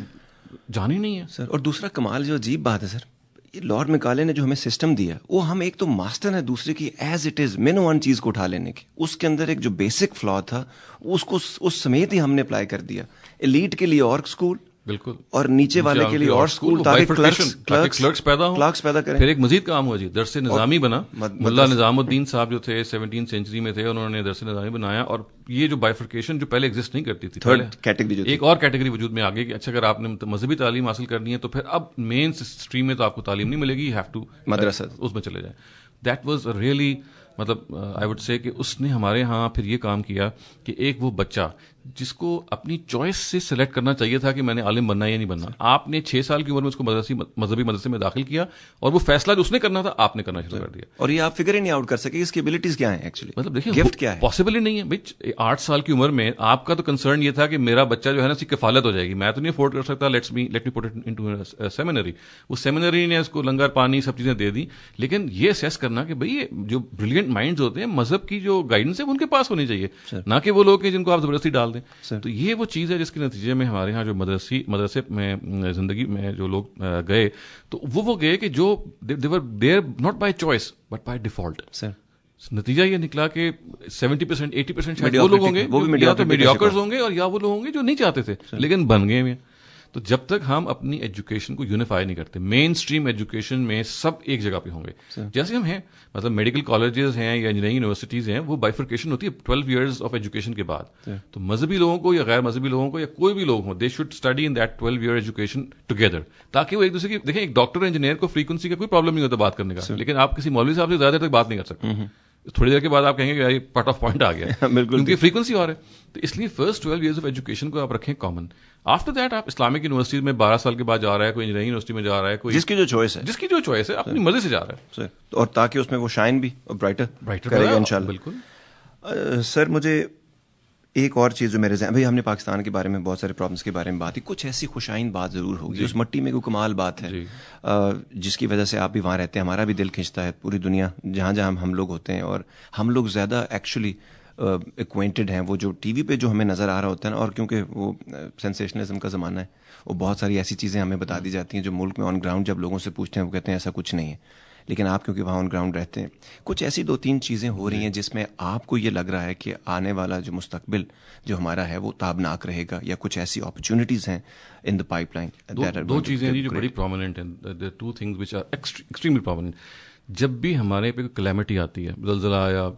جان ہی نہیں ہے سر. اور دوسرا کمال جو عجیب بات ہے سر, لارڈ مکالے نے جو ہمیں سسٹم دیا, وہ ہم ایک تو ماسٹر ہے دوسرے کی ایز اٹ از مین ون چیز کو اٹھا لینے کی. اس کے اندر ایک جو بیسک فلا تھا اس کو اس سمیت ہی ہم نے اپلائی کر دیا. ایلیٹ کے لیے اور اسکول, بالکل, اور نیچے والے کے لیے اور اسکول, تاکہ کلرکس پیدا کریں. پھر ایک مزید کام ہوا جی, درس نظامی بنا. ملا نظام الدین صاحب جو تھے 17 سینچری میں تھے, انہوں نے درس نظامی بنایا. اور یہ جو بائیفرکیشن جو پہلے ایگزسٹ نہیں کرتی تھی, تھرڈ کیٹیگری, ایک اور کیٹیگری وجود میں آ گئی کہ اچھا اگر آپ نے مذہبی تعلیم حاصل کرنی ہے تو پھر اب مین اسٹریم میں تو آپ کو تعلیم نہیں ملے گی, یو ہیو ٹو مدرسہ اس میں چلے جائیں. دیٹ واز ریئلی مطلب آئی وڈ سے کہ اس نے ہمارے یہاں پھر یہ کام کیا کہ ایک وہ بچہ جس کو اپنی چوائس سے سلیکٹ کرنا چاہیے تھا کہ میں نے عالم بننا ہے یا نہیں بننا, آپ نے 6 سال کی عمر میں اس کو مذہبی مدرسے میں داخل کیا, اور وہ فیصلہ جو اس نے کرنا تھا آپ نے کرنا شروع کر دیا. اور یہ آپ فگر ہی نہیں آؤٹ کر سکے اس کی ایبلٹیز کیا ہیں ایکچولی, مطلب دیکھیں گفٹ کیا ہے, پاسبل ہی نہیں ہے بھائی. 8 سال کی عمر میں آپ کا تو کنسرن یہ تھا کہ میرا بچہ جو ہے نا اس کی کفالت ہو جائے گی, میں تو نہیں افورڈ کر سکتا, let me put it into seminary. وہ سیمینری نے اس کو لنگر پانی سب چیزیں دے دی, لیکن یہ اسیس کرنا کہ بھائی جو بریلینٹ مائنڈز ہوتے ہیں مذہب کی جو گائیڈنس ہے وہ ان کے پاس ہونی چاہیے, نہ کہ وہ لوگ ہیں جن کو آپ زبردستی ڈال دیں. تو یہ وہ چیز ہے جس کے نتیجے میں ہمارے یہاں جو مدرسے میں زندگی میں جو لوگ گئے تو وہ گئے کہ جو they were there not by choice but by default. نتیجہ یہ نکلا کہ 70% 80% شاید وہ لوگ ہوں گے یا تو میڈیوکرز ہوں گے اور یا وہ لوگ ہوں گے جو نہیں چاہتے تھے لیکن بن گئے ہیں. تو جب تک ہم اپنی ایجوکیشن کو یونیفائی نہیں کرتے, مین اسٹریم ایجوکیشن میں سب ایک جگہ پہ ہوں گے جیسے ہم ہیں, مطلب میڈیکل کالجز ہیں یا انجینئرنگ یونیورسٹیز ہیں, وہ بائیفرکیشن ہوتی ہے 12 ایئرز آف ایجوکیشن کے بعد. تو مذہبی لوگوں کو یا غیر مذہبی لوگوں کو یا کوئی بھی لوگ ہوں, they should study in that 12 year education together, تاکہ وہ ایک دوسرے کی دیکھیں. ایک ڈاکٹر انجینئر کو فریکوینسی کا کوئی پرابلم نہیں ہوتا بات کرنے کا, لیکن آپ کسی مولوی صاحب سے زیادہ دیر تک بات نہیں کر سکتے. تھوڑی دیر کے بعد آپ کہیں گے کہ پارٹ آف پوائنٹ آ گیا, کیونکہ فریکوینسی اور ہے. تو اس لیے فرسٹ 12 ایئرز آف ایجوکیشن کو آپ رکھیں کامن. آفٹر دیٹ آپ اسلامک یونیورسٹیز میں 12 سال کے بعد جا رہا ہے, کوئی انجینئرنگ یونیورسٹی میں جا رہا ہے, کوئی جس کی جو چوائس ہے اپنی مرضی سے جا رہا ہے, اور تاکہ اس میں وہ شائن بھی اور برائٹر کرے گا انشاءاللہ. بالکل. سر مجھے ایک اور چیز جو میرے ذہن, بھائی ہم نے پاکستان کے بارے میں بہت سارے پرابلمس کے بارے میں بات کی, کچھ ایسی خوشائن بات ضرور ہوگی اس مٹی میں, کوئی کمال بات ہے جس کی وجہ سے آپ بھی وہاں رہتے ہیں, ہمارا بھی دل کھنچتا ہے. پوری دنیا جہاں جہاں ہم لوگ ہوتے ہیں, اور ہم لوگ زیادہ ایکچولی ایکوینٹڈ ہیں وہ جو ٹی وی پہ جو ہمیں نظر آ رہا ہوتا ہے نا, اور کیونکہ وہ سینسیشنلزم کا زمانہ ہے, وہ بہت ساری ایسی چیزیں ہمیں بتا دی جاتی ہیں جو ملک میں آن گراؤنڈ جب لوگوں سے پوچھتے ہیں وہ کہتے ہیں ایسا کچھ نہیں ہے. لیکن آپ کیونکہ وہاں آن گراؤنڈ رہتے ہیں, کچھ ایسی 2-3 چیزیں ہو رہی ہیں جس میں آپ کو یہ لگ رہا ہے کہ آنے والا جو مستقبل جو ہمارا ہے وہ تابناک رہے گا, یا کچھ ایسی اپرچونٹیز ہیں ان دا پائپ لائن. دو چیزیں جو بڑی پرومیننٹ ہیں, there are 2 things which are extremely prominent. جب بھی ہمارے پہ کلیمٹی آتی ہے, زلزلہ آیا,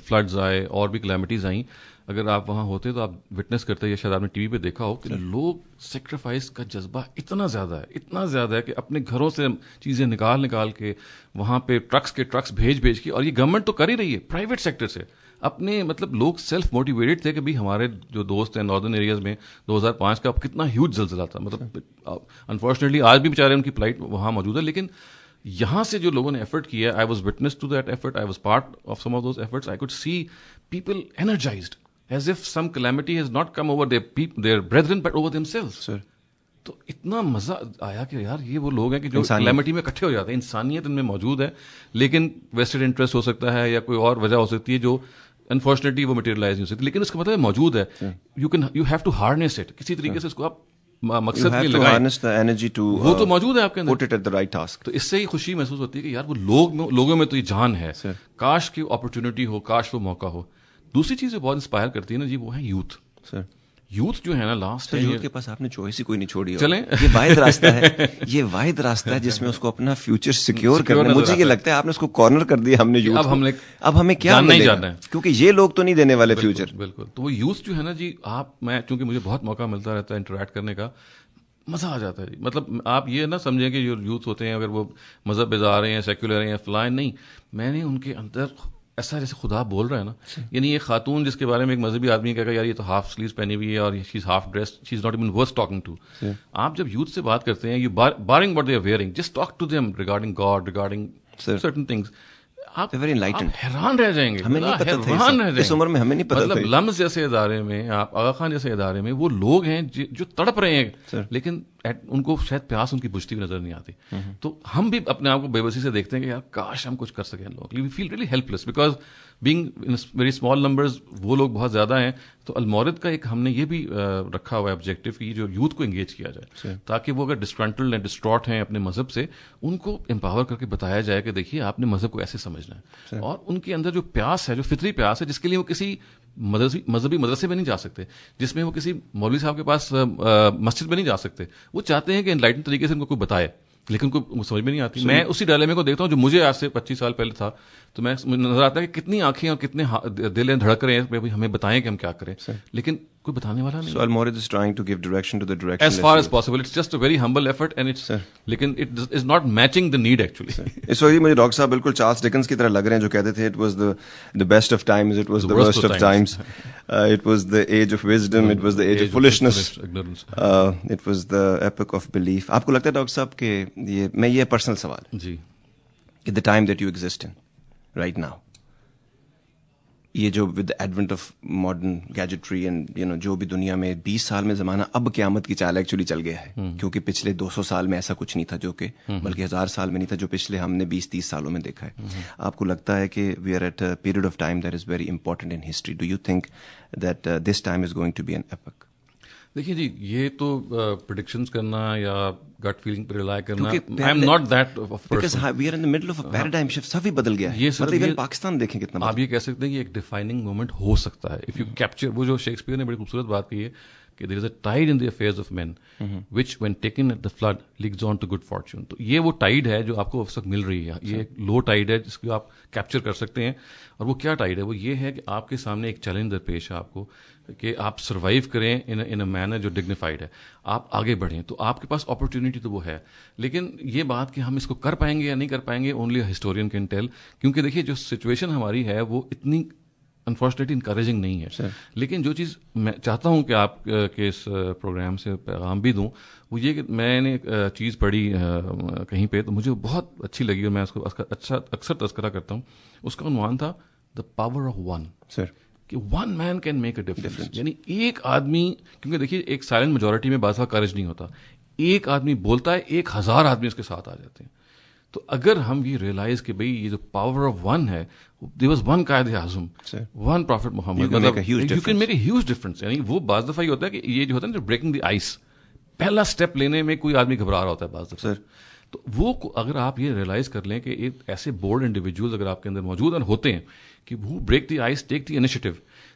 فلڈز آئے, اور بھی کلیمٹیز آئیں, اگر آپ وہاں ہوتے تو آپ وٹنس کرتے, یا شاید آپ نے ٹی وی پہ دیکھا ہو کہ لوگ سیکریفائس کا جذبہ اتنا زیادہ ہے کہ اپنے گھروں سے چیزیں نکال کے وہاں پہ ٹرکس بھیج کے, اور یہ گورنمنٹ تو کر ہی رہی ہے, پرائیویٹ سیکٹر سے اپنے, مطلب لوگ سیلف موٹیویٹڈ تھے کہ بھی ہمارے جو دوست ہیں ناردرن ایریاز میں 2005 کا کتنا ہیوج زلزلہ تھا, مطلب انفارچونیٹلی آج بھی بیچارے ان کی فلائٹ وہاں موجود ہے, لیکن یہاں سے جو لوگوں نے ایفرٹ کیا, I was witness to that effort, I was part of some of those efforts, I could see people energised as if some calamity has not come over their brethren but over themselves. Sir. تو اتنا مزہ آیا کہ یار یہ وہ لوگ ہیں کہ جو کلیمٹی میں اکٹھے ہو جاتے ہیں, انسانیت ان میں موجود ہے, لیکن ویسٹڈ انٹرسٹ ہو سکتا ہے یا کوئی اور وجہ ہو سکتی ہے جو انفارچونیٹلی وہ مٹیریلائز نہیں ہو سکتی, لیکن اس کا مطلب موجود ہے. You have to harness it, کسی طریقے سے اس کو آپ مقصد میں لگائیں, وہ تو موجود ہے آپ کے اندر. تو اس سے ہی خوشی محسوس ہوتی ہے کہ یار وہ لوگوں میں تو یہ جان ہے, کاش کی اپرچونٹی ہو, کاش وہ موقع ہو. دوسری چیز جو بہت انسپائر کرتی ہے نا جی, وہ ہے یوتھ. یوتھ جو ہے نا لاسٹ یوتھ کے پاس آپ نے چوائس ہی کوئی نہیں چھوڑی. چلیں یہ واحد راستہ ہے جس میں اس کو اپنا فیوچر سیکیور کرنا ہے. مجھے یہ لگتا ہے آپ نے اس کو کارنر کر دیا ہم نے یوتھ. اب ہمیں کیا نہیں جاننا ہے, کیونکہ یہ لوگ تو نہیں دینے والے فیوچر. بالکل. تو وہ یوتھ جو ہے نا جی, میں چونکہ مجھے بہت موقع ملتا رہتا ہے انٹریکٹ کرنے کا, مزہ آ جاتا ہے جی. مطلب آپ یہ نہ سمجھیں کہ جو یوتھ ہوتے ہیں اگر وہ مذہب بیزار ہیں, سیکولر ہیں, فلان نہیں, میں نے ان کے اندر ایسا جیسے خدا بول رہا ہے نا, یعنی ایک خاتون جس کے بارے میں ایک مذہبی آدمی کہے گا یار یہ تو ہاف سلیوز پہنی ہوئی ہے اور she is half dressed, she is not even worth talking to. آپ جب یوتھ سے بات کرتے ہیں, you barring what they are wearing, just talk to them regarding God, regarding certain things, آپ حیران رہ جائیں گے. اس عمر میں ہمیں نہیں پتا. مطلب لمز جیسے ادارے میں, آپ آغا خان جیسے ادارے میں, وہ لوگ ہیں جو تڑپ رہے ہیں, لیکن ان کو شاید پیاس ان کی بجھتی ہوئی نظر نہیں آتی. تو ہم بھی اپنے آپ کو بے بسی سے دیکھتے ہیں کہ یار کاش ہم کچھ کر سکیں. لوگ we feel really helpless because being in very small numbers, وہ لوگ بہت زیادہ ہیں. تو المورد کا ایک ہم نے یہ بھی رکھا ہوا ہے آبجیکٹو کہ جو یوتھ کو انگیج کیا جائے, تاکہ وہ اگر ڈسٹرنٹل ہیں, ڈسٹراٹ ہیں اپنے مذہب سے, ان کو امپاور کر کے بتایا جائے کہ دیکھیے آپ نے مذہب کو ایسے سمجھنا ہے, اور ان کے اندر جو پیاس ہے, جو فطری پیاس ہے, جس کے لیے وہ کسی مذہبی مدرسے میں نہیں جا سکتے, جس میں وہ کسی مولوی صاحب کے پاس مسجد میں نہیں جا سکتے, وہ چاہتے ہیں کہ انلائٹن طریقے سے ان کو کوئی بتائے, لیکن کو سمجھ میں نہیں آتی. میں اسی ڈائلیما کو دیکھتا ہوں جو مجھے آج سے 25 سال پہلے تھا, تو میں نظر آتا ہے کہ کتنی آنکھیں اور کتنے دل دھڑک رہے ہیں, ہمیں بتائیں کہ ہم کیا کریں, لیکن کوئی بتانے والا نہیں. So Al-Mawrid is trying to give direction to the direction. As far as possible. It's just a very humble effort and it's لیکن it is not matching the need actually. اس وقت مجھے ڈاکٹر صاحب بالکل چارلس ڈکنس کی طرح لگ رہے ہیں جو کہتے تھے it was the best of times, it was the worst of times, it was the age of wisdom, it was the age of foolishness, it was the epoch of belief. آپ کو لگتا ہے ڈاکٹر صاحب کہ یہ پرسنل سوال ہے جی کہ the time that you exist in right now, یہ جو with Advent of modern gadgetry and جو بھی دنیا میں 20 سال میں زمانہ اب قیامت کی چال ایکچولی چل گیا ہے, کیونکہ پچھلے 200 سال میں ایسا کچھ نہیں تھا جو کہ بلکہ 1000 سال میں نہیں تھا جو پچھلے ہم نے 20-30 سالوں میں دیکھا ہے. آپ کو لگتا ہے کہ we are at a period of time that is very important in history. Do you think that this time is going to be an epic? دیکھیے جی, یہ تو پریڈکشنز کرنا یا گٹ فیلنگ پہ ریلائی کرنا, I am not that because we are in the middle of a paradigm shift. سب ہی بدل گیا ہے, مطلب ایون پاکستان دیکھیں کتنا. آپ یہ کہہ سکتے ہیں کہ ایک ڈیفائننگ مومنٹ ہو سکتا ہے اف یو کیپچر. وہ جو شیکسپیئر نے بڑی خوبصورت بات کی ہے کہ there is a tide in the affairs of men which when taken at the flood leads on to good fortune. تو یہ وہ ٹائڈ ہے جو آپ کو اس وقت مل رہی ہے. یہ ایک لو ٹائڈ ہے جس کو آپ کیپچر کر سکتے ہیں. اور وہ کیا ٹائڈ ہے؟ وہ یہ ہے کہ آپ کے سامنے ایک چیلنج درپیش ہے آپ کو کہ آپ سروائیو کریں ان اے مینر جو ڈگنیفائڈ ہے, آپ آگے بڑھیں. تو آپ کے پاس اپرچونیٹی تو وہ ہے, لیکن یہ بات کہ ہم اس کو کر پائیں گے یا نہیں کر پائیں گے اونلی ہسٹورین کین ٹیل. کیونکہ دیکھیے جو سچویشن ہماری ہے وہ اتنی انفارچونیٹلی انکریجنگ نہیں ہے. لیکن جو چیز میں چاہتا ہوں کہ آپ کے اس پروگرام سے پیغام بھی دوں وہ یہ کہ میں نے ایک چیز پڑھی کہیں پہ تو مجھے بہت اچھی لگی اور میں اس کو اچھا اکثر تذکرہ کرتا ہوں. اس کا عنوان تھا دا پاور آف ون. کہ one man can make a difference. یعنی ایک آدمی, کیونکہ دیکھیے ایک سائلنٹ میجورٹی میں بعض کا کریج نہیں ہوتا, ایک آدمی بولتا ہے 1000 آدمی اس کے ساتھ آ جاتے ہیں. تو اگر ہم یہ ریئلائز کہ بھئی یہ جو پاور آف ون ہے, there was one Quaid Azam, one profit محمد, مطلب you can make a huge difference. یعنی وہ بعض دفعہ یہ ہوتا ہے کہ یہ جو ہوتا ہے نا بریکنگ دی آئس, پہلا اسٹیپ لینے میں کوئی آدمی گھبرا رہا ہوتا ہے بعض دفعہ. تو وہ اگر آپ یہ ریئلائز کر لیں کہ ایک ایسے بورڈ انڈیویجولز اگر آپ کے اندر موجود ہوتے ہیں کہ وہ break the ice, take the initiative,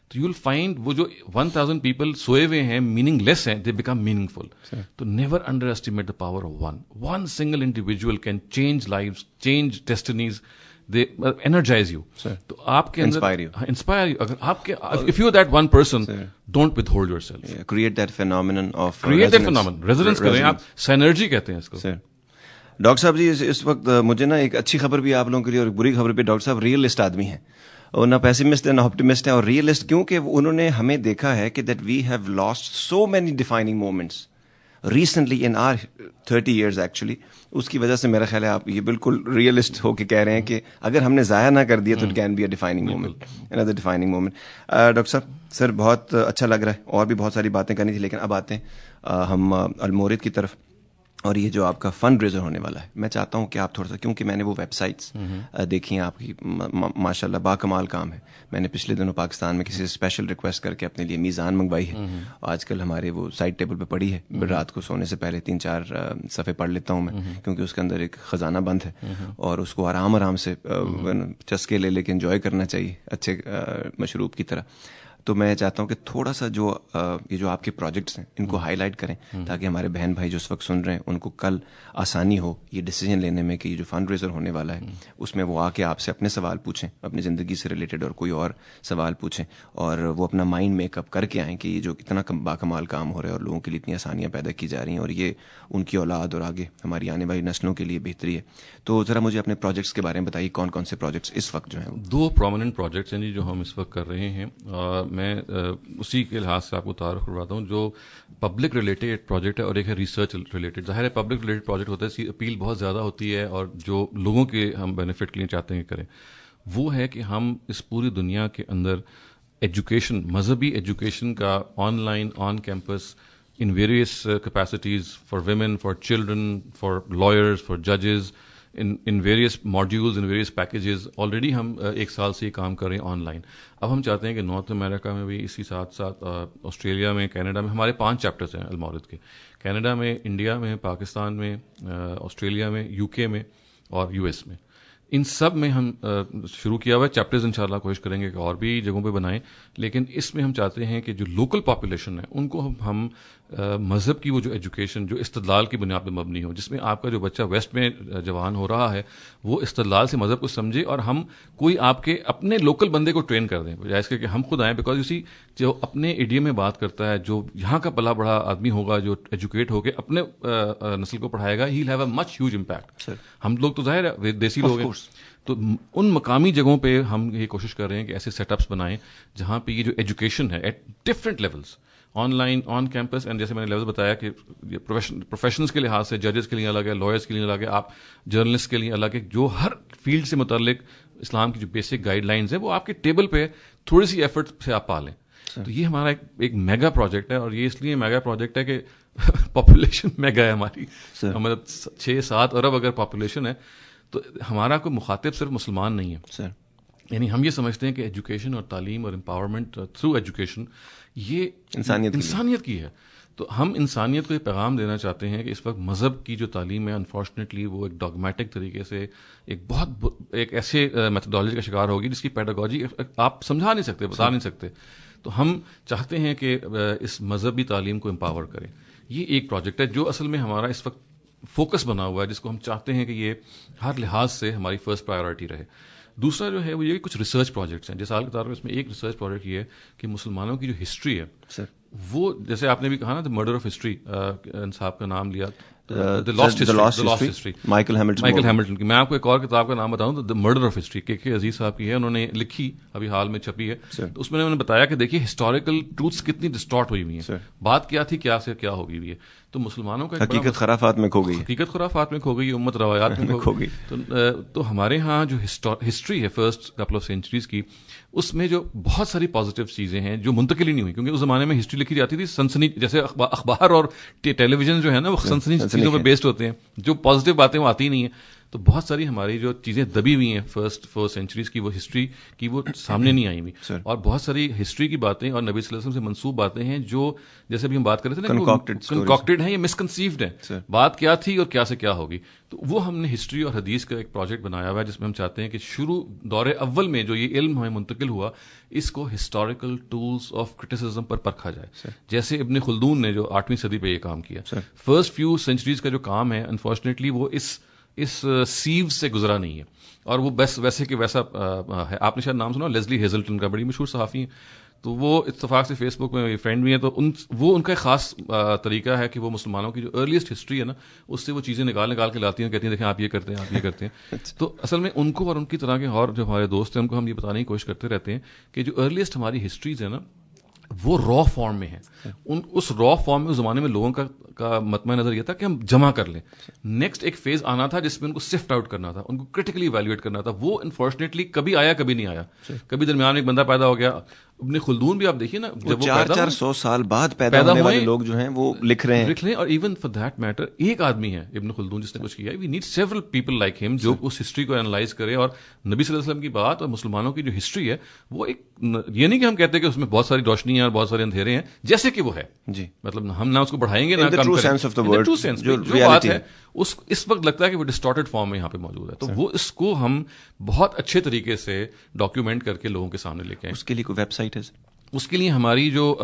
تو یو ول فائنڈ وہ جو 1000 پیپل سوئے ہوئے ہیں میننگ لیس ہیں, دے بیکم میننگ فل. تو never underestimate the power of one. One single individual can change lives, change destinies, they energize you. تو آپ کے اندر انسپائر یو. اگر آپ کے if you are that one person, don't withhold yourself. Create that phenomenon of resonance کریں آپ. سینرجی کہتے ہیں اس کو. ڈاکٹر صاحب جی اس وقت مجھے نا ایک اچھی خبر بھی آپ لوگوں کے لیے اور ایک بری خبر بھی. ڈاکٹر صاحب ریئلسٹ آدمی ہیں, اور نہ پیسمسٹ ہے نہ آپٹیمسٹ ہے, اور ریئلسٹ کیونکہ انہوں نے ہمیں دیکھا ہے کہ that we have lost so many defining moments recently in our 30 years actually. اس کی وجہ سے میرا خیال ہے آپ یہ بالکل ریئلسٹ ہو کے کہہ رہے ہیں کہ اگر ہم نے ضائع نہ کر دیا تو it can be a defining moment, another defining moment. Doctor صاحب سر بہت اچھا لگ رہا ہے, اور بھی بہت ساری باتیں کرنی تھی, لیکن اب آتے ہیں ہم المورد کی طرف. اور یہ جو آپ کا فنڈ ریزر ہونے والا ہے, میں چاہتا ہوں کہ آپ تھوڑا سا, کیونکہ میں نے وہ ویب سائٹس دیکھی ہیں آپ کی, ماشاء اللہ باکمال کام ہے. میں نے پچھلے دنوں پاکستان میں کسی سے اسپیشل ریکویسٹ کر کے اپنے لیے میزان منگوائی ہے. آج کل ہمارے وہ سائڈ ٹیبل پہ پڑی ہے, رات کو سونے سے پہلے 3-4 صفحے پڑھ لیتا ہوں میں, کیونکہ اس کے اندر ایک خزانہ بند ہے اور اس کو آرام سے چسکے لے کے انجوائے کرنا چاہیے اچھے مشروب کی طرح. تو میں چاہتا ہوں کہ تھوڑا سا یہ جو آپ کے پروجیکٹس ہیں ان کو ہائی لائٹ کریں, تاکہ ہمارے بہن بھائی جو اس وقت سن رہے ہیں ان کو کل آسانی ہو یہ ڈیسیجن لینے میں کہ یہ جو فنڈ ریزر ہونے والا ہے اس میں وہ آ کے آپ سے اپنے سوال پوچھیں, اپنی زندگی سے ریلیٹڈ اور کوئی اور سوال پوچھیں, اور وہ اپنا مائنڈ میک اپ کر کے آئیں کہ یہ جو اتنا باکمال کام ہو رہا ہے اور لوگوں کے لیے اتنی آسانیاں پیدا کی جا رہی ہیں اور یہ ان کی اولاد اور آگے ہماری آنے والی نسلوں کے لیے بہتری ہے. تو ذرا مجھے اپنے پروجیکٹس کے بارے میں بتائیے, کون کون سے پروجیکٹس اس وقت جو ہیں؟ 2 پرومیننٹ پروجیکٹس ہیں جی جو ہم اس وقت کر رہے ہیں, اور میں اسی کے لحاظ سے آپ کو تعارف کرواتا ہوں. جو پبلک ریلیٹڈ پروجیکٹ ہے اور ایک ہے ریسرچ ریلیٹڈ. ظاہر ہے پبلک ریلیٹڈ پروجیکٹ ہوتا ہے, اپیل بہت زیادہ ہوتی ہے اور جو لوگوں کے ہم بینیفٹ کے لیے چاہتے ہیں کریں, وہ ہے کہ ہم اس پوری دنیا کے اندر ایجوکیشن, مذہبی ایجوکیشن کا online, on campus, in various capacities, for women, for children, for lawyers, for ججز, in various modules, in various packages. Already ہم 1 سال سے یہ کام کر رہے ہیں آن لائن. اب ہم چاہتے ہیں کہ نارتھ امریکہ میں بھی اسی ساتھ ساتھ آسٹریلیا میں, کینیڈا میں, ہمارے 5 چیپٹرز ہیں المورد کے. کینیڈا میں, انڈیا میں, پاکستان میں, آسٹریلیا میں, UK میں اور US میں. ان سب میں ہم شروع کیا ہوا ہے. چیپٹرز انشاءاللہ کوشش کریں گے کہ اور بھی جگہوں پہ بنائیں, لیکن اس میں ہم چاہتے ہیں کہ جو لوکل پاپولیشن ہے ان کو ہم مذہب کی وہ جو ایجوکیشن جو استدلال کی بنیاد پہ مبنی ہو, جس میں آپ کا جو بچہ ویسٹ میں جوان ہو رہا ہے وہ استدلال سے مذہب کو سمجھے, اور ہم کوئی آپ کے اپنے لوکل بندے کو ٹرین کر دیں بجائے اس کے کہ ہم خود آئیں. بیکاز اسی جو اپنے ایڈیم میں بات کرتا ہے, جو یہاں کا پلا بڑا آدمی ہوگا جو ایجوکیٹ ہو کے اپنے نسل کو پڑھائے گا, he will have a much huge impact. ہم لوگ تو ظاہر ہے دیسی لوگ ہیں, تو ان مقامی جگہوں پہ ہم یہ کوشش کر رہے ہیں کہ ایسے سیٹ اپس بنائیں جہاں پہ یہ جو ایجوکیشن ہے at different levels, online, on campus, and جیسے میں نے لیول بتایا کہ پروفیشنلس کے لحاظ سے ججز کے لیے الگ ہے, لائرس کے لیے الگ ہے, آپ جرنلسٹ کے لیے الگ ہے, جو ہر فیلڈ سے متعلق اسلام کی جو بیسک گائیڈ لائنز ہیں وہ آپ کے ٹیبل پہ تھوڑی سی ایفرٹ سے آپ پالیں. تو یہ ہمارا ایک میگا پروجیکٹ ہے, اور یہ اس لیے میگا پروجیکٹ ہے کہ پاپولیشن میگا ہے ہماری, مطلب 6-7 ارب اگر پاپولیشن ہے, تو ہمارا کوئی مخاطب صرف مسلمان نہیں ہے سر. یعنی ہم یہ سمجھتے ہیں کہ ایجوکیشن اور تعلیم اور امپاورمنٹ تھرو ایجوکیشن یہ انسانیت کی ہے. تو ہم انسانیت کو یہ پیغام دینا چاہتے ہیں کہ اس وقت مذہب کی جو تعلیم ہے انفارچونیٹلی وہ ایک ڈاگمیٹک طریقے سے ایک ایسے میتھڈالوجی کا شکار ہوگی جس کی پیڈاگوجی آپ سمجھا نہیں سکتے, بتا نہیں سکتے. تو ہم چاہتے ہیں کہ اس مذہبی تعلیم کو امپاور کریں. یہ ایک پروجیکٹ ہے جو اصل میں ہمارا اس وقت فوکس بنا ہوا ہے, جس کو ہم چاہتے ہیں کہ یہ ہر لحاظ سے ہماری فرسٹ پرائیورٹی رہے. دوسرا جو ہے وہ یہ کچھ ریسرچ پروجیکٹس ہیں. جیسے حال کے طور پر اس میں ایک ریسرچ پروجیکٹ یہ ہے کہ مسلمانوں کی جو ہسٹری ہے وہ, جیسے آپ نے بھی کہا نا دا مرڈر آف ہسٹری, صاحب کا نام لیا, The Lost History, Michael Hamilton کی. میں آپ کو ایک اور کتاب کا نام بتاؤں تو دا مرڈر آف ہسٹری کے عزیز صاحب کی ہے, انہوں نے لکھی, ابھی حال میں چھپی ہے. تو اس میں انہوں نے بتایا کہ دیکھیے ہسٹوریکل ٹروتھس کتنی ڈسٹارٹ ہوئی ہوئی ہیں, بات کیا تھی کیا سے کیا ہو گئی ہے. تو مسلمانوں کا حقیقت خرافات میں کھو گئی, امت روایات میں کھو گئی. تو ہمارے ہاں جو ہسٹری ہے فرسٹ کپل آف سینچریز کی, اس میں جو بہت ساری پازیٹیو چیزیں ہیں جو منتقل ہی نہیں ہوئی, کیونکہ اس زمانے میں ہسٹری لکھی جاتی تھی سنسنی, جیسے اخبار اور ٹیلی ویژن جو ہے نا وہ سنسنی چیزوں پہ بیسڈ ہوتے ہیں, جو پازیٹیو باتیں وہ آتی ہی نہیں ہیں. تو بہت ساری ہماری جو چیزیں دبی ہوئی ہیں فرسٹ 4 سینچریز کی, وہ ہسٹری کی وہ سامنے نہیں آئی ہوئی, اور بہت ساری ہسٹری کی باتیں اور نبی صلی اللہ علیہ وسلم سے منسوب باتیں ہیں جو جیسے ابھی ہم بات کر رہے تھے نا, کنکاکٹڈ ہیں یا مسکنسیوڈ ہیں, بات کیا تھی اور کیا سے کیا ہوگی. تو وہ ہم نے ہسٹری اور حدیث کا ایک پروجیکٹ بنایا ہوا ہے جس میں ہم چاہتے ہیں کہ شروع دور اول میں جو یہ علم ہمیں منتقل ہوا اس کو ہسٹوریکل ٹولز آف کرٹیسزم پر پرکھا جائے. جیسے ابن خلدون نے جو 8ویں صدی پہ یہ کام کیا, فرسٹ فیو سینچریز کا جو کام ہے انفارچونیٹلی وہ اس سیو سے گزرا نہیں ہے, اور وہ بس ویسے کہ ویسا ہے. آپ نے شاید نام سنا لیزلی ہیزلٹن کا, بڑی مشہور صحافی ہیں, تو وہ اتفاق سے فیس بک میں فرینڈ بھی ہیں. تو وہ ان کا ایک خاص طریقہ ہے کہ وہ مسلمانوں کی جو ارلیسٹ ہسٹری ہے نا اس سے وہ چیزیں نکال کے لاتی ہیں, کہتی ہیں دیکھیں آپ یہ کرتے ہیں, آپ یہ کرتے ہیں. تو اصل میں ان کو اور ان کی طرح کے اور جو ہمارے دوست ہیں ان کو ہم یہ بتانے کی کوشش کرتے رہتے ہیں کہ جو ارلیسٹ ہماری ہسٹریز ہے نا وہ را فارم میں ہے. اس را فارم میں اس زمانے میں لوگوں کا مطمع نظر یہ تھا کہ ہم جمع کر لیں. نیکسٹ ایک فیز آنا تھا جس میں ان کو سفٹ آؤٹ کرنا تھا, ان کو کرٹیکلی ایویلویٹ کرنا تھا. وہ انفارچونیٹلی کبھی آیا کبھی نہیں آیا, کبھی درمیان میں ایک بندہ پیدا ہو گیا. ابن خلدون بھی آپ دیکھیے نا, جب وہ 400 سال بعد پیدا ہونے والے لوگ جو ہیں وہ لکھ رہے ہیں. اور ایون فار دیٹ میٹر ایک آدمی ہے ابن خلدون جس نے کچھ کیا. We need several people like ہم جو اس ہسٹری کو اینالائز کرے, اور نبی صلی اللہ علیہ وسلم کی بات اور مسلمانوں کی جو ہسٹری ہے وہ ایک, یہ نہیں کہ ہم کہتے ہیں کہ اس میں بہت ساری روشنی ہیں اور بہت سارے اندھیرے ہیں, جیسے کہ وہ ہے جی, مطلب ہم نہ اس کو بڑھائیں گے نہ کم کریں. جو بات ہے اس وقت لگتا ہے کہ وہ ڈسٹارٹڈ فارم میں یہاں پہ موجود ہے. تو وہ اس کو ہم بہت اچھے طریقے سے ڈاکیومنٹ کر کے لوگوں کے سامنے لے کے آئیں. اس کے لیے کوئی ویب سائٹ ہے؟ اس کے لیے ہماری جو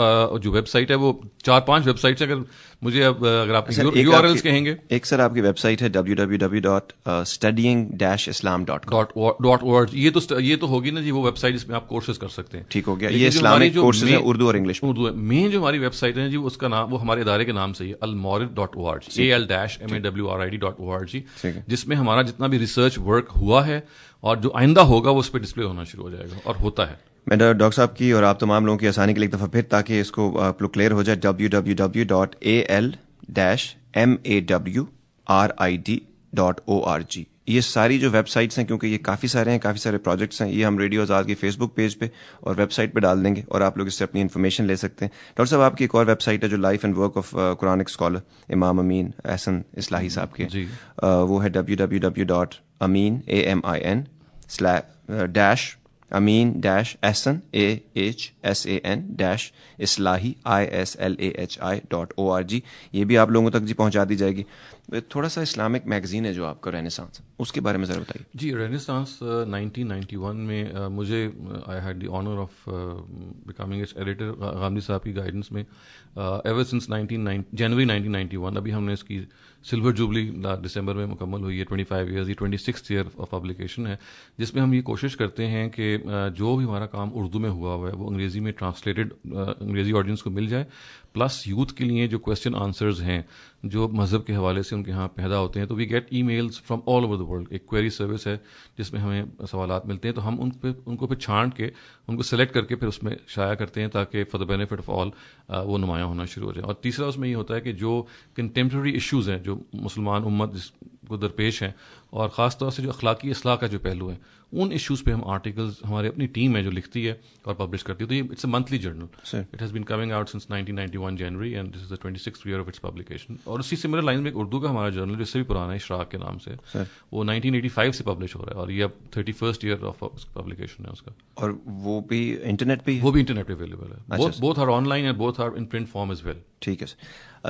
ویب سائٹ ہے وہ 4-5 ویب سائٹس, اگر مجھے اگر آپ یو آر ایلس کہیں گے. ایک سر آپ کی ویب سائٹ ہے www.studying-islam.org. یہ تو ہوگی نا جی وہ ویب سائٹ جس میں آپ کورسز کر سکتے ہیں. ٹھیک ہو گیا. یہ اسلامک کورسز ہیں اردو اور انگلش. مین جو ہماری ویب سائٹ ہے جی اس کا نام وہ ہمارے ادارے کے نام سے ہی almawrid.org, al-mawrid.org, جس میں ہمارا جتنا بھی ریسرچ ورک ہوا ہے اور جو آئندہ ہوگا وہ اس پہ ڈسپلے ہونا شروع ہو جائے گا, اور ہوتا ہے. میں ڈاکٹر صاحب کی اور آپ تمام لوگوں کی آسانی کے لیے ایک دفعہ پھر تاکہ اس کو آپ لوگ کلیئر ہو جائے, www.al-mawrid.org. یہ ساری جو ویب سائٹس ہیں, کیونکہ یہ کافی سارے ہیں, کافی سارے پروجیکٹس ہیں, یہ ہم ریڈیو آزاد کی فیس بک پیج پہ اور ویب سائٹ پہ ڈال دیں گے اور آپ لوگ اس سے اپنی انفارمیشن لے سکتے ہیں. ڈاکٹر صاحب آپ کی ایک اور ویب سائٹ ہے جو life and work of Quranic scholar امام امین احسن اصلاحی صاحب کے, وہ ہے www.amin amin-ahsan-islahi.org. یہ بھی آپ لوگوں تک جی پہنچا دی جائے گی. تھوڑا سا اسلامک میگزین ہے جو آپ کا رینیسانس, اس کے بارے میں ذرا بتائیے. جی, رینیسانس 1991 میں مجھے I had the honour of becoming its editor Ghamidi صاحب کی گائیڈنس میں. ایور سنس جنوری 1991, ابھی ہم نے اس کی سلور جوبلی دسمبر میں مکمل ہوئی ہے, 25 ایئرز, یہ 26th ایئر آف پبلیکیشن ہے, جس میں ہم یہ کوشش کرتے ہیں کہ جو بھی ہمارا کام اردو میں ہوا ہوا ہے وہ انگریزی میں ٹرانسلیٹڈ انگریزی آڈینس کو مل جائے, پلس یوتھ کے لیے جو کویشچن آنسرز ہیں جو مذہب کے حوالے سے ان کے یہاں پیدا ہوتے ہیں, تو we get emails from all over the world. ایک کوئری سروس ہے جس میں ہمیں سوالات ملتے ہیں, تو ہم ان کو پھر چھانٹ کے ان کو سلیکٹ کر کے پھر اس میں شائع کرتے ہیں تاکہ for the benefit of all وہ نمایاں ہونا شروع ہو جائے. اور تیسرا اس میں یہ ہوتا ہے کہ جو کنٹمپرری ایشوز ہیں جو مسلمان امت کو درپیش ہیں, اور خاص طور سے جو اخلاقی اصلاح کا جو پہلو ہے, ان ایشوز پہ ہم آرٹیکلز, ہماری اپنی ٹیم ہے جو لکھتی ہے اور پبلش کرتی ہے. تو یہ it's a monthly journal. It has been coming out since 1991 January and this is the 26th year of its publication. اور اسی سملر لائن میں ایک اردو کا ہمارا جرنل جس سے بھی پرانا ہے, اشراق کے نام سے, وہ 1985 سے پبلش ہو رہا ہے, اور یہ اب 31st ایئر آف پبلیکیشن ہے اس کا. اور وہ بھی انٹرنیٹ پہ اویلیبل ہے. Both are online and both are in print form as well. ٹھیک ہے سر.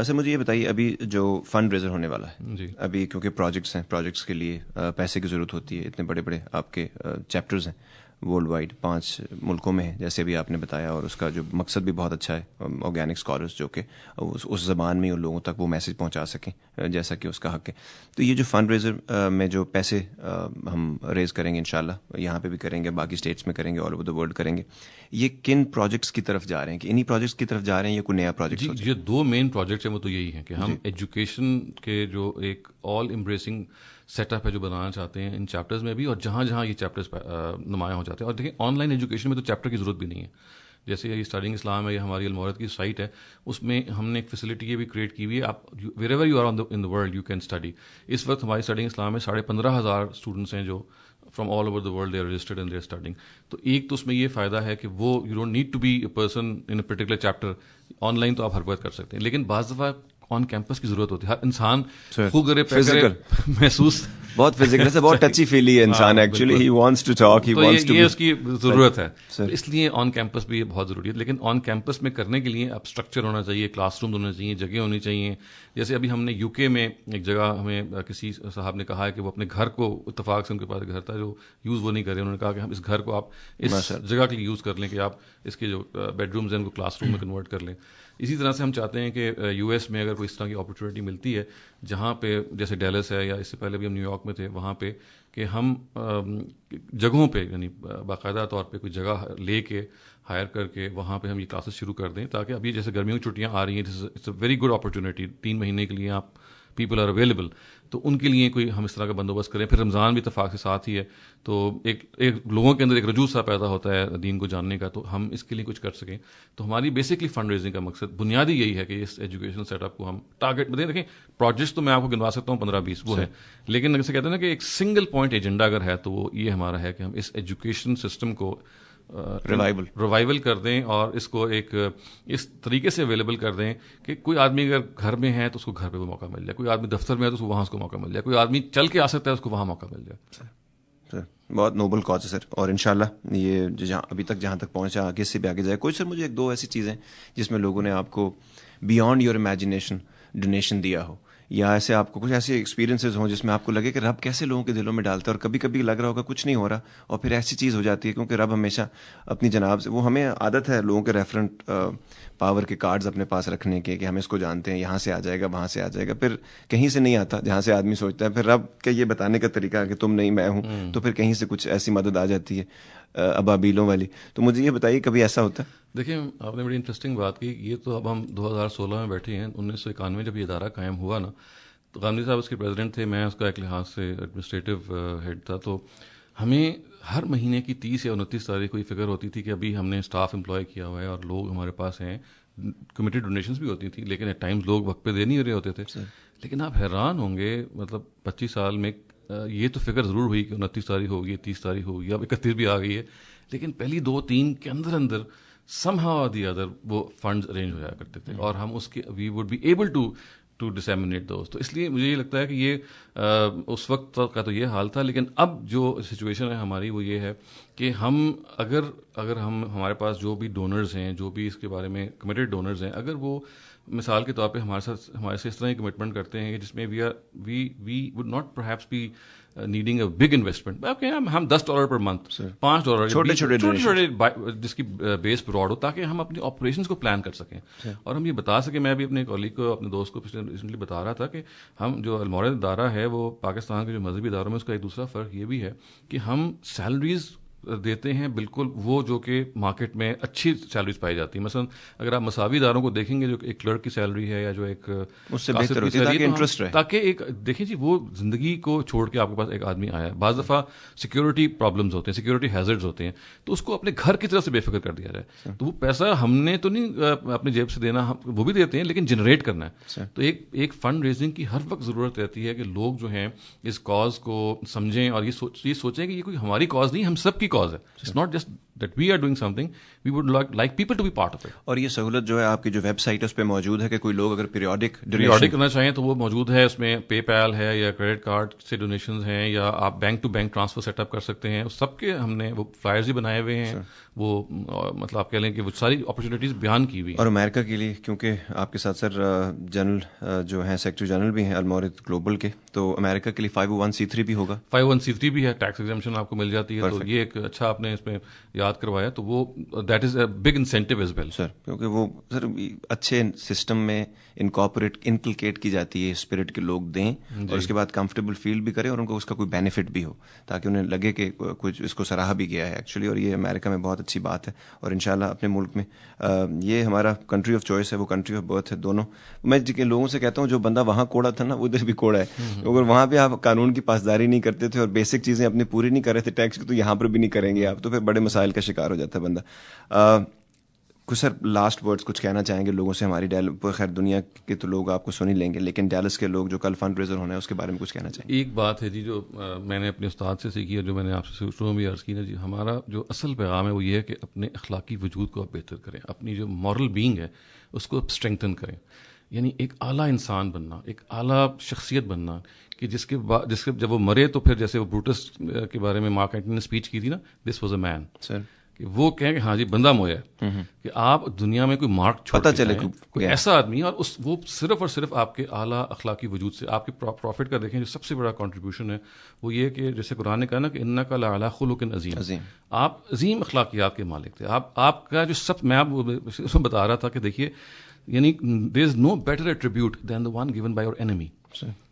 سر مجھے یہ بتائیے, ابھی جو فنڈ ریزر ہونے والا ہے جی, ابھی کیونکہ پروجیکٹس ہیں, پروجیکٹس کے لیے پیسے کی ضرورت ہوتی ہے, اتنے بڑے بڑے آپ کے چیپٹرز ہیں ورلڈ وائڈ 5 ملکوں میں ہیں جیسے بھی آپ نے بتایا, اور اس کا جو مقصد بھی بہت اچھا ہے, آرگینک اسکالرس جو کہ اس زبان میں ان لوگوں تک وہ میسج پہنچا سکیں جیسا کہ اس کا حق ہے. تو یہ جو فنڈ ریزر میں جو پیسے ہم ریز کریں گے انشاءاللہ, یہاں پہ بھی کریں گے, باقی اسٹیٹس میں کریں گے, آل اوور دا ورلڈ کریں گے, یہ کن پروجیکٹس کی طرف جا رہے ہیں, کہ انہی پروجیکٹس کی طرف جا رہے ہیں یا کوئی نیا پروجیکٹ؟ جی, یہ 2 مین پروجیکٹس ہیں, وہ تو یہی ہیں کہ ہم ایجوکیشن کے جو ایک آل امبریسنگ سیٹ اپ ہے جو بنانا چاہتے ہیں ان چیپٹرز میں بھی, اور جہاں جہاں یہ چیپٹرز نمایاں ہو جاتے ہیں. اور دیکھیں, آن لائن ایجوکیشن میں تو چیپٹر کی ضرورت بھی نہیں ہے. جیسے یہ اسٹارٹنگ اسلام ہے, یہ ہماری المورت کی سائٹ ہے, اس میں ہم نے ایک فیسلٹی یہ بھی کریٹ کی ہوئی ہے, آپ wherever you are in the world you can study. اس وقت ہماری اسٹارٹنگ اسلام میں 15,500 اسٹوڈنٹس ہیں جو from all over the world they are registered and they are studying. تو ایک تو اس میں یہ فائدہ ہے کہ وہ you don't need to be a person in a particular chapter. Online تو آپ ہر وقت کر سکتے ہیں, لیکن بعض دفعہ آن کیمپس کی ضرورت ہوتی ہے. ہر انسان خود کرے محسوس بہت فزیکل سے, بہت ٹچی فیلی ہے انسان, actually he wants to talk, he wants to, یہ اس کی ضرورت ہے. اس لیے آن کیمپس بھی یہ بہت ضروری ہے. لیکن آن کیمپس میں کرنے کے لیے اب اسٹرکچر ہونا چاہیے, کلاس روم ہونے چاہیے, جگہ ہونی چاہیے. جیسے ابھی ہم نے یو کے میں ایک جگہ, ہمیں کسی صاحب نے کہا ہے کہ وہ اپنے گھر کو, اتفاق سے ان کے پاس گھر تھا جو یوز وہ نہیں کر رہے, انہوں نے کہا کہ ہم اس گھر کو آپ اس جگہ کے لیے یوز کر لیں, کہ آپ اس کے جو بیڈ رومز ہیں ان کو کلاس روم میں کنورٹ کر لیں. اسی طرح سے ہم چاہتے ہیں کہ یو ایس میں اگر کوئی اس طرح کی اپرچونیٹی ملتی ہے جہاں پہ جیسے ڈیلس ہے, یا اس سے پہلے بھی ہم نیو یارک میں تھے, وہاں پہ کہ ہم جگہوں پہ یعنی باقاعدہ طور پہ کوئی جگہ لے کے ہائر کر کے وہاں پہ ہم یہ کلاسز شروع کر دیں, تاکہ ابھی جیسے گرمیوں کی چھٹیاں آ رہی ہیں, it's a very good opportunity, 3 مہینے کے لیے آپ پیپل آر اویلیبل, تو ان کے لیے کوئی ہم اس طرح کا بندوبست کریں. پھر رمضان بھی اتفاق کے ساتھ ہی ہے, تو ایک لوگوں کے اندر ایک رجوع سا پیدا ہوتا ہے دین کو جاننے کا, تو ہم اس کے لیے کچھ کر سکیں. تو ہماری بیسکلی فنڈ ریزنگ کا مقصد بنیادی یہی ہے کہ اس ایجوکیشن سیٹ اپ کو ہم ٹارگیٹ دیکھیں. پروجیکٹس تو میں آپ کو گنوا سکتا ہوں 15-20 وہ ہے, لیکن جیسے کہتے ہیں نا کہ ایک سنگل پوائنٹ ایجنڈا اگر ہے تو وہ یہ ہمارا ہے کہ ہم اس ایجوکیشن سسٹم کو ریوائول کر دیں, اور اس کو ایک اس طریقے سے اویلیبل کر دیں کہ کوئی آدمی اگر گھر میں ہے تو اس کو گھر پہ وہ موقع مل جائے, کوئی آدمی دفتر میں ہے تو اس کو وہاں اس کو موقع مل جائے, کوئی آدمی چل کے آ سکتا ہے اس کو وہاں موقع مل جائے. سر بہت نوبل کاز ہے سر, اور انشاءاللہ یہ جہاں ابھی تک جہاں تک پہنچا آگے سے بھی آگے جائے. کوئی سر مجھے 1-2 ایسی چیزیں جس میں لوگوں نے آپ کو بیانڈ یور امیجنیشن ڈونیشن دیا ہو, یا ایسے آپ کو کچھ ایسے ایکسپیرینسز ہوں جس میں آپ کو لگے کہ رب کیسے لوگوں کے دلوں میں ڈالتا ہے, اور کبھی کبھی لگ رہا ہوگا کچھ نہیں ہو رہا, اور پھر ایسی چیز ہو جاتی ہے کیونکہ رب ہمیشہ اپنی جناب سے, وہ ہمیں عادت ہے لوگوں کے ریفرنٹ پاور کے کارڈز اپنے پاس رکھنے کے کہ ہم اس کو جانتے ہیں, یہاں سے آ جائے گا, وہاں سے آ جائے گا, پھر کہیں سے نہیں آتا جہاں سے آدمی سوچتا ہے. پھر رب کا یہ بتانے کا طریقہ ہے کہ تم نہیں میں ہوں, تو پھر کہیں سے کچھ ایسی مدد آ جاتی ہے ابابیلوں والی. تو مجھے یہ بتائیے کبھی ایسا ہوتا ہے؟ دیکھیں, آپ نے بڑی انٹرسٹنگ بات کی. یہ تو اب ہم 2016 میں بیٹھے ہیں, 1991 جب یہ ادارہ قائم ہوا نا, تو غامدی صاحب اس کے پریزیڈنٹ تھے, میں اس کا ایک لحاظ سے ایڈمنسٹریٹو ہیڈ تھا. تو ہمیں ہر مہینے کی 30 یا 29 تاریخ کو یہ فکر ہوتی تھی کہ ابھی ہم نے اسٹاف امپلائی کیا ہوا ہے اور لوگ ہمارے پاس ہیں, کمیٹی ڈونیشنز بھی ہوتی تھیں, لیکن ایٹ ٹائمز لوگ وقت پہ دے نہیں رہے ہوتے تھے. لیکن آپ حیران ہوں گے, مطلب 25 سال میں یہ تو فکر ضرور ہوئی کہ 29 تاریخ ہوگی, 30 تاریخ ہوگی, اب 31 بھی آ گئی ہے, لیکن پہلی 2-3 کے اندر سم ہاؤ دی ادر وہ فنڈز ارینج ہو جایا کرتے تھے, اور ہم اس کے we would be able to to disseminate those. تو اس لیے مجھے یہ لگتا ہے کہ یہ اس وقت کا تو یہ حال تھا. لیکن اب جو سچویشن ہے ہماری وہ یہ ہے کہ ہم اگر ہمارے پاس جو بھی ڈونرز ہیں, جو بھی اس کے بارے میں کمیٹڈ ڈونرز ہیں, اگر وہ مثال کے طور پہ ہمارے سے اس طرح کی کمٹمنٹ کرتے ہیں کہ جس میں we would not perhaps be needing a big investment, ہم $10 پر منتھ, $5 چھوٹے جس کی بیس براڈ ہو, تاکہ ہم اپنی آپریشنس کو پلان کر سکیں اور ہم یہ بتا سکیں. میں بھی اپنے کالیگ کو, اپنے دوست کو ریسنٹلی بتا رہا تھا کہ ہم جو المورد ادارہ ہے وہ پاکستان کے جو مذہبی اداروں میں اس کا ایک دوسرا فرق یہ بھی ہے کہ ہم سیلریز دیتے ہیں بالکل وہ جو کہ مارکیٹ میں اچھی سیلریز پائی جاتی ہیں. مثلا اگر آپ مساوی اداروں کو دیکھیں گے, جو ایک کلرک کی سیلری ہے یا جو ایک اس سے بہتر ہوتی ہے تاکہ ایک دیکھیں جی وہ زندگی کو چھوڑ کے آپ کے پاس ایک آدمی آیا ہے. بعض دفعہ سیکورٹی پرابلمز ہوتے ہیں, سیکورٹی ہیزرڈز ہوتے ہیں, تو اس کو اپنے گھر کی طرف سے بے فکر کر دیا جائے. تو وہ پیسہ ہم نے تو نہیں اپنی جیب سے دینا, وہ بھی دیتے ہیں لیکن جنریٹ کرنا ہے. تو ایک فنڈ ریزنگ کی ہر وقت ضرورت رہتی ہے کہ لوگ جو ہیں اس کاز کو سمجھیں اور یہ سوچیں کہ یہ کوئی ہماری کاز نہیں, ہم سب کی کاز ہے. It's not just that we are doing something, we would like people to be part of it. اور یہ سہولت جو ہے آپ کی جو ویب سائٹ ہے اس پہ موجود ہے کہ کوئی لوگ اگر پیریوڈک کرنا چاہیں تو وہ موجود ہے. اس میں پے پیل ہے یا کریڈٹ کارڈ سے ڈونیشنز ہیں یا آپ bank to bank transfer set up کر سکتے ہیں. سب کے ہم نے وہ فلائرز ہی بنائے ہوئے ہیں, وہ مطلب آپ کہہ لیں کہ وہ ساری اپرچونیٹیز بیان کی ہوئی. اور امریکہ کے لیے کیونکہ آپ کے ساتھ سر جنرل جو ہیں سیکرٹری جنرل بھی ہیں المورد گلوبل کے, تو امریکہ کے لیے 501c3 بھی ہوگا. 501c3 بھی ہے, ٹیکس ایگزمپشن آپ کو مل جاتی ہے. تو یہ ایک اچھا آپ نے اس میں یاد کروایا, تو وہ that is a big incentive as well sir, کیونکہ وہ سر اچھے سسٹم میں انکلکیٹ کی جاتی ہے اسپرٹ کے لوگ دیں اور اس کے بعد کمفرٹیبل فیل بھی کریں اور ان کو اس کا کوئی بینیفٹ بھی ہو, تاکہ انہیں لگے کہ کچھ اس کو سراہا بھی گیا ہے ایکچولی. اور یہ امریکہ میں بہت اچھی بات ہے, اور انشاءاللہ اپنے ملک میں یہ ہمارا کنٹری آف چوائس ہے, وہ کنٹری آف برتھ ہے دونوں. میں لوگوں سے کہتا ہوں جو بندہ وہاں کوڑا تھا نا, وہ ادھر بھی کوڑا ہے. اگر وہاں پہ آپ قانون کی پاسداری نہیں کرتے تھے اور بیسک چیزیں اپنی پوری نہیں کر رہے تھے ٹیکس کی, تو یہاں پر بھی نہیں کریں گے آپ, تو پھر بڑے مسائل کا شکار ہو جاتا ہے بندہ. کچھ سر لاسٹ ورڈز کچھ کہنا چاہیں گے لوگوں سے ہماری خیر دنیا کے تو لوگ آپ کو سن ہی لیں گے, لیکن ڈیلس کے لوگ جو کل فنڈ ریزر ہونا ہے اس کے بارے میں کچھ کہنا چاہیں گے؟ ایک بات ہے جی جو میں نے اپنے استاد سے سیکھی اور جو میں نے آپ سے شروع میں بھی عرض کی نا جی, ہمارا جو اصل پیغام ہے وہ یہ ہے کہ اپنے اخلاقی وجود کو آپ بہتر کریں, اپنی جو مورل بینگ ہے اس کو اسٹرینگتھن کریں. یعنی ایک اعلیٰ انسان بننا, ایک اعلیٰ شخصیت بننا کہ جس کے جب وہ مرے تو پھر جیسے وہ بروٹس کے بارے میں مارک اینٹنی نے اسپیچ کی تھی نا, دس واز اے مین, کہ وہ کہیں کہ ہاں جی بندہ مویا ہے, کہ آپ دنیا میں کوئی مارک چھوڑ چلے کوئی ایسا آدمی ہے, اور وہ صرف اور صرف آپ کے اعلیٰ اخلاقی وجود سے. آپ کے پروفٹ کا دیکھیں جو سب سے بڑا کنٹریبیوشن ہے وہ یہ کہ جیسے قرآن نے کہا نا کہ انک لعلی خلق عظیم, آپ عظیم اخلاقیات کے مالک تھے. آپ کا جو سب, میں آپ اس میں بتا رہا تھا کہ دیکھیے یعنی there is no better attribute than the one given by your enemy.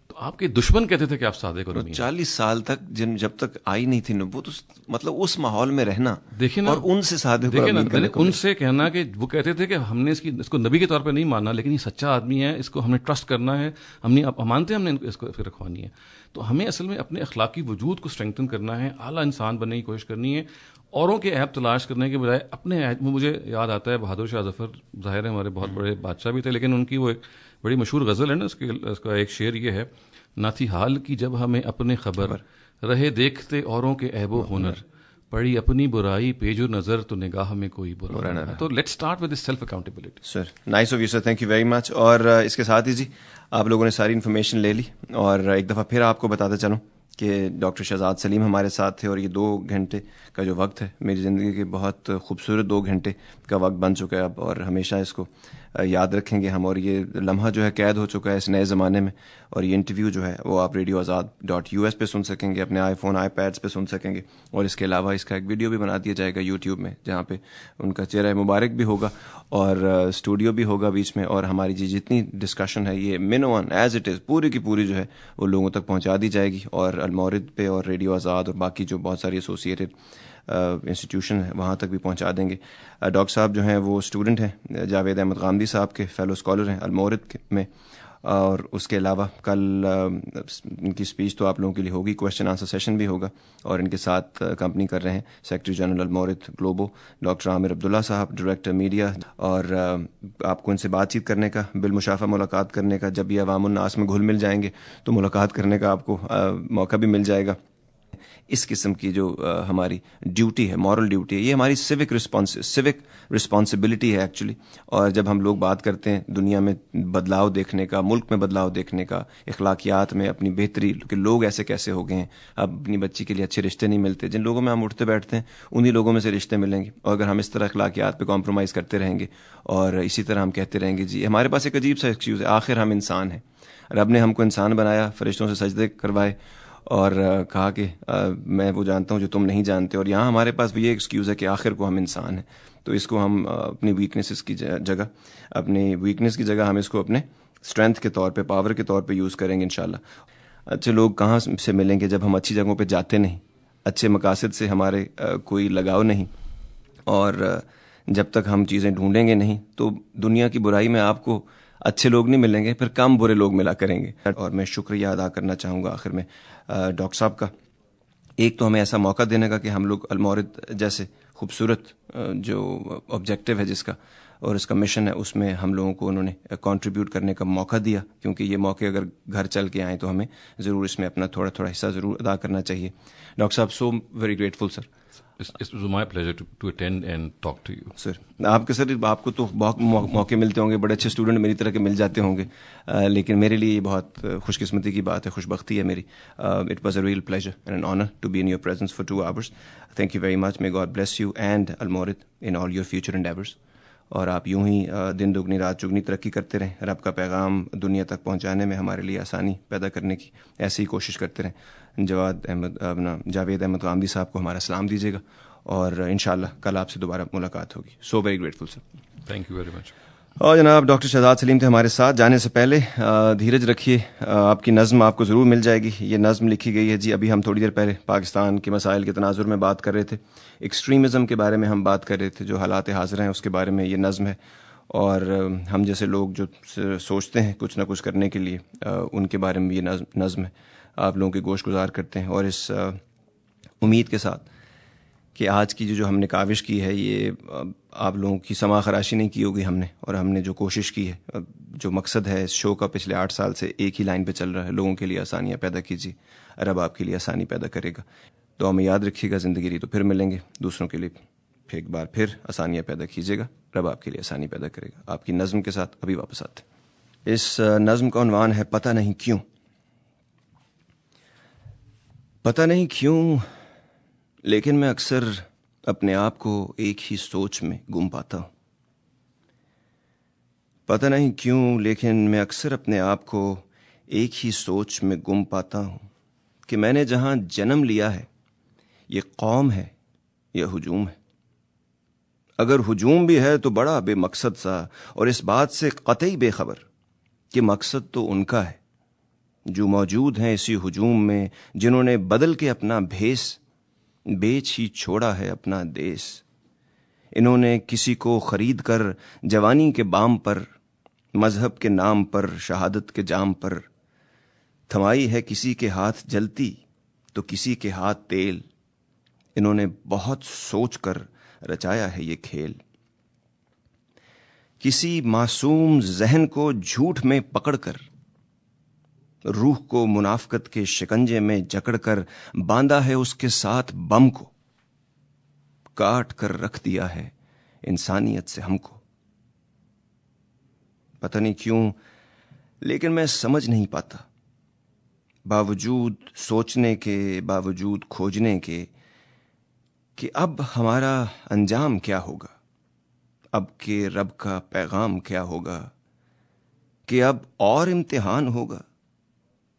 تو آپ کے دشمن کہتے تھے کہ آپ صادق اور امین. 40 سال تک جب تک آئی نہیں تھی نبوت, مطلب اس ماحول میں رہنا, دیکھیں نا, اور ان سے صادق اور امین کرنے کو, ان سے کہنا کہ وہ کہتے تھے کہ ہم نے اس کو نبی کے طور پہ نہیں ماننا, لیکن یہ سچا آدمی ہے, اس کو ہم نے ٹرسٹ کرنا ہے, ہم مانتے ہیں, ہم نے اس کو رکھوانی ہے. تو ہمیں اصل میں اپنے اخلاقی وجود کو اسٹرینگتھن کرنا ہے, اعلیٰ انسان بننے کی کوشش کرنی ہے, اوروں کے عیب تلاش کرنے کے بجائے اپنے عیب. مجھے یاد آتا ہے بہادر شاہ ظفر, ظاہر ہے ہمارے بہت بڑے بادشاہ بھی تھے, لیکن ان کی وہ ایک بڑی مشہور غزل ہے نا, اس کا ایک شعر یہ ہے, نہ تھی حال کی جب ہمیں اپنے خبر, رہے دیکھتے اوروں کے عیب و ہنر, پڑی اپنی برائی پہ جو نظر تو نگاہ میں کوئی برا نہ. تو let's start with self accountability. Sir nice of you sir, thank you very مچ. اور اس کے ساتھ ہی جی آپ لوگوں نے ساری انفارمیشن لے لی, اور ایک دفعہ پھر آپ کو بتاتے چلوں کہ ڈاکٹر شہزاد سلیم ہمارے ساتھ تھے, اور یہ 2 گھنٹے کا جو وقت ہے میری زندگی کے بہت خوبصورت 2 گھنٹے کا وقت بن چکا ہے اب, اور ہمیشہ اس کو یاد رکھیں گے ہم. اور یہ لمحہ جو ہے قید ہو چکا ہے اس نئے زمانے میں, اور یہ انٹرویو جو ہے وہ آپ radioazad.us پہ سن سکیں گے, اپنے آئی فون آئی پیڈس پہ سن سکیں گے, اور اس کے علاوہ اس کا ایک ویڈیو بھی بنا دیا جائے گا یوٹیوب میں, جہاں پہ ان کا چہرہ مبارک بھی ہوگا اور اسٹوڈیو بھی ہوگا بیچ میں, اور ہماری جتنی ڈسکشن ہے یہ من ون ایز اٹ از پوری کی پوری جو ہے وہ لوگوں تک پہنچا دی جائے گی, اور المورد پہ اور ریڈیو آزاد اور باقی جو بہت ساری ایسوسیٹڈ انسٹیٹیوشن ہے وہاں تک بھی پہنچا دیں گے. ڈاکٹر صاحب جو ہیں وہ اسٹوڈنٹ ہیں جاوید احمد غامدی صاحب کے, فیلو اسکالر ہیں المورد میں, اور اس کے علاوہ کل ان کی اسپیچ تو آپ لوگوں کے لیے ہوگی, کویشچن آنسر سیشن بھی ہوگا, اور ان کے ساتھ کمپنی کر رہے ہیں سیکرٹری جنرل المورد گلوبو ڈاکٹر عامر عبداللہ صاحب, ڈائریکٹر میڈیا, اور آپ کو ان سے بات چیت کرنے کا, بالمشافہ ملاقات کرنے کا, جب یہ عوام الناس میں گھل مل جائیں گے تو ملاقات کرنے کا آپ کو موقع بھی مل جائے گا. اس قسم کی جو ہماری ڈیوٹی ہے، مورل ڈیوٹی ہے، یہ ہماری سیوک رسپانسبلٹی ہے ایکچولی. اور جب ہم لوگ بات کرتے ہیں دنیا میں بدلاؤ دیکھنے کا، ملک میں بدلاؤ دیکھنے کا، اخلاقیات میں اپنی بہتری کہ لوگ ایسے کیسے ہو گئے ہیں، اب اپنی بچی کے لیے اچھے رشتے نہیں ملتے، جن لوگوں میں ہم اٹھتے بیٹھتے ہیں انہی لوگوں میں سے رشتے ملیں گے. اور اگر ہم اس طرح اخلاقیات پہ کمپرومائز کرتے رہیں گے اور اسی طرح ہم کہتے رہیں گے جی ہمارے پاس ایک عجیب سا ایکسکیوز ہے، آخر ہم انسان ہیں، رب نے ہم کو انسان بنایا، فرشتوں سے سجدے کروائے اور کہا کہ میں وہ جانتا ہوں جو تم نہیں جانتے، اور یہاں ہمارے پاس بھی یہ ایکسکیوز ہے کہ آخر کو ہم انسان ہیں. تو اس کو ہم اپنی ویکنیسز کی جگہ، اپنی ویکنیس کی جگہ ہم اس کو اپنے اسٹرینتھ کے طور پہ، پاور کے طور پہ یوز کریں گے انشاءاللہ. اچھے لوگ کہاں سے ملیں گے جب ہم اچھی جگہوں پہ جاتے نہیں، اچھے مقاصد سے ہمارے کوئی لگاؤ نہیں، اور جب تک ہم چیزیں ڈھونڈیں گے نہیں تو دنیا کی برائی میں آپ کو اچھے لوگ نہیں ملیں گے، پھر کم برے لوگ ملا کریں گے. اور میں شکریہ ادا کرنا چاہوں گا آخر میں ڈاکٹر صاحب کا، ایک تو ہمیں ایسا موقع دینے کا کہ ہم لوگ المورد جیسے خوبصورت جو آبجیکٹو ہے جس کا اور اس کا مشن ہے، اس میں ہم لوگوں کو انہوں نے کنٹریبیوٹ کرنے کا موقع دیا، کیونکہ یہ موقع اگر گھر چل کے آئیں تو ہمیں ضرور اس میں اپنا تھوڑا تھوڑا حصہ ضرور ادا کرنا چاہیے. ڈاکٹر صاحب so very grateful sir. It was my pleasure to attend and talk to you. سر آپ کو تو بہت موقع ملتے ہوں گے، بڑے اچھے اسٹوڈنٹ میری طرح کے مل جاتے ہوں گے، لیکن میرے لیے یہ بہت خوش قسمتی کی بات ہے، خوش بختی ہے میری. It was a real pleasure and an honour to be in your presence for 2 hours. Thank you very much. May God bless you and Al-Mawrid in all your future endeavours. اور آپ یوں ہی دن دگنی رات چگنی ترقی کرتے رہیں، رب کا پیغام دنیا تک پہنچانے میں ہمارے لیے آسانی پیدا کرنے کی ایسی ہی کوشش کرتے رہیں. جاوید احمد غامدی صاحب کو ہمارا سلام دیجیے گا، اور انشاءاللہ کل آپ سے دوبارہ ملاقات ہوگی. So very grateful sir. Thank you very much. اور جناب ڈاکٹر شہزاد سلیم تھے ہمارے ساتھ. جانے سے پہلے دھیرج رکھیے، آپ کی نظم آپ کو ضرور مل جائے گی. یہ نظم لکھی گئی ہے جی، ابھی ہم تھوڑی دیر پہلے پاکستان کے مسائل کے تناظر میں بات کر رہے تھے، ایکسٹریمزم کے بارے میں ہم بات کر رہے تھے، جو حالات حاضر ہیں اس کے بارے میں یہ نظم ہے. اور ہم جیسے لوگ جو سوچتے ہیں کچھ نہ کچھ کرنے کے لیے، ان کے بارے میں یہ نظم ہے، آپ لوگوں کے گوش گزار کرتے ہیں. اور اس امید کے ساتھ کہ آج کی جو ہم نے کاوش کی ہے، یہ آپ لوگوں کی سما خراشی نہیں کی ہوگی ہم نے، اور ہم نے جو کوشش کی ہے، جو مقصد ہے اس شو کا پچھلے 8 سال سے ایک ہی لائن پہ چل رہا ہے، لوگوں کے لیے آسانیاں پیدا کیجیے، رب آپ کے لیے آسانی پیدا کرے گا. دعا میں یاد رکھیے گا، زندگی رہی تو پھر ملیں گے. دوسروں کے لیے پھر ایک بار پھر آسانیاں پیدا کیجیے گا، رب آپ کے لیے آسانی پیدا کرے گا. آپ کی نظم کے ساتھ ابھی واپس آتے ہیں. اس نظم کا عنوان ہے پتہ نہیں کیوں. پتہ نہیں کیوں لیکن میں اکثر اپنے آپ کو ایک ہی سوچ میں گم پاتا ہوں. پتہ نہیں کیوں لیکن میں اکثر اپنے آپ کو ایک ہی سوچ میں گم پاتا ہوں کہ میں نے جہاں جنم لیا ہے یہ قوم ہے یا ہجوم ہے. اگر ہجوم بھی ہے تو بڑا بے مقصد سا، اور اس بات سے قطعی بے خبر کہ مقصد تو ان کا ہے جو موجود ہیں اسی ہجوم میں، جنہوں نے بدل کے اپنا بھیس بیچ ہی چھوڑا ہے اپنا دیس. انہوں نے کسی کو خرید کر جوانی کے بام پر، مذہب کے نام پر، شہادت کے جام پر تھمائی ہے کسی کے ہاتھ جلتی تو کسی کے ہاتھ تیل. انہوں نے بہت سوچ کر رچایا ہے یہ کھیل. کسی معصوم ذہن کو جھوٹ میں پکڑ کر، روح کو منافقت کے شکنجے میں جکڑ کر باندھا ہے اس کے ساتھ بم کو، کاٹ کر رکھ دیا ہے انسانیت سے ہم کو. پتہ نہیں کیوں لیکن میں سمجھ نہیں پاتا، باوجود سوچنے کے، باوجود کھوجنے کے، کہ اب ہمارا انجام کیا ہوگا، اب کے رب کا پیغام کیا ہوگا، کہ اب اور امتحان ہوگا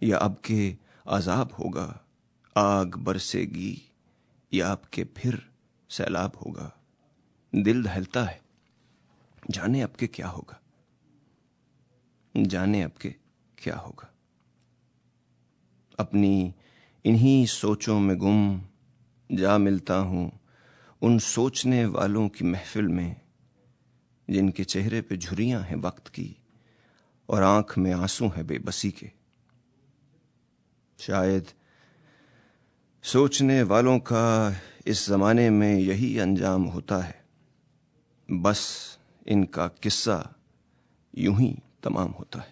یا اب کے عذاب ہوگا، آگ برسے گی یا اب کے پھر سیلاب ہوگا. دل دہلتا ہے جانے اب کے کیا ہوگا، جانے اب کے کیا ہوگا. اپنی انہی سوچوں میں گم جا ملتا ہوں ان سوچنے والوں کی محفل میں، جن کے چہرے پہ جھریاں ہیں وقت کی اور آنکھ میں آنسو ہیں بے بسی کے. شاید سوچنے والوں کا اس زمانے میں یہی انجام ہوتا ہے، بس ان کا قصہ یوں ہی تمام ہوتا ہے.